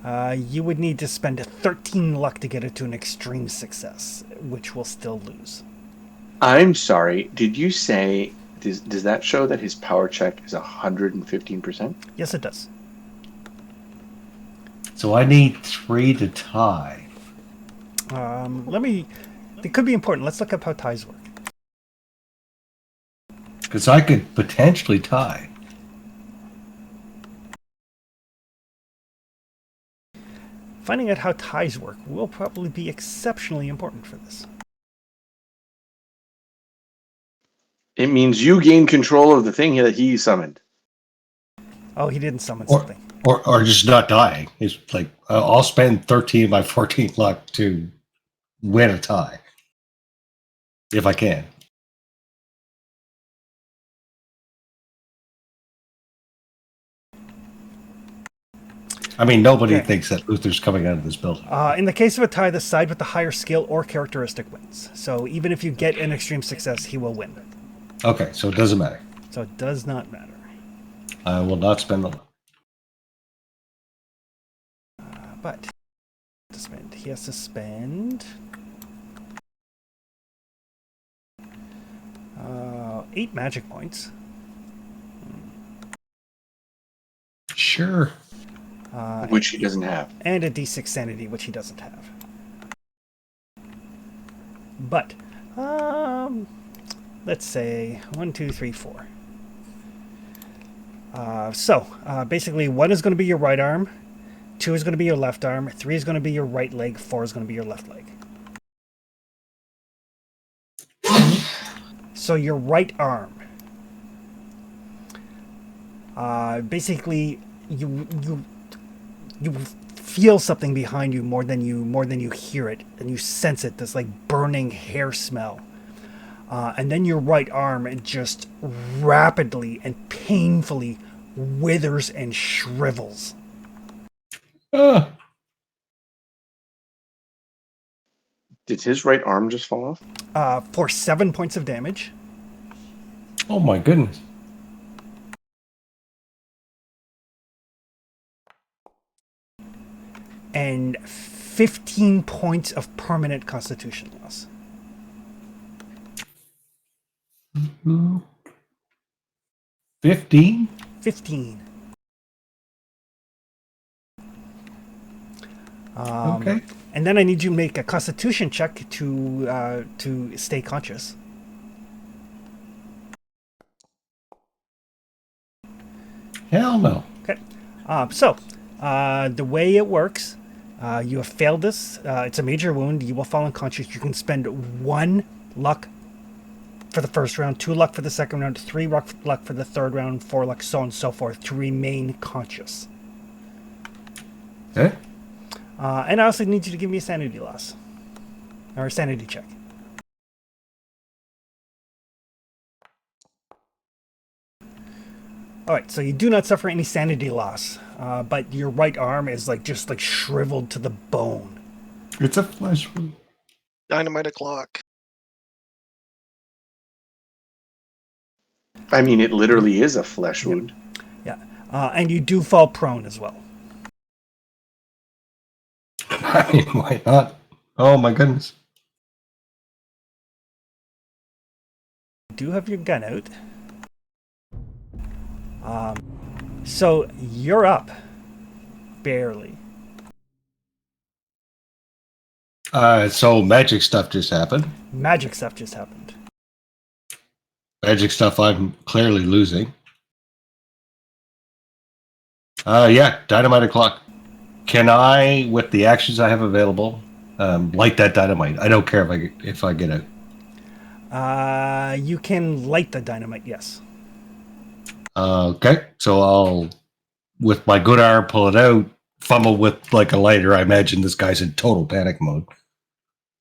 You would need to spend 13 luck to get it to an extreme success, which will still lose. I'm sorry. Did you say does that show that his power check is 115%? Yes, it does. So I need 3 to tie. It could be important. Let's look up how ties work. Because I could potentially tie. Finding out how ties work will probably be exceptionally important for this. It means you gain control of the thing that he summoned. Oh, he didn't summon Or, something. or just not dying. It's like, I'll spend 13 by 14 luck to win a tie. If I can. I mean, nobody Okay. thinks that Luther's coming out of this building. In the case of a tie, the side with the higher skill or characteristic wins. So even if you get an extreme success, he will win. Okay, so it doesn't matter. So it does not matter. I will not spend the luck. But he has to spend 8 magic points. Sure. Which he doesn't have. And a d6 sanity, which he doesn't have. But, let's say 1, 2, 3, 4. Basically, 1 is going to be your right arm, 2 is going to be your left arm, 3 is going to be your right leg, 4 is going to be your left leg. So your right arm, basically, you feel something behind you more than you hear it, and you sense it. This like burning hair smell, and then your right arm, it just rapidly and painfully withers and shrivels. Did his right arm just fall off? For 7 points of damage. Oh my goodness. And 15 points of permanent constitution loss. 15? 15. Okay. And then I need you to make a constitution check to stay conscious. Hell no. Okay. The way it works, you have failed this. It's a major wound. You will fall unconscious. You can spend 1 luck for the first round, 2 luck for the second round, 3 luck for the third round, 4 luck, so on and so forth, to remain conscious. Okay. And I also need you to give me a sanity loss. Or a sanity check. Alright, so you do not suffer any sanity loss, but your right arm is just shriveled to the bone. It's a flesh wound. Dynamite o'clock. I mean, it literally is a flesh wound. Yeah, and you do fall prone as well. I mean, why not? Oh my goodness. You do have your gun out. So you're up. Barely. So magic stuff just happened. Magic stuff just happened. Magic stuff I'm clearly losing. Yeah, dynamite o'clock. Can I, with the actions I have available, light that dynamite? I don't care if I get out. You can light the dynamite, yes. Okay, so I'll, with my good arm, pull it out, fumble with like a lighter. I imagine this guy's in total panic mode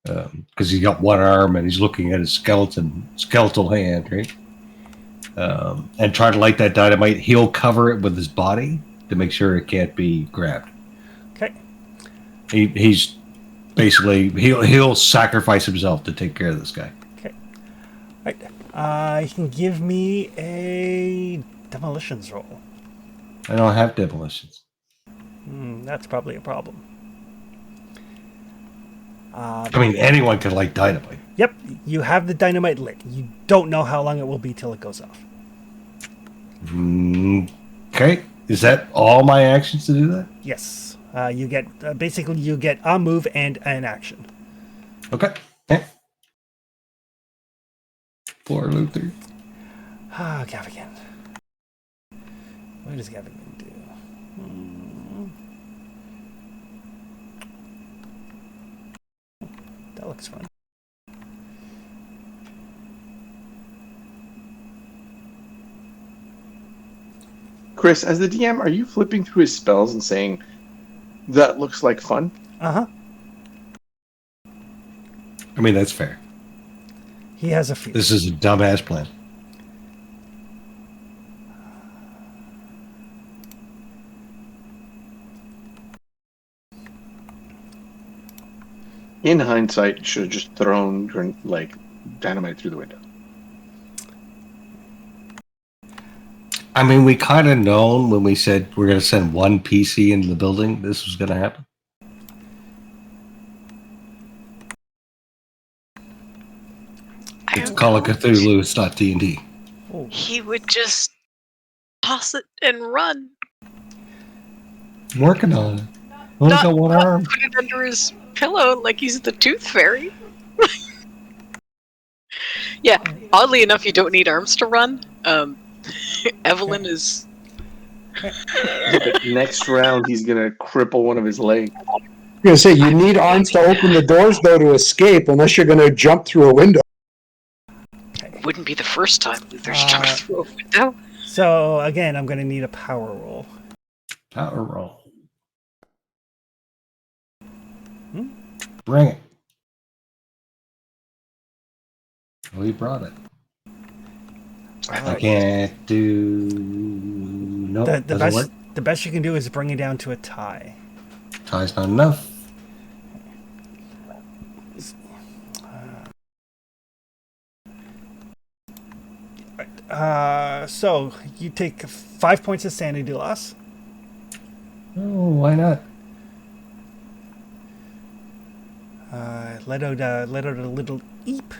because he's got one arm and he's looking at his skeletal hand, right? And try to light that dynamite. He'll cover it with his body to make sure it can't be grabbed. Okay. He's basically he'll sacrifice himself to take care of this guy. Okay. Right. You can give me a demolitions roll. I don't have demolitions. That's probably a problem. I mean, anyone could light dynamite. Yep, you have the dynamite lit. You don't know how long it will be till it goes off. Okay. Is that all my actions to do that? Yes. You get basically you get a move and an action. Okay. Yeah. Poor Luther. Gavigan. What does Gavigan do? That looks fun. Chris, as the DM, are you flipping through his spells and saying, that looks like fun? Uh-huh. I mean, that's fair. He has a few. This is a dumbass plan. In hindsight, you should have just thrown dynamite through the window. I mean, we kind of known when we said we're going to send one PC into the building, this was going to happen. It's Call of Cthulhu, it's not D&D. Oh. He would just toss it and run. I'm working on it. Only got one arm. Put it under his pillow like he's the Tooth Fairy. Yeah, oddly enough, you don't need arms to run. Evelyn is... But next round, he's going to cripple one of his legs. I'm going to say, you need arms to open the doors, though, to escape, unless you're going to jump through a window. Wouldn't be the first time Luther's jumped through a window. So, again, I'm going to need a power roll. Power roll. Bring it. We brought it. I can't do... Nope, doesn't work. The best you can do is bring it down to a tie. Tie's not enough. So, you take 5 points of sanity loss. Oh, why not? Let out a little eep.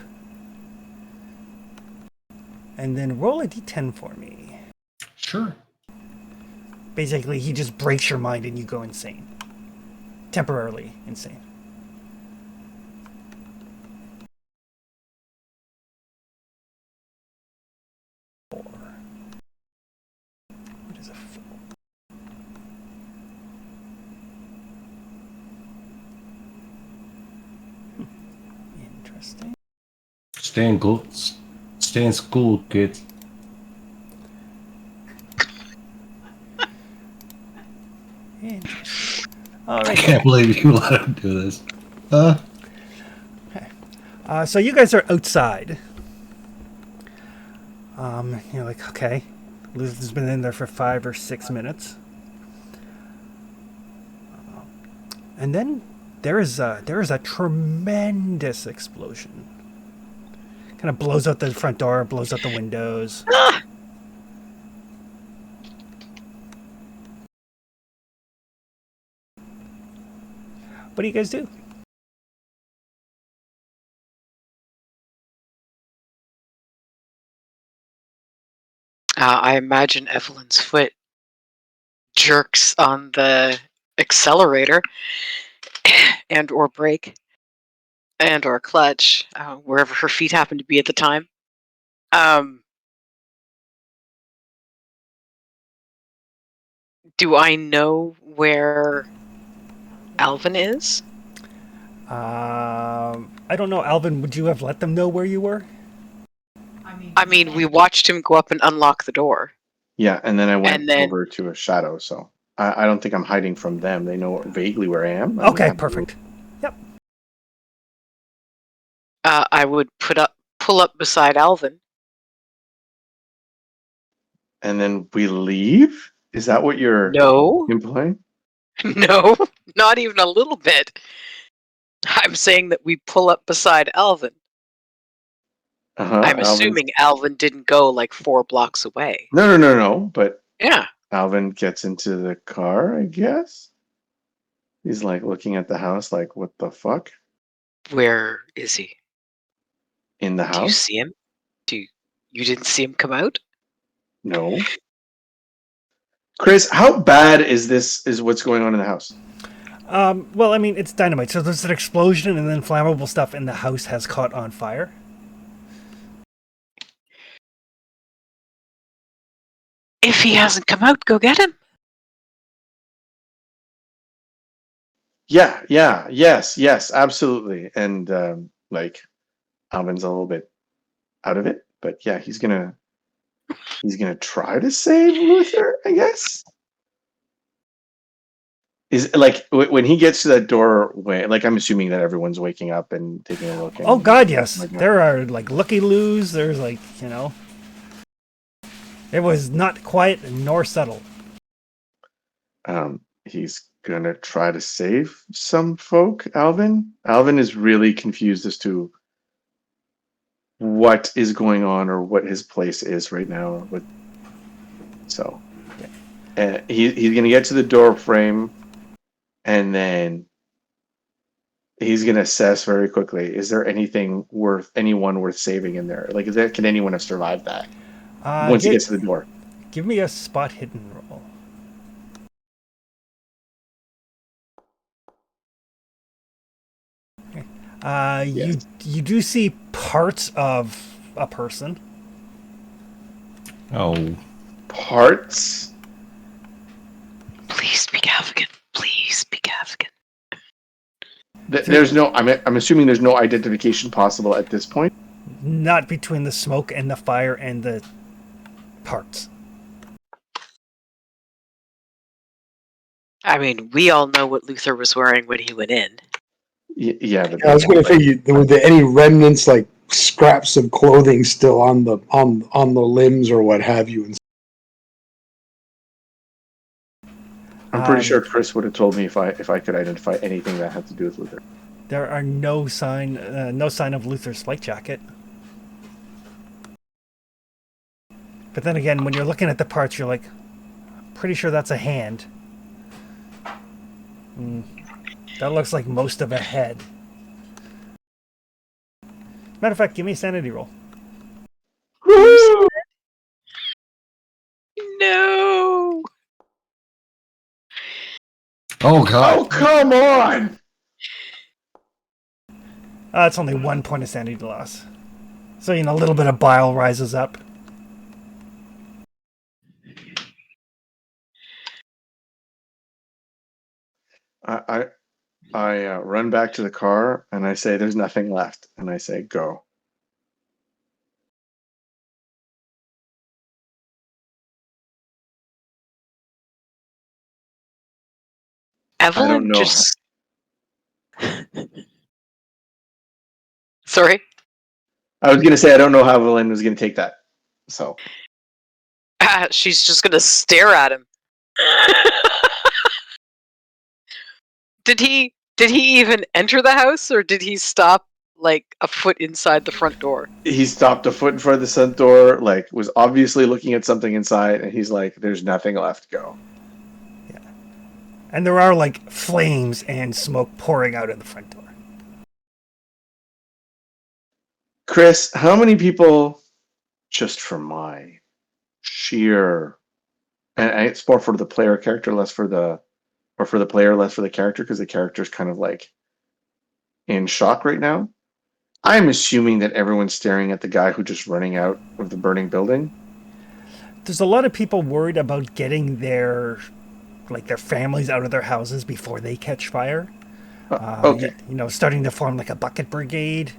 And then roll a d10 for me. Sure. Basically, he just breaks your mind and you go insane. Temporarily insane. What is a 4? Interesting. Stay in school, kids. Interesting. I Alright. can't believe you let him do this. So you guys are outside. You're like, okay. Luther's been in there for 5 or 6 minutes. And then there is a tremendous explosion. Kind of blows out the front door, blows out the windows. What do you guys do? I imagine Evelyn's foot jerks on the accelerator and or brake and or clutch, wherever her feet happen to be at the time. Do I know where Alvin is? I don't know, Alvin, would you have let them know where you were? I mean, we watched him go up and unlock the door. Yeah, and then I went And then- over to a shadow, so I don't think I'm hiding from them. They know vaguely where I am. Okay, perfect. Yep. I would pull up beside Alvin. And then we leave? Is that what you're No, implying? no, not even a little bit. I'm saying that we pull up beside Alvin. I'm assuming Alvin didn't go like 4 blocks away. No. But Yeah. Alvin gets into the car, I guess. He's like looking at the house like, what the fuck? Where is he? In the Do you house? see him? You didn't see him come out? No. Chris, how bad is what's going on in the house? Well, I mean, it's dynamite. So there's an explosion, and then flammable stuff in the house has caught on fire. If he hasn't come out, go get him. Yeah, yes, absolutely. And like Alvin's a little bit out of it, but yeah, he's gonna try to save Luther, I guess. Is like when he gets to that doorway, like I'm assuming that everyone's waking up and taking a look. Oh And God, yes. like, There are like looky-loos. There's like, it was not quiet nor subtle. he's gonna try to save some folk. Alvin is really confused as to what is going on or what his place is right now. Or what, so he's gonna get to the door frame, and then he's gonna assess very quickly: is there anyone worth saving in there? Like, can anyone have survived that once he gets to the door? Give me a spot hidden roll. Yes. You do see parts of a person. Oh, Parts. Please speak African. Please speak African. There's no. I'm assuming there's no identification possible at this point. Not between the smoke and the fire and the parts. I mean, we all know what Luther was wearing when he went in. Yeah, but I was going to say, were there any remnants, like scraps of clothing, still on the limbs or what have you? I'm pretty sure Chris would have told me if I could identify anything that had to do with Luther. There are no sign of Luther's flight jacket. But then again, when you're looking at the parts, you're like, pretty sure that's a hand. That looks like most of a head. Matter of fact, give me a sanity roll. No. oh God! Oh, come on! It's only 1 point of sanity loss. So, a little bit of bile rises up. I run back to the car and I say, "There's nothing left," and I say, "Go." Evelyn I don't know. just. Sorry. I was gonna say I don't know how Evelyn was gonna take that. So She's just gonna stare at him. Did he even enter the house, or did he stop like a foot inside the front door? he stopped a foot in front of the front door, like was obviously looking at something inside, and he's like, "There's nothing left. Go." Yeah. And there are like flames and smoke pouring out of the front door. Chris, how many people, just for my sheer, and it's more for the player character, less for the, or for the player, less for the character, because the character's kind of like in shock right now. I'm assuming that everyone's staring at the guy who just running out of the burning building. There's a lot of people worried about getting their families out of their houses before they catch fire. Okay. Starting to form like a bucket brigade.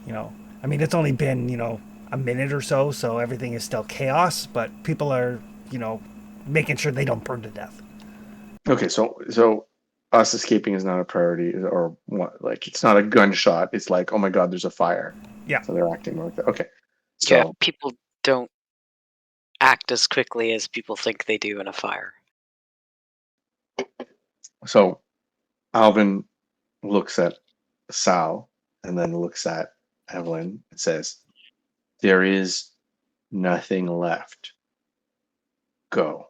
I mean, it's only been, a minute or so, so everything is still chaos, but people are, making sure they don't burn to death. Okay, so us escaping is not a priority, or what? Like, it's not a gunshot. It's like, oh my god, there's a fire. Yeah. So they're acting like that. Okay. So Yeah, people don't act as quickly as people think they do in a fire. so Alvin looks at Sal and then looks at Evelyn and says, "There is nothing left. Go."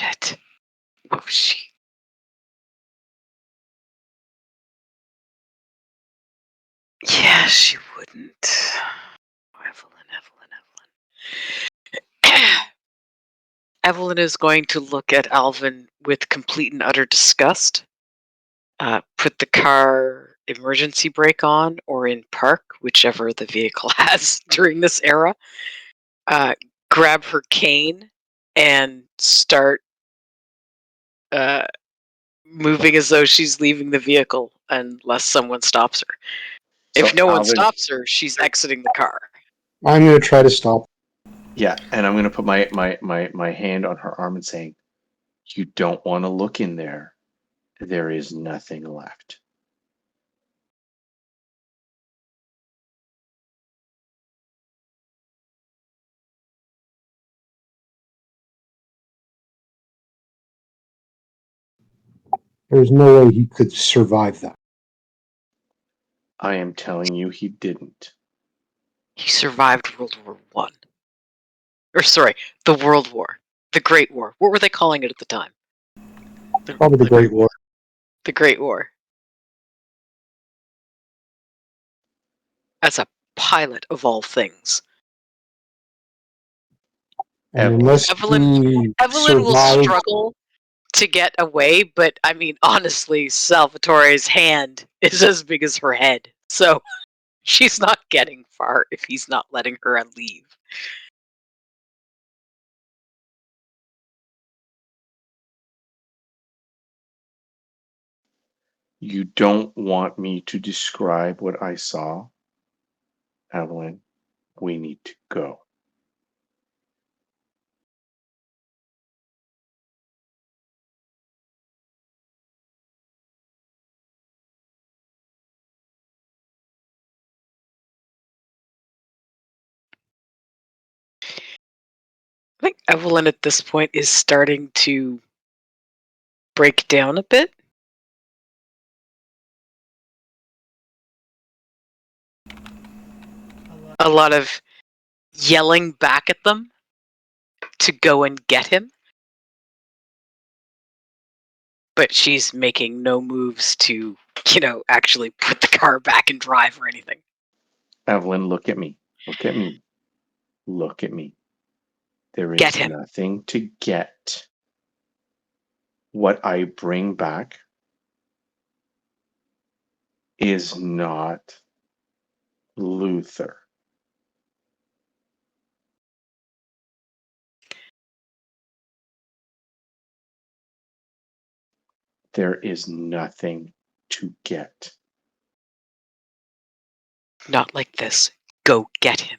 Shit. Oh, she. Yeah, she wouldn't. Evelyn. Evelyn is going to look at Alvin with complete and utter disgust. Put the car emergency brake on or in park, whichever the vehicle has during this era. Grab her cane and start moving as though she's leaving the vehicle unless someone stops her. So If no one Alvin- stops her, she's exiting the car. I'm going to try to stop. Yeah, and I'm going to put my hand on her arm and saying, "You don't want to look in there. There is nothing left." There's no way he could survive that. I am telling you, he didn't. He survived World War One. Or sorry, the World War. The Great War. What were they calling it at the time? Probably the Great War. The Great War. As a pilot of all things. And unless Evelyn he will survived, struggle to get away, but I mean, honestly, Salvatore's hand is as big as her head. So she's not getting far if he's not letting her leave. You don't want me to describe what I saw? Evelyn, we need to go. I think Evelyn at this point is starting to break down a bit. A lot of yelling back at them to go and get him. But she's making no moves to, actually put the car back and drive or anything. Evelyn, look at me. Look at me. Look at me. There Get is him. nothing to get. What I bring back is not Luther. There is nothing to get. Not like this. Go get him.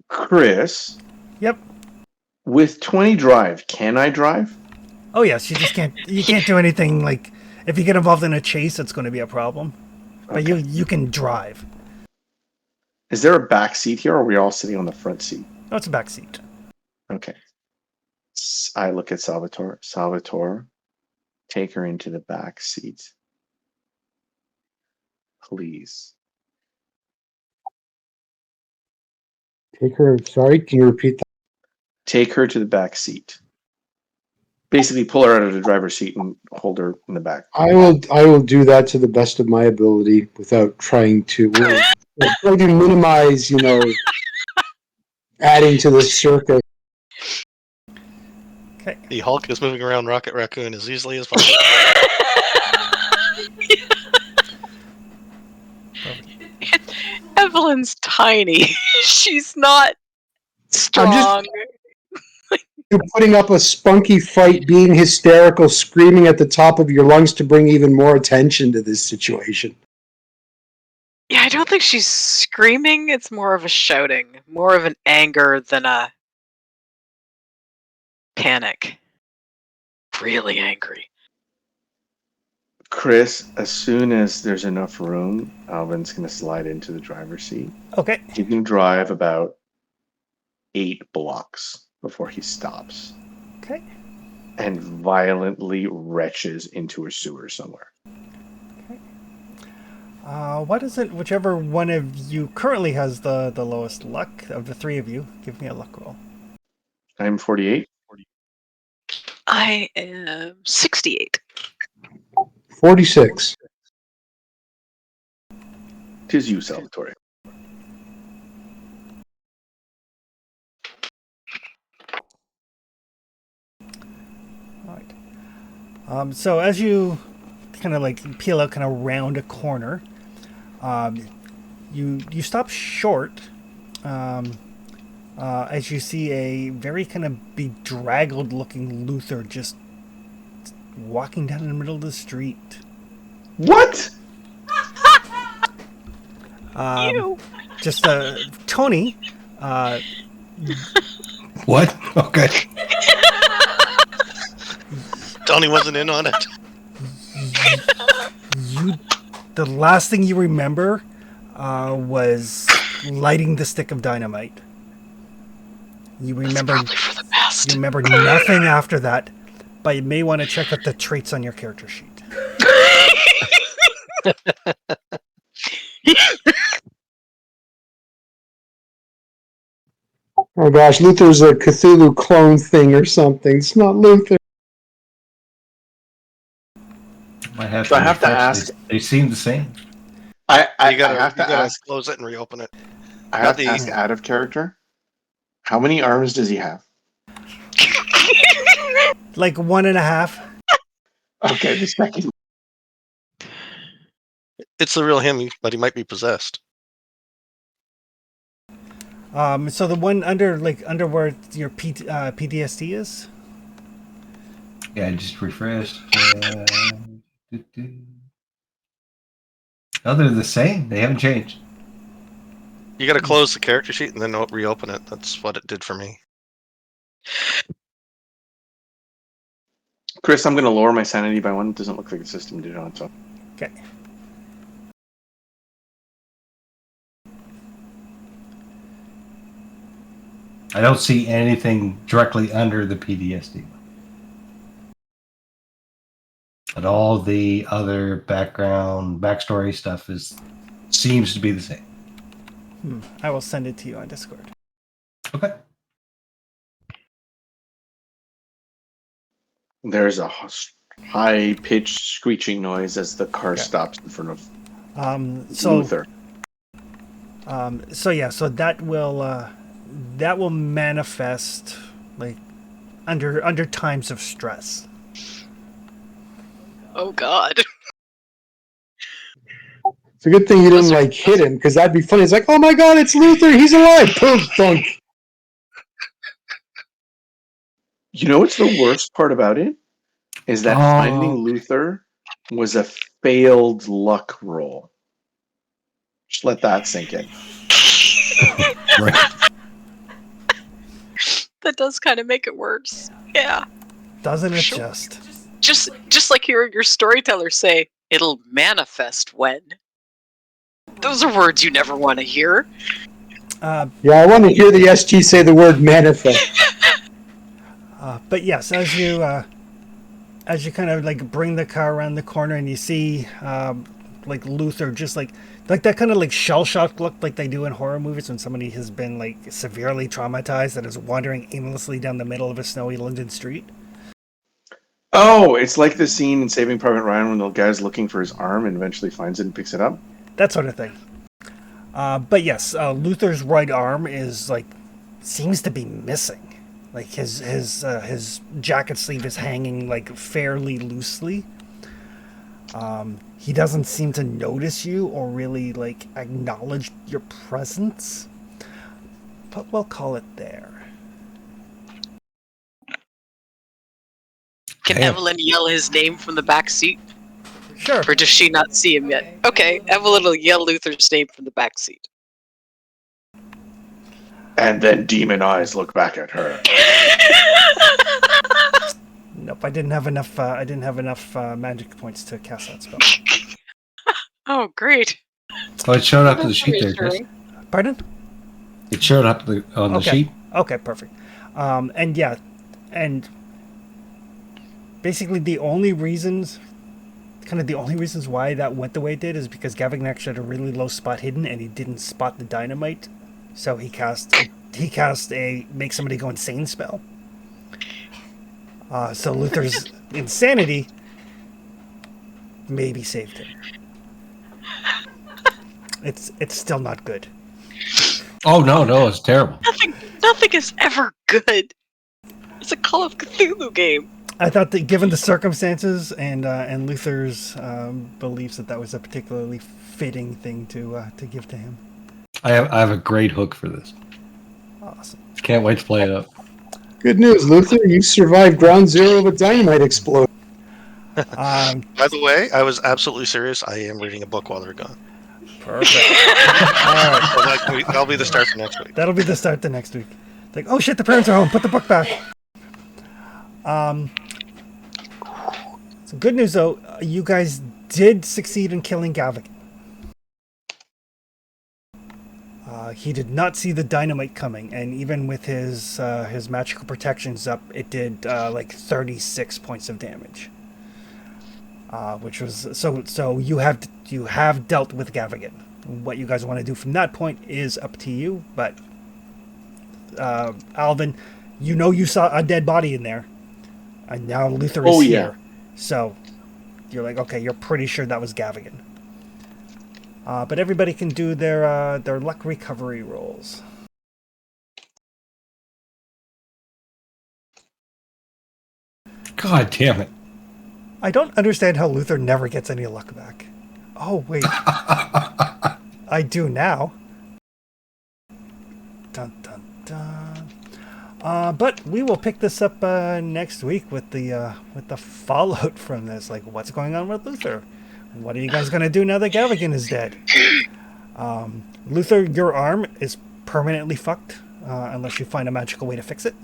Chris, Yep. with 20 drive, can I drive? Oh yes, you just can't. You can't do anything like if you get involved in a chase, it's going to be a problem. But Okay. you can drive. Is there a back seat here, or are we all sitting on the front seat? Oh, it's a back seat. Okay. I look at Salvatore. Salvatore, take her into the back seat. Please. take her. Sorry, can you repeat that? Take her to the back seat. Basically, pull her out of the driver's seat and hold her in the back. I will do that to the best of my ability without trying to minimize, adding to the circus. Okay. The Hulk is moving around Rocket Raccoon as easily as possible. Evelyn's tiny. She's not strong. You're putting up a spunky fight, being hysterical, screaming at the top of your lungs to bring even more attention to this situation. Yeah, I don't think she's screaming. It's more of a shouting. More of an anger than a panic. Really angry. Chris, as soon as there's enough room, Alvin's going to slide into the driver's seat. Okay. He can drive about 8 blocks before he stops Okay. and violently retches into a sewer somewhere. What is it? Whichever one of you currently has the lowest luck of the three of you, give me a luck roll. I'm 48. I am 68. 46. Tis you, Salvatore. All right. So as you kind of like peel out kind of round a corner, you stop short as you see a very kind of bedraggled looking Luther just walking down in the middle of the street. What? You! Just Tony, What? Okay. Tony wasn't in on it. the last thing you remember was lighting the stick of dynamite. You remember Probably for the best. you remember nothing after that, but you may want to check out the traits on your character sheet. Oh gosh, Luther's a Cthulhu clone thing or something. It's not Luther. Might have So to I have to refresh. ask- They seem the same. I You gotta, have to ask. close it and reopen it. I have to the- ask out of character. How many arms does he have? Like 1.5. Okay, the second. It's the real him, but he might be possessed. So the one under where your PTSD is. Yeah, I just refreshed. Oh, they're the same. They haven't changed. You gotta close the character sheet and then reopen it. That's what it did for me. Chris, I'm going to lower my sanity by 1. It doesn't look like the system did it on its own. Okay. I don't see anything directly under the PTSD. But all the other backstory stuff seems to be the same. I will send it to you on Discord. Okay. There's a high-pitched screeching noise as the car Okay. stops in front of So Luther. So that will manifest like under times of stress. Oh God. It's a good thing you didn't like hit him, because that'd be funny. It's like, oh my god, it's Luther, he's alive! Poof, thunk. You know what's the worst part about it? Is that finding Luther was a failed luck roll. Just let that sink in. Right. That does kind of make it worse. Yeah. Doesn't it Sure. Just like hearing your storyteller say, it'll manifest when. Those are words you never want to hear. Yeah, I want to hear the SG say the word manifest. But yes, as you kind of like bring the car around the corner and you see like Luther just like that kind of like shell shocked look like they do in horror movies when somebody has been like severely traumatized and is wandering aimlessly down the middle of a snowy London street. Oh, it's like the scene in Saving Private Ryan when the guy's looking for his arm and eventually finds it and picks it up. That sort of thing. But yes, Luther's right arm is like seems to be missing. Like his jacket sleeve is hanging like fairly loosely. He doesn't seem to notice you or really like acknowledge your presence. But we'll call it there. Can Damn. Evelyn yell his name from the back seat? Sure. Or does she not see him yet? Okay, Evelyn will yell Luther's name from the back seat. And then demon eyes look back at her. Nope, I didn't have enough. Magic points to cast that spell. Oh, great. Oh, it showed up to the sheet there, Chris. Pardon? It showed up on the sheet. Okay, perfect. And basically the only reasons, kind of the only reasons why that went the way it did is because Gavin actually had a really low spot hidden, and he didn't spot the dynamite, so he cast a make somebody go insane spell. So Luther's insanity maybe saved him. It's still not good. Oh no, it's terrible. Nothing is ever good. It's a Call of Cthulhu game. I thought that given the circumstances and Luther's beliefs that was a particularly fitting thing to give to him. I have a great hook for this. Awesome. Can't wait to play it up. Good news, Luther. You survived ground zero of a dynamite explosion. By the way, I was absolutely serious. I am reading a book while they're gone. Perfect. All right. So that'll be the start for next week. That'll be the start the next week. It's like, oh shit, the parents are home. Put the book back. So good news though, you guys did succeed in killing Gavik. He did not see the dynamite coming, and even with his magical protections up, it did like 36 points of damage. Which was so you have dealt with Gavigan. What you guys want to do from that point is up to you, but Alvin, you saw a dead body in there, and now Luther is here. So you're like, okay, you're pretty sure that was Gavigan. But everybody can do their luck recovery rolls. God damn it. I don't understand how Luther never gets any luck back. Oh, wait. I do now. Dun, dun, dun. But we will pick this up next week with the fallout from this. Like, what's going on with Luther? What are you guys going to do now that Gavigan is dead? Luther, your arm is permanently fucked unless you find a magical way to fix it.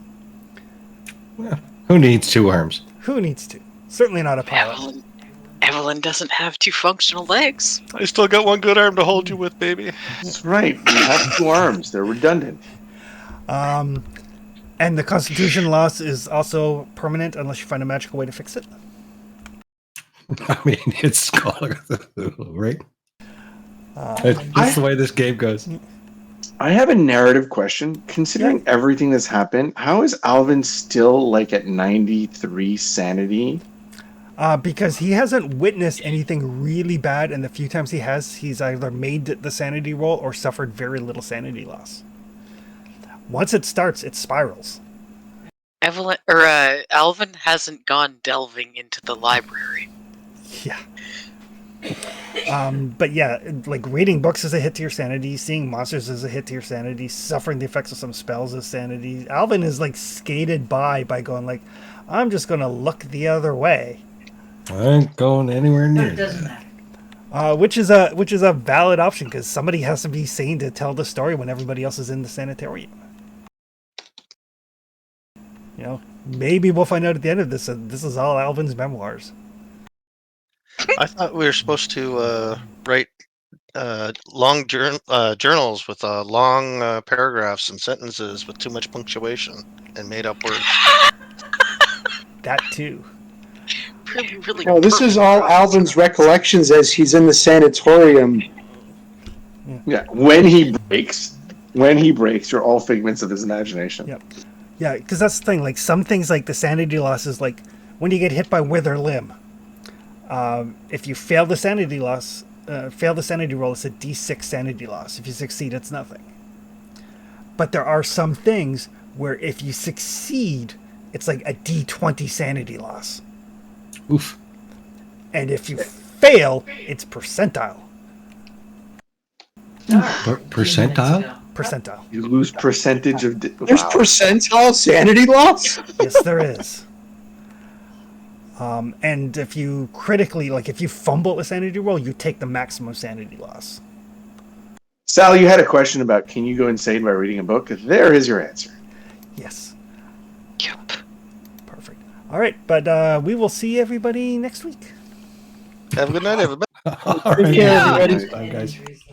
Yeah. Who needs two arms? Who needs to? Certainly not a pilot. Evelyn doesn't have two functional legs. I still got one good arm to hold you with, baby. That's right. We have two arms. They're redundant. And the Constitution loss is also permanent unless you find a magical way to fix it. I mean, it's called right. That's the way this game goes. I have a narrative question. Considering everything that's happened, how is Alvin still like at 93 sanity? Because he hasn't witnessed anything really bad, and the few times he has, he's either made the sanity roll or suffered very little sanity loss. Once it starts, it spirals. Alvin hasn't gone delving into the library. Yeah. But yeah, like reading books is a hit to your sanity, seeing monsters is a hit to your sanity, suffering the effects of some spells is sanity. Alvin is like skated by going like, I'm just gonna look the other way. I ain't going anywhere near. It doesn't matter. Which is a valid option because somebody has to be sane to tell the story when everybody else is in the sanitarium. Maybe we'll find out at the end of this. This is all Alvin's memoirs. I thought we were supposed to write long journals with long paragraphs and sentences with too much punctuation and made up words. That too. Really. No, this is all Alvin's recollections as he's in the sanatorium. Yeah, when he breaks, you're all figments of his imagination. Yep. Yeah, because that's the thing. Like some things, like the sanity loss is like when you get hit by wither limb. If you fail the sanity roll, it's a D6 sanity loss. If you succeed, it's nothing. But there are some things where if you succeed, it's like a D20 sanity loss. Oof. And if you fail, it's percentile. Percentile? Percentile. You lose percentage of... There's percentile sanity loss? Yes, there is. And if you critically, like if you fumble a sanity roll, you take the maximum sanity loss. Sal, you had a question about can you go insane by reading a book? There is your answer. Yes. Yep. Perfect. All right, but we will see everybody next week. Have a good night, everybody. All right. care, everybody. Bye, guys. Andrews.